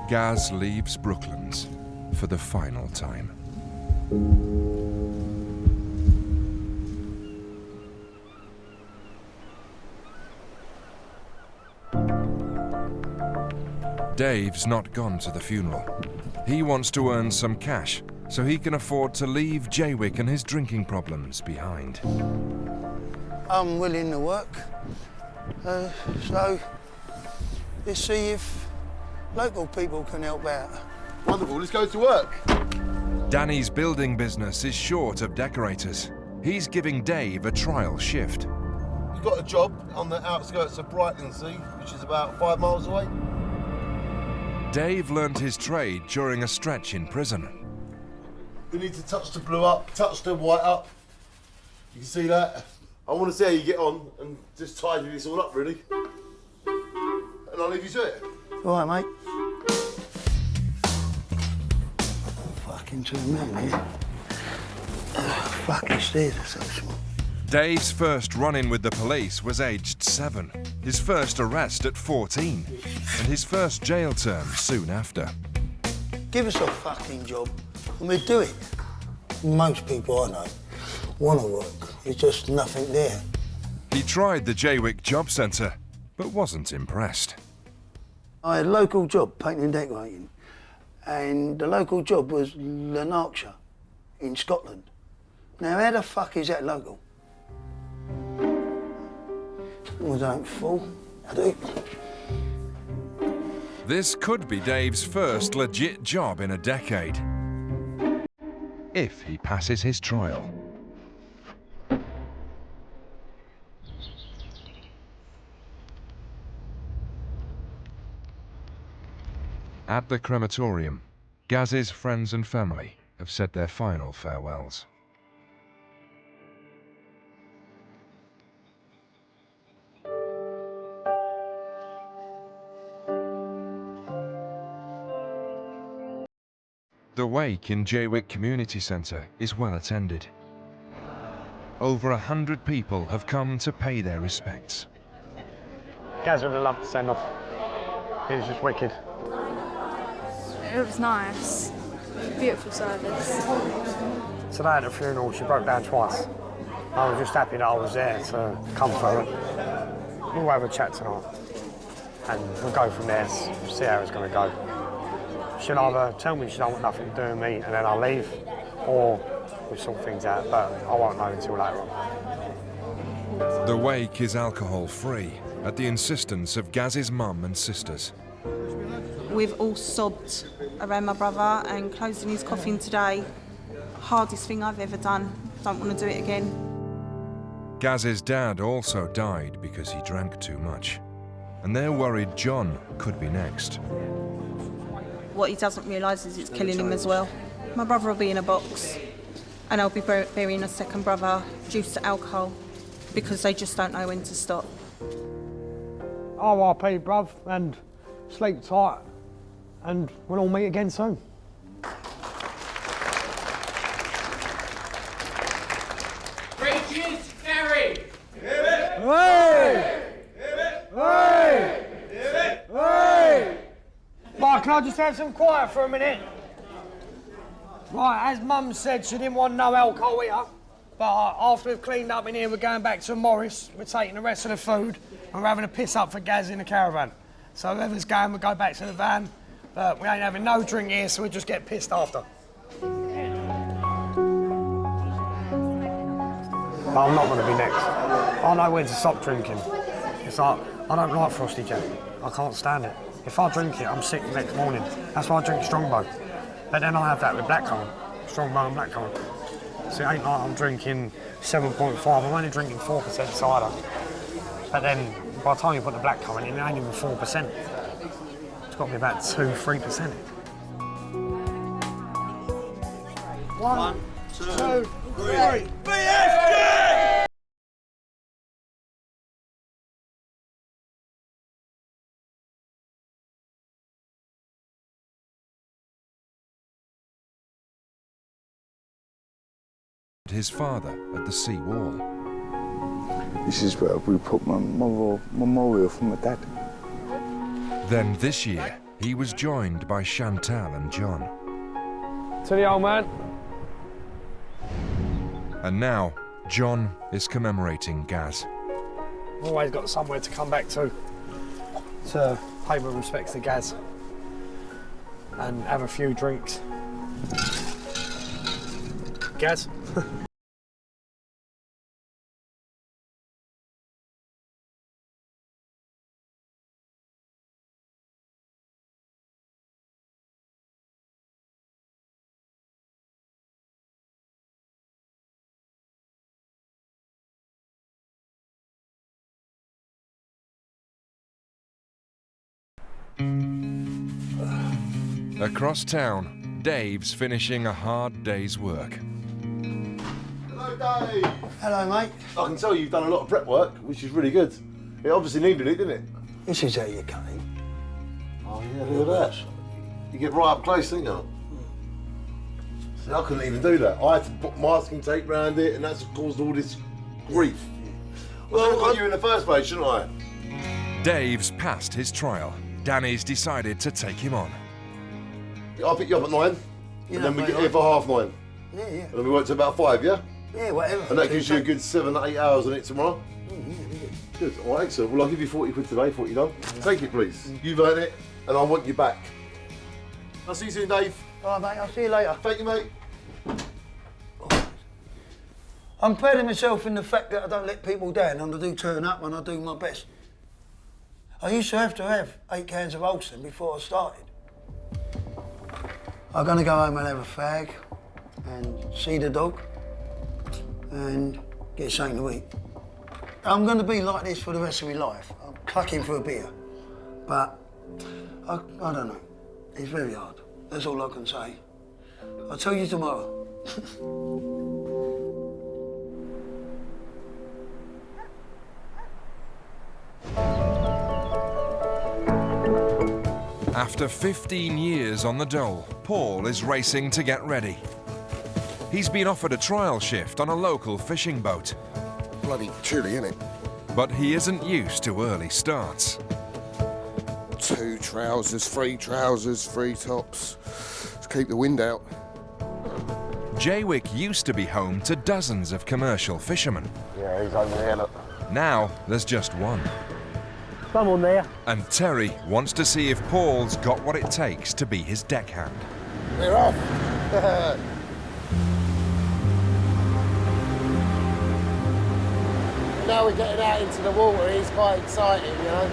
Gaz leaves Brooklands for the final time. Dave's not gone to the funeral. He wants to earn some cash so he can afford to leave Jaywick and his drinking problems behind. I'm willing to work. So let's see if local people can help out. Wonderful, let's go to work. Danny's building business is short of decorators. He's giving Dave a trial shift. We've got a job on the outskirts of Brooklands, which is about 5 miles away. Dave learned his trade during a stretch in prison. We need to touch the blue up, touch the white up. You can see that. I want to see how you get on and just tidy this all up, really. And I'll leave you to it. All right, mate. Fucking to a man here. Fucking stairs are so small. Dave's first run-in with the police was aged 7, his first arrest at 14, and his first jail term soon after. Give us a fucking job and we'd do it. Most people I know want to work. There's just nothing there. He tried the Jaywick Job Centre, but wasn't impressed. I had a local job, painting and decorating, and the local job was Lanarkshire in Scotland. Now, how the fuck is that local? Well, I don't fool, I do. This could be Dave's first legit job in a decade. if he passes his trial. At the crematorium, Gaz's friends and family have said their final farewells. The wake in Jaywick Community Centre is well attended. Over 100 people have come to pay their respects. Gaz would have loved to send off. It was just wicked. It was nice. Beautiful service. Today at the funeral, she broke down twice. I was just happy that I was there to comfort her. We'll have a chat tonight, and we'll go from there, see how it's going to go. She'll either tell me she don't want nothing to do with me and then I'll leave, or we'll sort things out, but I won't know until later on. The wake is alcohol-free at the insistence of Gaz's mum and sisters. We've all sobbed around my brother and closing his coffin today. Hardest thing I've ever done. Don't want to do it again. Gaz's dad also died because he drank too much, and they're worried John could be next. What he doesn't realise is it's killing him as well. My brother will be in a box, and I'll be burying a second brother due to alcohol, because they just don't know when to stop. RIP, bruv, and sleep tight, and we'll all meet again soon. Bridges, Gary! Hey! Hey! Hey! Right, can I just have some quiet for a minute? Right, as Mum said, she didn't want no alcohol here, but after we've cleaned up in here, we're going back to Morris, we're taking the rest of the food, and we're having a piss up for Gaz in the caravan. So whoever's going, we'll go back to the van, but we ain't having no drink here, so we'll just get pissed after. But I'm not going to be next. I know when to stop drinking. It's like, I don't like Frosty Jack. I can't stand it. If I drink it, I'm sick the next morning. That's why I drink Strongbow. But then I have that with blackcurrant. Strongbow and blackcurrant. So it ain't like I'm drinking 7.5, I'm only drinking 4% cider. But then, by the time you put the blackcurrant in, it ain't even 4%. It's got to be about 2-3%. 1, 2, 3. BFG! His father at the sea wall. This is where we put my memorial for my dad. Then this year, he was joined by Chantal and John. To the old man. And now, John is commemorating Gaz. I've always got somewhere to come back to pay my respects to Gaz and have a few drinks. Gaz? Across town, Dave's finishing a hard day's work. Hello, Dave. Hello, mate. I can tell you've done a lot of prep work, which is really good. It obviously needed it, didn't it? This is how you came. Oh, yeah, look at that. You get right up close, don't you? See, I couldn't even do that. I had to put masking tape around it, and that's caused all this grief. Well, I got you in the first place, shouldn't I? Dave's passed his trial. Danny's decided to take him on. I'll pick you up at 9, and then we get here for 9:30. Yeah, yeah. And then we work to about 5, yeah? Yeah, whatever. And that gives you a good 7 8 hours on it tomorrow? Good, all right, excellent. Well, I'll give you 40 quid today for what you've done. Take it, please. You've earned it, and I want you back. I'll see you soon, Dave. All right, mate, I'll see you later. Thank you, mate. I'm proud of myself in the fact that I don't let people down and I do turn up and I do my best. I used to have 8 cans of Olsen before I started. I'm going to go home and have a fag and see the dog and get something to eat. I'm going to be like this for the rest of my life. I'm clucking for a beer. But I don't know. It's very hard. That's all I can say. I'll tell you tomorrow. After 15 years on the dole, Paul is racing to get ready. He's been offered a trial shift on a local fishing boat. Bloody chilly, isn't it? But he isn't used to early starts. 2 trousers, 3 tops. Let's keep the wind out. Jaywick used to be home to dozens of commercial fishermen. Yeah, he's over there, look. Now there's just one. Come on there. And Terry wants to see if Paul's got what it takes to be his deckhand. We're off. Now we're getting out into the water, it's quite exciting, you know.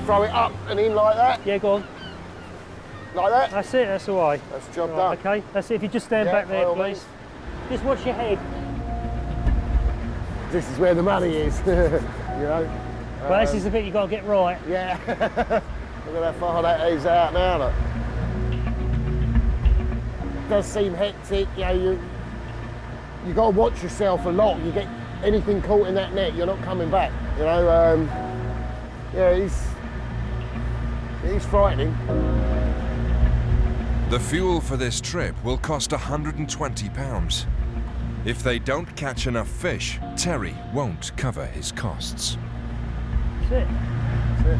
Throw it up and in like that? Yeah, go on. Like that? That's it, that's all right. That's the job right, done. Okay, that's it. If you just stand back there, please. Just watch your head. This is where the money is, you know. Well, this is the bit you've got to get right. Yeah. Look at how far that is out now, look. It does seem hectic, you know, you got to watch yourself a lot. You get anything caught in that net, you're not coming back, you know. Yeah, it's frightening. The fuel for this trip will cost £120. If they don't catch enough fish, Terry won't cover his costs. That's it. That's it.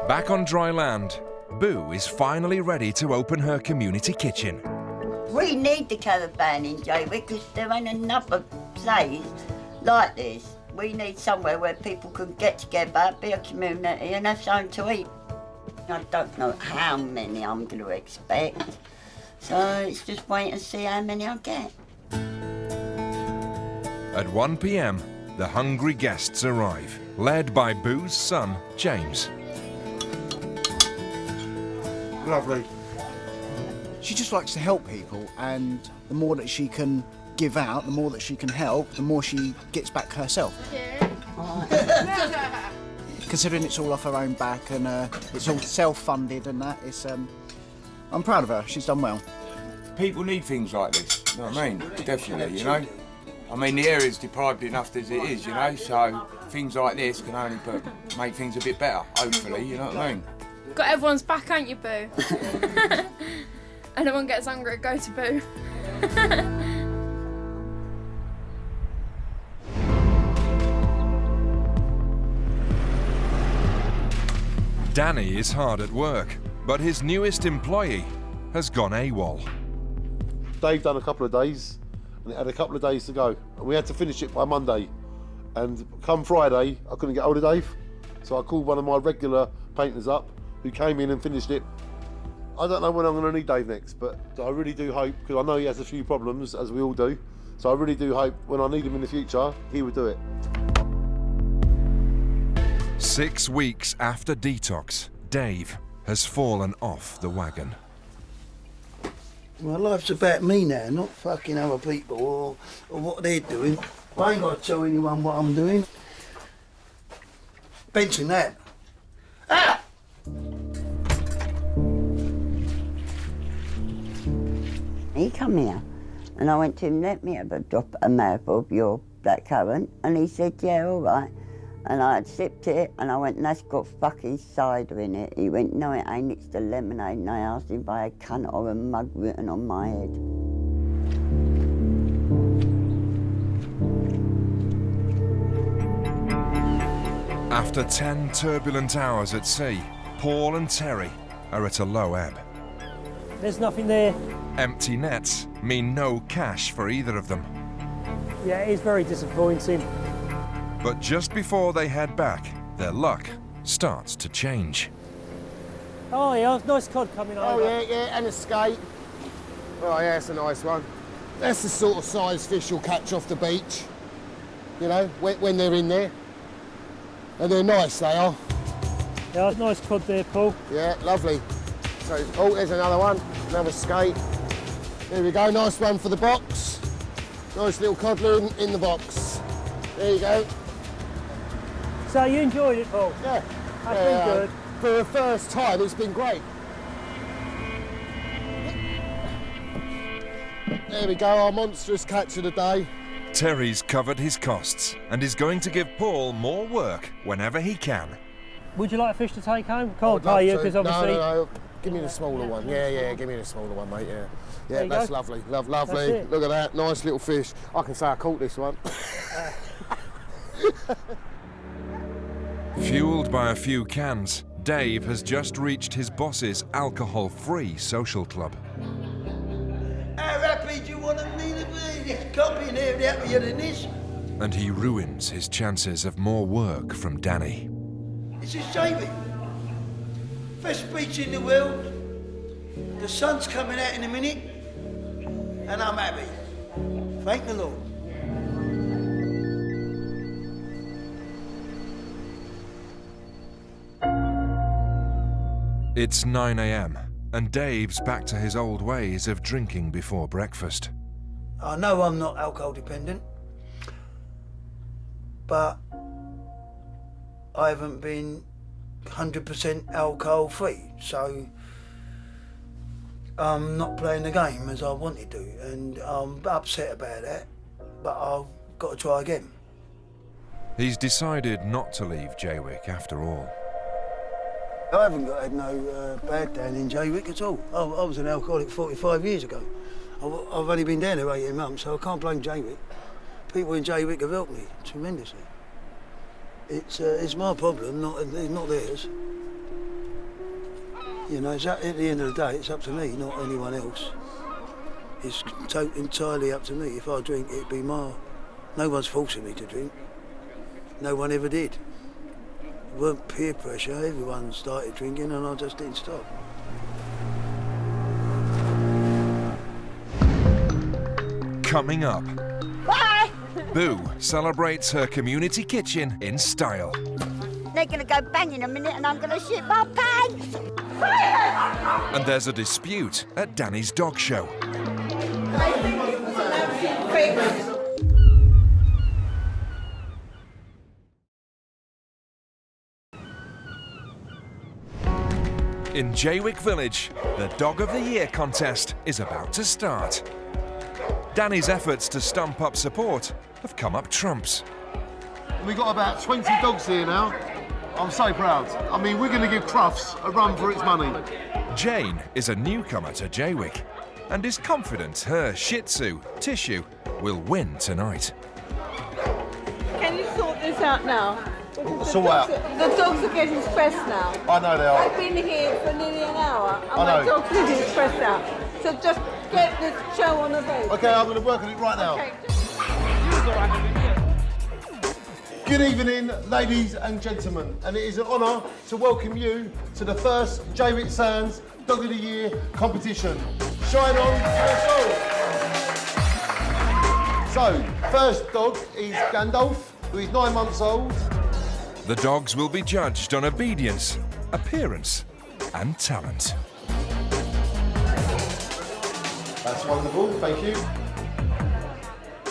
Back on dry land, Boo is finally ready to open her community kitchen. We need the caravan in Jaywick because there ain't enough of place like this. We need somewhere where people can get together, be a community and have something to eat. I don't know how many I'm going to expect, so it's just wait and see how many I get. At 1 p.m, the hungry guests arrive, led by Boo's son, James. Lovely. She just likes to help people, and the more that she can give out, the more that she can help, the more she gets back herself. Considering it's all off her own back and it's all self-funded and that, I'm proud of her. She's done well. People need things like this, you know what I mean? Definitely, you know? I mean, the area's deprived enough as it is, you know, so things like this can only make things a bit better, hopefully, you know what I mean? Got everyone's back, ain't you, Boo? Anyone gets hungry, go to Boo. Danny is hard at work, but his newest employee has gone AWOL. Dave done a couple of days, and it had a couple of days to go. And we had to finish it by Monday. And come Friday, I couldn't get hold of Dave. So I called one of my regular painters up, who came in and finished it. I don't know when I'm going to need Dave next, but I really do hope, because I know he has a few problems, as we all do. So I really do hope when I need him in the future, he would do it. 6 weeks after detox, Dave has fallen off the wagon. My life's about me now, not fucking other people or what they're doing. I ain't got to tell anyone what I'm doing. Benching that. Ah! He come here and I went to him, let me have a drop a mouthful of your blackcurrant, and he said, yeah, all right. And I had sipped it and I went, that's got fucking cider in it. He went, no it ain't, it's the lemonade. And I asked him if I had cunt or a mug written on my head. After 10 turbulent hours at sea, Paul and Terry are at a low ebb. There's nothing there. Empty nets mean no cash for either of them. Yeah, it is very disappointing. But just before they head back, their luck starts to change. Oh yeah, nice cod coming over. Oh yeah, and a skate. Oh yeah, it's a nice one. That's the sort of size fish you'll catch off the beach, you know, when they're in there. And they're nice, they are. Yeah, nice cod there, Paul. Yeah, lovely. So, oh, there's another one, another skate. There we go, nice one for the box. Nice little codling in the box. There you go. So you enjoyed it, Paul? Yeah. That's been good. For the first time, it's been great. There we go, our monstrous catch of the day. Terry's covered his costs and is going to give Paul more work whenever he can. Would you like a fish to take home? Can't pay you because obviously... No. Give me the smaller one. Yeah, give me the smaller one, mate, yeah. Yeah, that's go. lovely, lovely. Look at that, nice little fish. I can say I caught this one. Fueled by a few cans, Dave has just reached his boss's alcohol-free social club. How happy do you want me to be? This copy in here happier than this. And he ruins his chances of more work from Danny. This is Jaywick. Best beach in the world. The sun's coming out in a minute, and I'm happy. Thank the Lord. It's 9 a.m. and Dave's back to his old ways of drinking before breakfast. I know I'm not alcohol dependent, but I haven't been 100% alcohol free, so I'm not playing the game as I wanted to, and I'm upset about that, but I've got to try again. He's decided not to leave Jaywick after all. I haven't had no bad down in Jaywick at all. I was an alcoholic 45 years ago. I've only been down there 18 months, so I can't blame Jaywick. People in Jaywick have helped me tremendously. It's my problem, not theirs. You know, at the end of the day, it's up to me, not anyone else. It's entirely up to me. If I drink, it'd be my... No one's forcing me to drink. No one ever did. It weren't peer pressure. Everyone started drinking and I just didn't stop. Coming up, Bye! Boo celebrates her community kitchen in style. They're going to go bang in a minute and I'm going to shit my pants. And there's a dispute at Danny's dog show. In Jaywick Village, the Dog of the Year contest is about to start. Danny's efforts to stump up support have come up trumps. We've got about 20 dogs here now. I'm so proud. I mean, we're going to give Crufts a run for its money. Jane is a newcomer to Jaywick and is confident her Shih Tzu, Tissue, will win tonight. Can you sort this out now? Because Sort out? The dogs are getting stressed now. I know they are. I've been here for nearly an hour and I my know. dog's getting stressed out. So just get this show on the road. Okay, I'm going to work on it right now. Okay. Good evening, ladies and gentlemen, and it is an honour to welcome you to the first Jaywick Sands Dog of the Year competition. Shine on, let's go! So, first dog is Gandalf, who is 9 months old. The dogs will be judged on obedience, appearance, and talent. That's wonderful, thank you.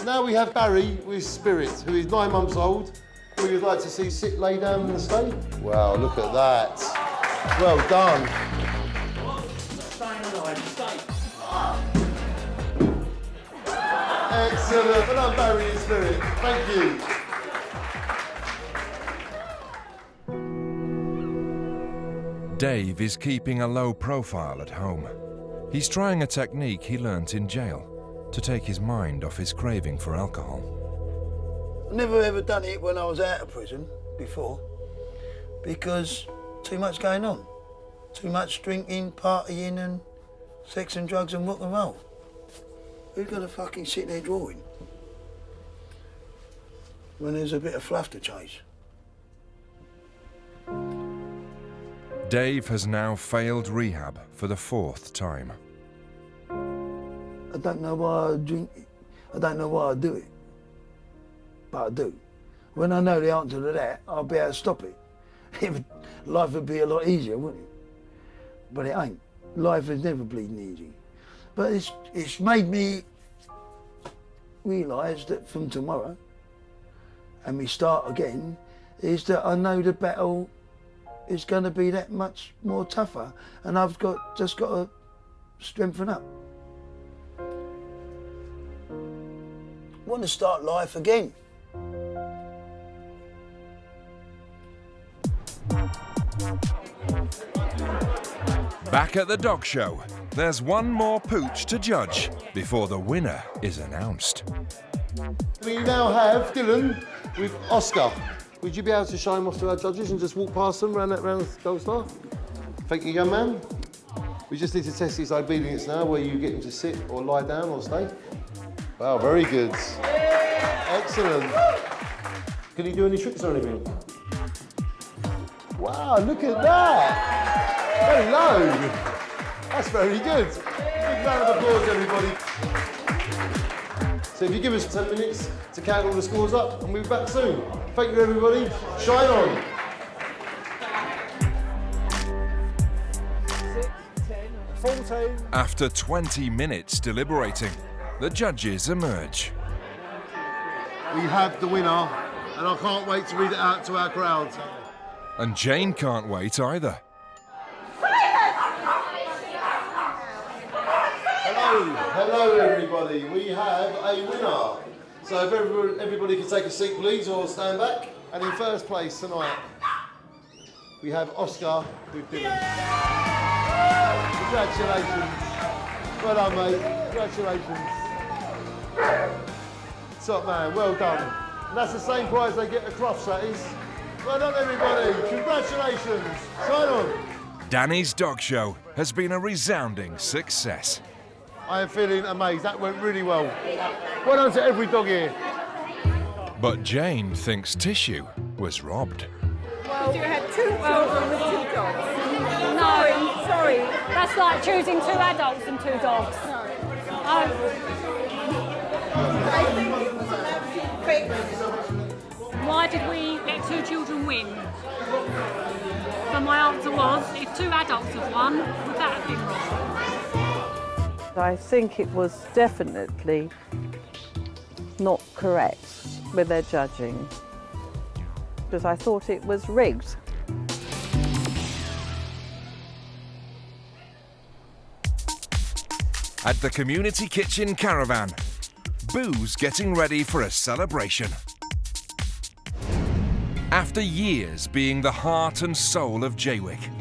Now we have Barry with Spirit, who is 9 months old. Who you'd like to see sit, lay down and stay? Wow, look at that. Well done. Excellent. Well done, Barry and Spirit. Thank you. Dave is keeping a low profile at home. He's trying a technique he learnt in jail to take his mind off his craving for alcohol. I never ever done it when I was out of prison before, because too much going on. Too much drinking, partying and sex and drugs and rock and roll. Who's gonna fucking sit there drawing when there's a bit of fluff to chase? Dave has now failed rehab for the 4th time. I don't know why I drink, I don't know why I do it, but I do. When I know the answer to that, I'll be able to stop it. Life would be a lot easier, wouldn't it? But it ain't. Life is never bleeding easy. But it's made me realise that from tomorrow, and we start again, is that I know the battle is going to be that much more tougher, and I've just got to strengthen up. I want to start life again. Back at the dog show, there's one more pooch to judge before the winner is announced. We now have Dylan with Oscar. Would you be able to show him off to our judges and just walk past them round the Gold Star? Thank you, young man. We just need to test his obedience now, where you get him to sit or lie down or stay. Wow, very good. Excellent. Can he do any tricks or anything? Wow, look at that. Hello. That's very good. Big round of applause, everybody. So if you give us 10 minutes to count all the scores up, and we'll be back soon. Thank you, everybody. Shine on. 6, 10, 14. After 20 minutes deliberating, the judges emerge. We have the winner, and I can't wait to read it out to our crowd. And Jane can't wait either. Hello everybody. We have a winner. So if everybody can take a seat, please, or stand back. And in first place tonight, we have Oscar with Dylan. Congratulations. Well done, mate. Congratulations. Top man, well done. And that's the same prize they get at Crufts, that is. Well done, everybody. Congratulations. Shine on. Danny's dog show has been a resounding success. I am feeling amazed. That went really well. Well done to every dog here. But Jane thinks Tissue was robbed. Well, you had 2 children with 2 dogs. No, Sorry. that's like choosing 2 adults and 2 dogs. I think it was an absolute fake. Why did we let 2 children win? But my answer was, if 2 adults had won, would that have been wrong? I think it was definitely not correct with their judging, because I thought it was rigged. At the community kitchen caravan, Boo's getting ready for a celebration. After years being the heart and soul of Jaywick,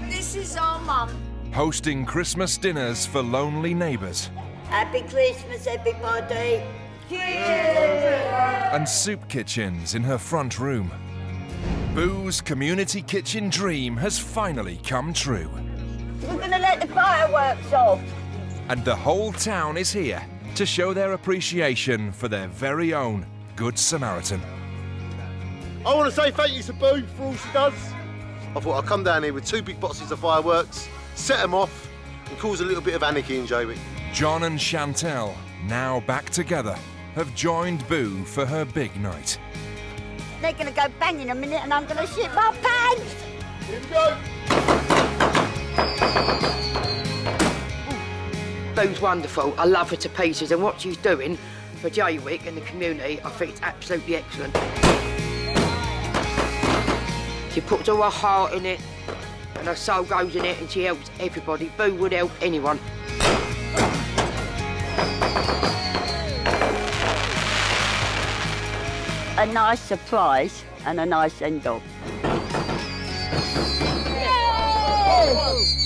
This is our mum. hosting Christmas dinners for lonely neighbours Happy Christmas, everybody. Cheers! and soup kitchens in her front room, Boo's community kitchen dream has finally come true. We're going to let the fireworks off. And the whole town is here to show their appreciation for their very own Good Samaritan. I want to say thank you to Boo for all she does. I thought I'd come down here with 2 big boxes of fireworks, set them off, and cause a little bit of anarchy in Jaywick. John and Chantel, now back together, have joined Boo for her big night. They're going to go bang in a minute and I'm going to shit my pants. Here we go. Boo's wonderful. I love her to pieces, and what she's doing for Jaywick and the community, I think it's absolutely excellent. She puts all her heart in it, and her soul goes in it, and she helps everybody. Boo would help anyone. A nice surprise and a nice end-off. Yay!